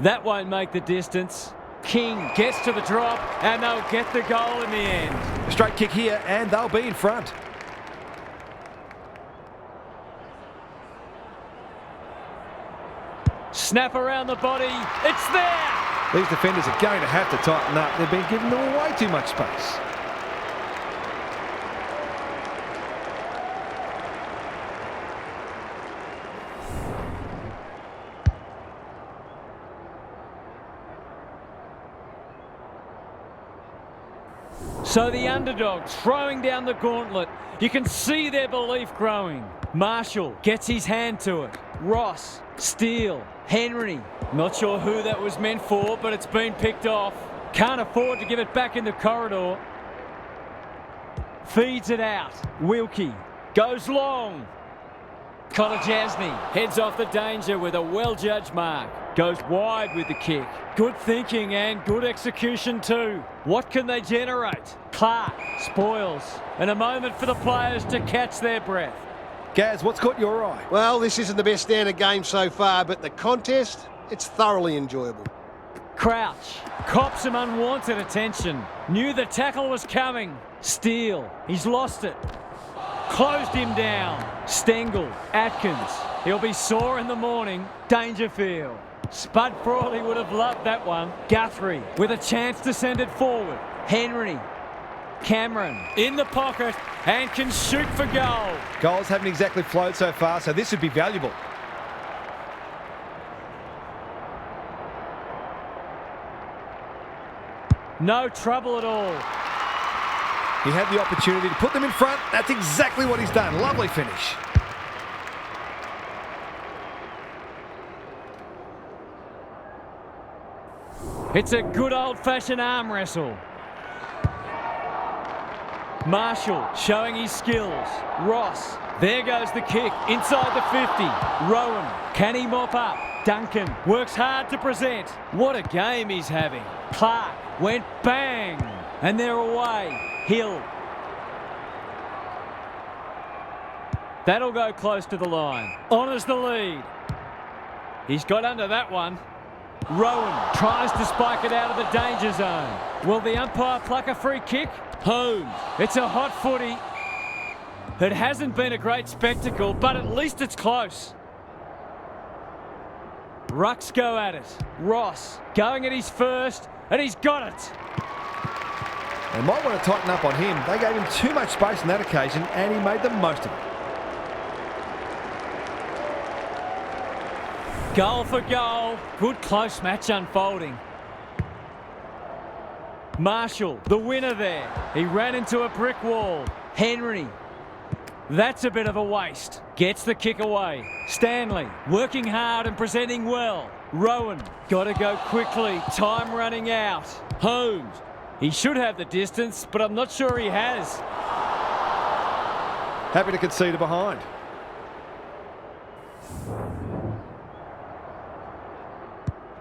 That won't make the distance. King gets to the drop and they'll get the goal in the end. A straight kick here and they'll be in front. Snap around the body. It's there. These defenders are going to have to tighten up. They've been giving them way too much space. So the underdogs throwing down the gauntlet. You can see their belief growing. Marshall gets his hand to it. Ross, Steele, Henry. Not sure who that was meant for, but it's been picked off. Can't afford to give it back in the corridor. Feeds it out. Wilkie goes long. Kolajasny heads off the danger with a well-judged mark. Goes wide with the kick. Good thinking and good execution too. What can they generate? Clark spoils. And a moment for the players to catch their breath. Gaz, what's caught your eye? Well, this isn't the best standard game so far, but the contest, it's thoroughly enjoyable. Crouch cops some unwanted attention. Knew the tackle was coming. Steele, he's lost it. Closed him down. Stengel, Atkins. He'll be sore in the morning. Dangerfield. Spud Frawley would have loved that one. Guthrie with a chance to send it forward. Henry. Cameron in the pocket and can shoot for goal. Goals haven't exactly flowed so far, so this would be valuable. No trouble at all. He had the opportunity to put them in front. That's exactly what he's done. Lovely finish. It's a good old-fashioned arm wrestle. Marshall showing his skills. Ross, there goes the kick inside the 50. Rowan, can he mop up? Duncan works hard to present. What a game he's having. Clark went bang, and they're away. Hill. That'll go close to the line. Honours the lead. He's got under that one. Rowan tries to spike it out of the danger zone. Will the umpire pluck a free kick? Home. It's a hot footy. It hasn't been a great spectacle, but at least it's close. Rucks go at it. Ross going at his first, and he's got it. They might want to tighten up on him. They gave him too much space on that occasion, and he made the most of it. Goal for goal. Good close match unfolding. Marshall, the winner there. He ran into a brick wall. Henry. That's a bit of a waste. Gets the kick away. Stanley, working hard and presenting well. Rowan, got to go quickly. Time running out. Holmes. He should have the distance, but I'm not sure he has. Happy to concede a behind.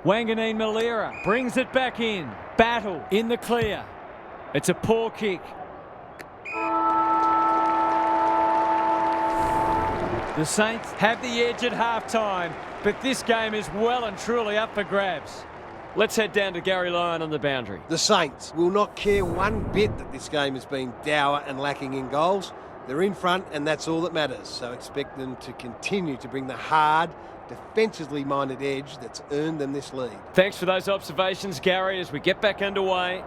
Wanganeen Malira brings it back in. Battle in the clear. It's a poor kick. The Saints have the edge at half-time, but this game is well and truly up for grabs. Let's head down to Gary Lyon on the boundary. The Saints will not care one bit that this game has been dour and lacking in goals. They're in front and that's all that matters. So expect them to continue to bring the hard, defensively minded edge that's earned them this lead. Thanks for those observations, Gary, as we get back underway.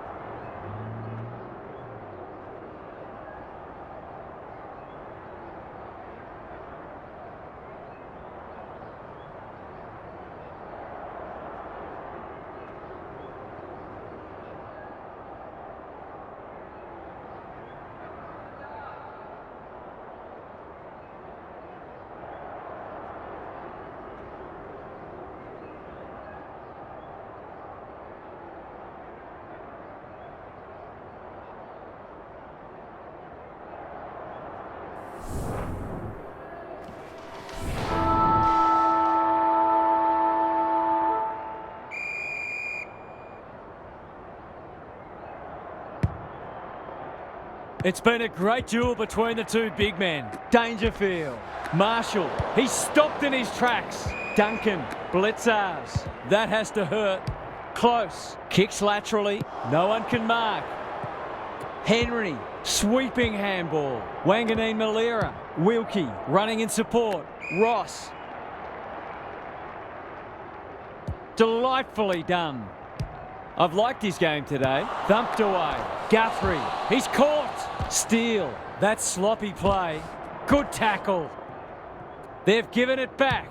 It's been a great duel between the two big men. Dangerfield, Marshall, he's stopped in his tracks. Duncan, Blitzars, that has to hurt. Close, kicks laterally, no one can mark. Henry, sweeping handball. Wanganeen Malira, Wilkie, running in support. Ross. Delightfully done. I've liked his game today. Thumped away. Guthrie, he's caught. Steele, that's sloppy play. Good tackle. They've given it back.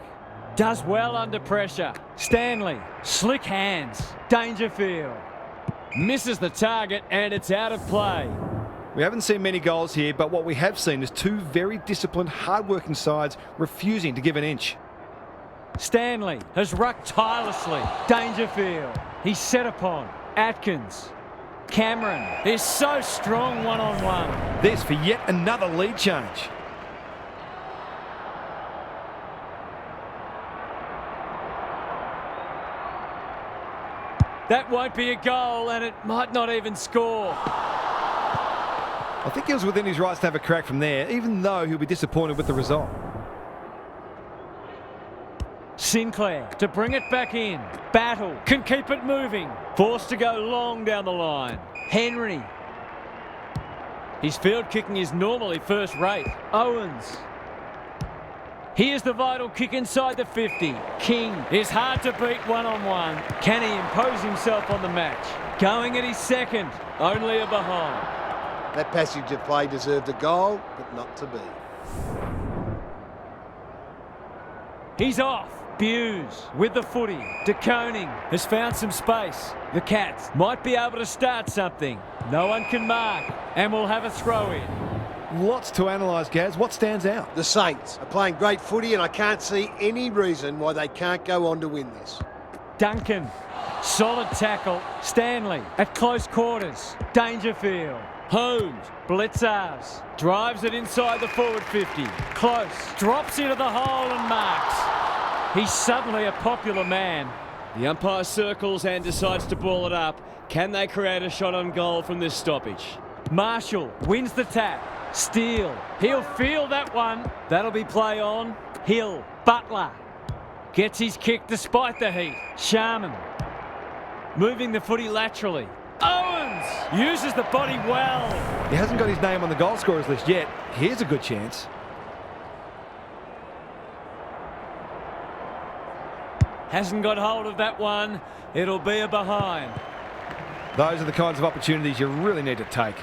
Does well under pressure. Stanley, slick hands. Dangerfield. Misses the target and it's out of play. We haven't seen many goals here, but what we have seen is two very disciplined, hard-working sides refusing to give an inch. Stanley has rucked tirelessly. Dangerfield, he's set upon. Atkins. Cameron is so strong one-on-one. This for yet another lead change. That won't be a goal and it might not even score. I think he was within his rights to have a crack from there, even though he'll be disappointed with the result. Sinclair to bring it back in. Battle can keep it moving. Forced to go long down the line. Henry. His field kicking is normally first rate. Owens. Here's the vital kick inside the 50. King is hard to beat one-on-one. Can he impose himself on the match? Going at his second. Only a behind. That passage of play deserved a goal, but not to be. He's off. Buse with the footy. De Koning has found some space. The Cats might be able to start something. No one can mark and we'll have a throw in. Lots to analyse, Gaz. What stands out? The Saints are playing great footy and I can't see any reason why they can't go on to win this. Duncan, solid tackle. Stanley at close quarters. Dangerfield. Holmes, Blitzars, drives it inside the forward 50. Close, drops into the hole and marks. He's suddenly a popular man. The umpire circles and decides to ball it up. Can they create a shot on goal from this stoppage? Marshall wins the tap. Steele. He'll feel that one. That'll be play on. Hill. Butler. Gets his kick despite the heat. Sharman. Moving the footy laterally. Owens uses the body well. He hasn't got his name on the goal scorers list yet. Here's a good chance. Hasn't got hold of that one. It'll be a behind. Those are the kinds of opportunities you really need to take.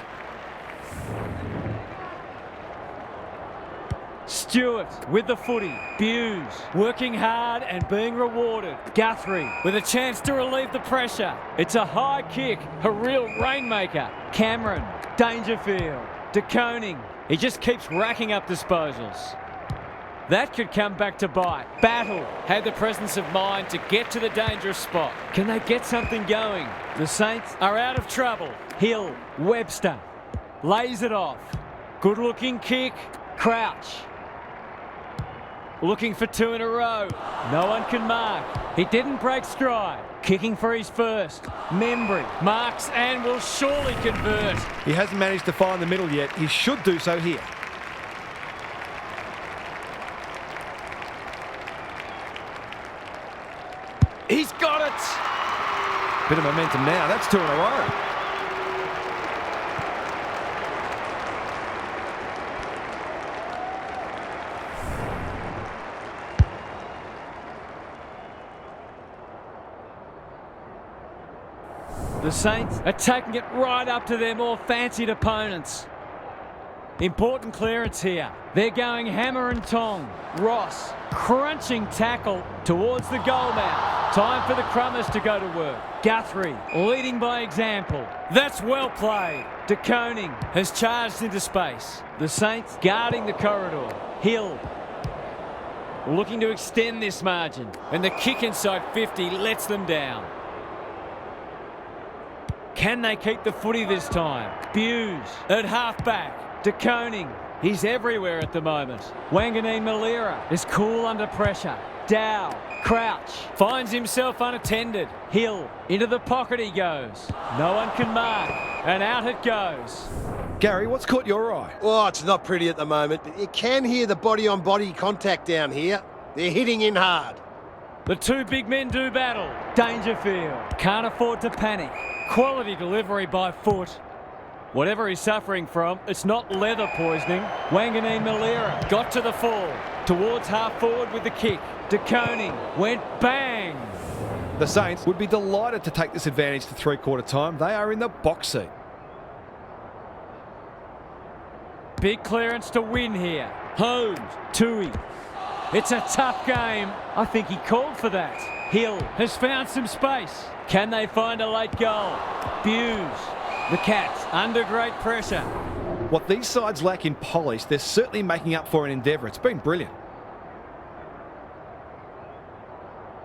Stewart with the footy. Buse working hard and being rewarded. Guthrie with a chance to relieve the pressure. It's a high kick, a real rainmaker. Cameron, Dangerfield, De Koning. He just keeps racking up disposals. That could come back to bite. Battle had the presence of mind to get to the dangerous spot. Can they get something going? The Saints are out of trouble. Hill, Webster, lays it off. Good looking kick. Crouch. Looking for two in a row. No one can mark. He didn't break stride. Kicking for his first. Membry marks and will surely convert. He hasn't managed to find the middle yet. He should do so here. He's got it. Bit of momentum now. That's two in a row. The Saints are taking it right up to their more fancied opponents. Important clearance here. They're going hammer and tong. Ross, crunching tackle towards the goal mouth. Time for the Crummers to go to work. Guthrie, leading by example. That's well played. De Koning has charged into space. The Saints guarding the corridor. Hill, looking to extend this margin. And the kick inside 50 lets them down. Can they keep the footy this time? Buse at half-back. De Koning, he's everywhere at the moment. Wanganeen Malira is cool under pressure. Dow, Crouch, finds himself unattended. Hill, into the pocket he goes. No one can mark, and out it goes. Gary, what's caught your eye? Oh, it's not pretty at the moment, but you can hear the body-on-body contact down here. They're hitting in hard. The two big men do battle. Dangerfield can't afford to panic. Quality delivery by foot. Whatever he's suffering from, it's not leather poisoning. Wanganeen Malira got to the fall. Towards half forward with the kick. De Koning went bang. The Saints would be delighted to take this advantage to three-quarter time. They are in the box seat. Big clearance to win here. Holmes, Tui. It's a tough game. I think he called for that. Hill has found some space. Can they find a late goal? Buse. The Cats under great pressure. What these sides lack in polish, they're certainly making up for in endeavour. It's been brilliant.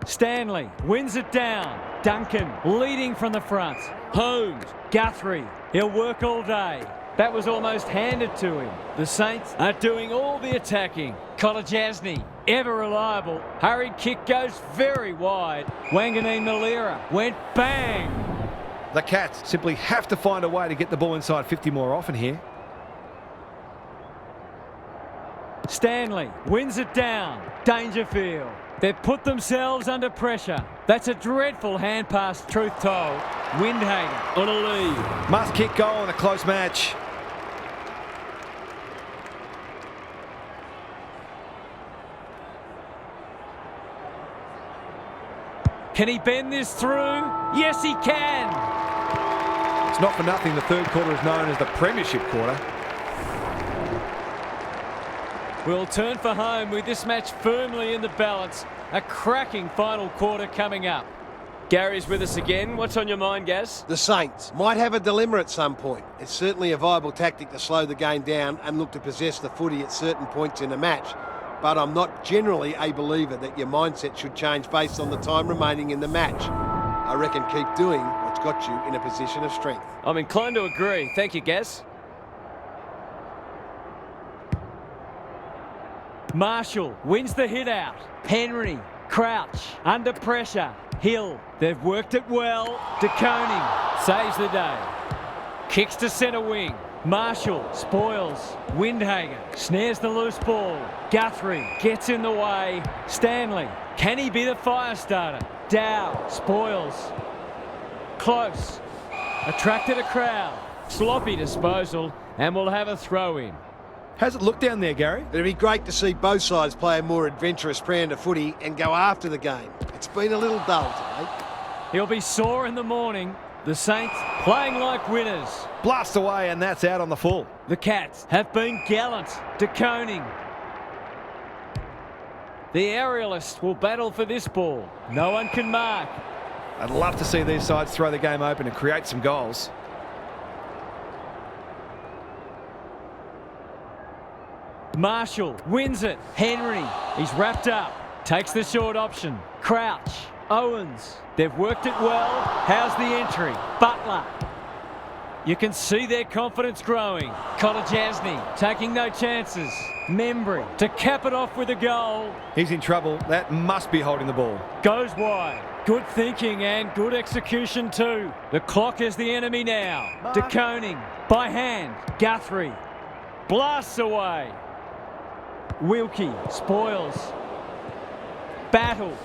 Stanley wins it down. Duncan leading from the front. Holmes, Guthrie. He'll work all day. That was almost handed to him. The Saints are doing all the attacking. Kolajasny, ever reliable. Hurried kick goes very wide. Wanganeen Malira went bang. The Cats simply have to find a way to get the ball inside 50 more often here. Stanley wins it down. Dangerfield. They've put themselves under pressure. That's a dreadful hand pass, truth told. Windhager on a lead. Must kick goal in a close match. Can he bend this through? Yes, he can. It's not for nothing the third quarter is known as the Premiership quarter. We'll turn for home with this match firmly in the balance. A cracking final quarter coming up. Gary's with us again. What's on your mind, Gaz? The Saints might have a dilemma at some point. It's certainly a viable tactic to slow the game down and look to possess the footy at certain points in a match. But I'm not generally a believer that your mindset should change based on the time remaining in the match. I reckon keep doing what's got you in a position of strength. I'm inclined to agree. Thank you, Gaz. Marshall wins the hit out. Henry, Crouch, under pressure. Hill, they've worked it well. De Koning saves the day. Kicks to centre wing. Marshall spoils. Windhager snares the loose ball. Guthrie gets in the way. Stanley, can he be the fire starter? Dow spoils. Close. Attracted a crowd. Sloppy disposal, and we'll have a throw in. How's it look down there, Gary? It'd be great to see both sides play a more adventurous brand of footy and go after the game. It's been a little dull today. He'll be sore in the morning. The Saints playing like winners. Blast away, and that's out on the full. The Cats have been gallant. De Koning. The aerialist will battle for this ball. No one can mark. I'd love to see these sides throw the game open and create some goals. Marshall wins it. Henry, he's wrapped up. Takes the short option. Crouch. Owens. They've worked it well. How's the entry? Butler. You can see their confidence growing. Kolajasny taking no chances. Membry to cap it off with a goal. He's in trouble. That must be holding the ball. Goes wide. Good thinking and good execution too. The clock is the enemy now. De Koning by hand. Guthrie blasts away. Wilkie spoils. Battle.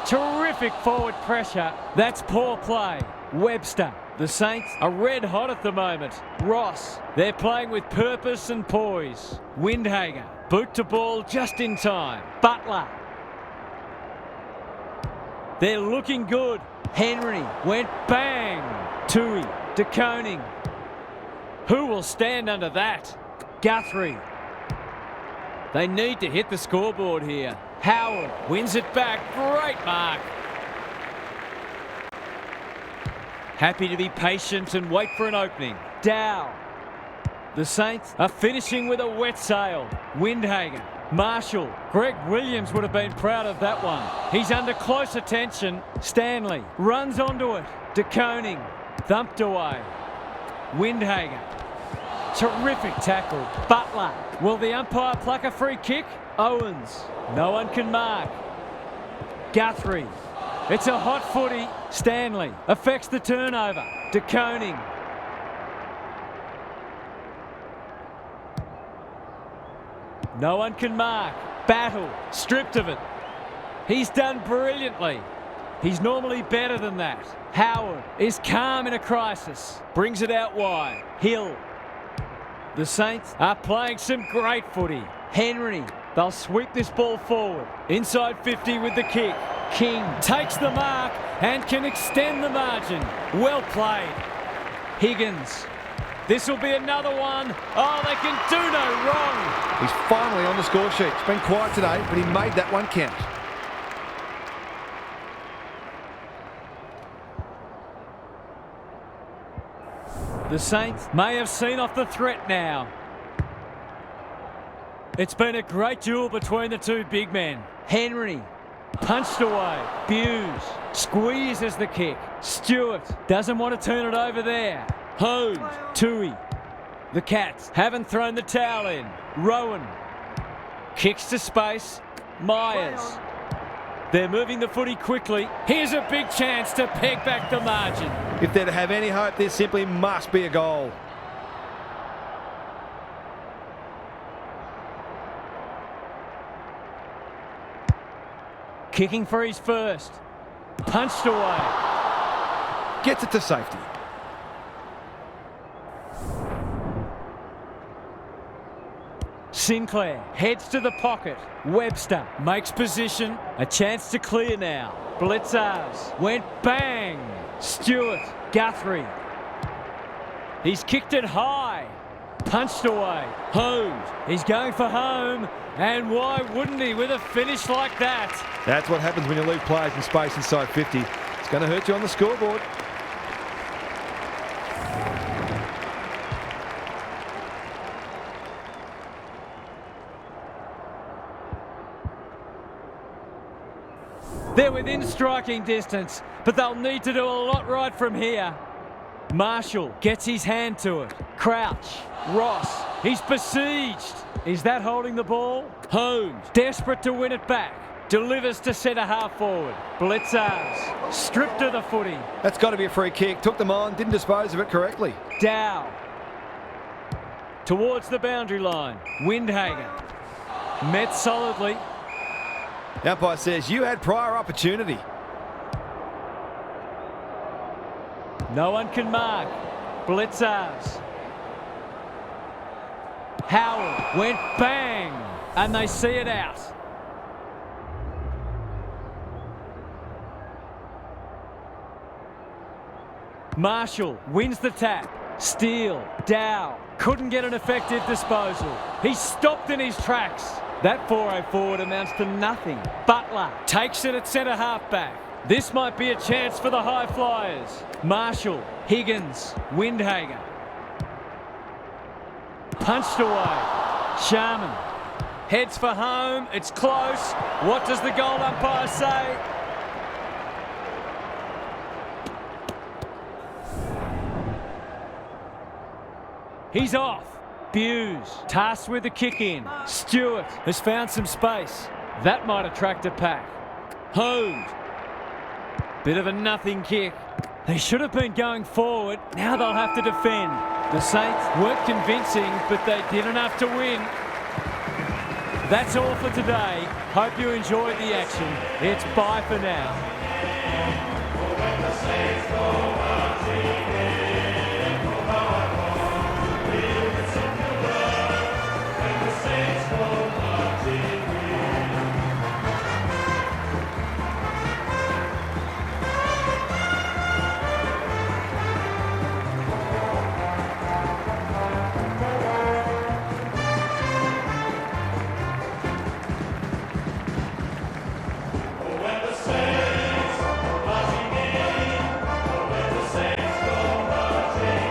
Terrific forward pressure. That's poor play. Webster. The Saints are red hot at the moment. Ross. They're playing with purpose and poise. Windhager. Boot to ball just in time. Butler. They're looking good. Henry went bang. Tui. De Koning. Who will stand under that? Guthrie. They need to hit the scoreboard here. Howard wins it back. Great mark. Happy to be patient and wait for an opening. Dow. The Saints are finishing with a wet sail. Windhager. Marshall. Greg Williams would have been proud of that one. He's under close attention. Stanley runs onto it. De Koning. Thumped away. Windhager. Terrific tackle. Butler. Will the umpire pluck a free kick? Owens. No one can mark. Guthrie. It's a hot footy. Stanley affects the turnover. De Koning. No one can mark. Battle. Stripped of it. He's done brilliantly. He's normally better than that. Howard is calm in a crisis. Brings it out wide. Hill. The Saints are playing some great footy. Henry. They'll sweep this ball forward. Inside 50 with the kick. King takes the mark and can extend the margin. Well played. Higgins. This will be another one. Oh, they can do no wrong. He's finally on the score sheet. It's been quiet today, but he made that one count. The Saints may have seen off the threat now. It's been a great duel between the two big men. Henry punched away. Buse squeezes the kick. Stewart doesn't want to turn it over there. Holmes. Tui. The Cats haven't thrown the towel in. Rowan kicks to space. Myers. They're moving the footy quickly. Here's a big chance to peg back the margin. If they're to have any hope, this simply must be a goal. Kicking for his first. Punched away. Gets it to safety. Sinclair heads to the pocket. Webster makes position. A chance to clear now. Blitzars went bang. Stewart. Guthrie. He's kicked it high. Punched away. Holmes. He's going for home. And why wouldn't he with a finish like that? That's what happens when you leave players in space inside 50. It's going to hurt you on the scoreboard. They're within striking distance, but they'll need to do a lot right from here. Marshall gets his hand to it. Crouch. Ross. He's besieged. Is that holding the ball? Holmes, desperate to win it back. Delivers to centre half forward. Blitzars. Stripped of the footy. That's got to be a free kick. Took them on, didn't dispose of it correctly. Dow. Towards the boundary line. Windhager. Met solidly. The umpire says you had prior opportunity. No one can mark. Blitzers. Howard went bang, and they see it out. Marshall wins the tap. Steele, Dow, couldn't get an effective disposal. He's stopped in his tracks. That 4-0 forward amounts to nothing. Butler takes it at centre halfback. This might be a chance for the high flyers. Marshall, Higgins, Windhager. Punched away. Sharman heads for home. It's close. What does the goal umpire say? He's off. Buse tasked with the kick in. Stewart has found some space. That might attract a pack. Hove. Bit of a nothing kick. They should have been going forward. Now they'll have to defend. The Saints weren't convincing, but they did enough to win. That's all for today. Hope you enjoyed the action. It's bye for now.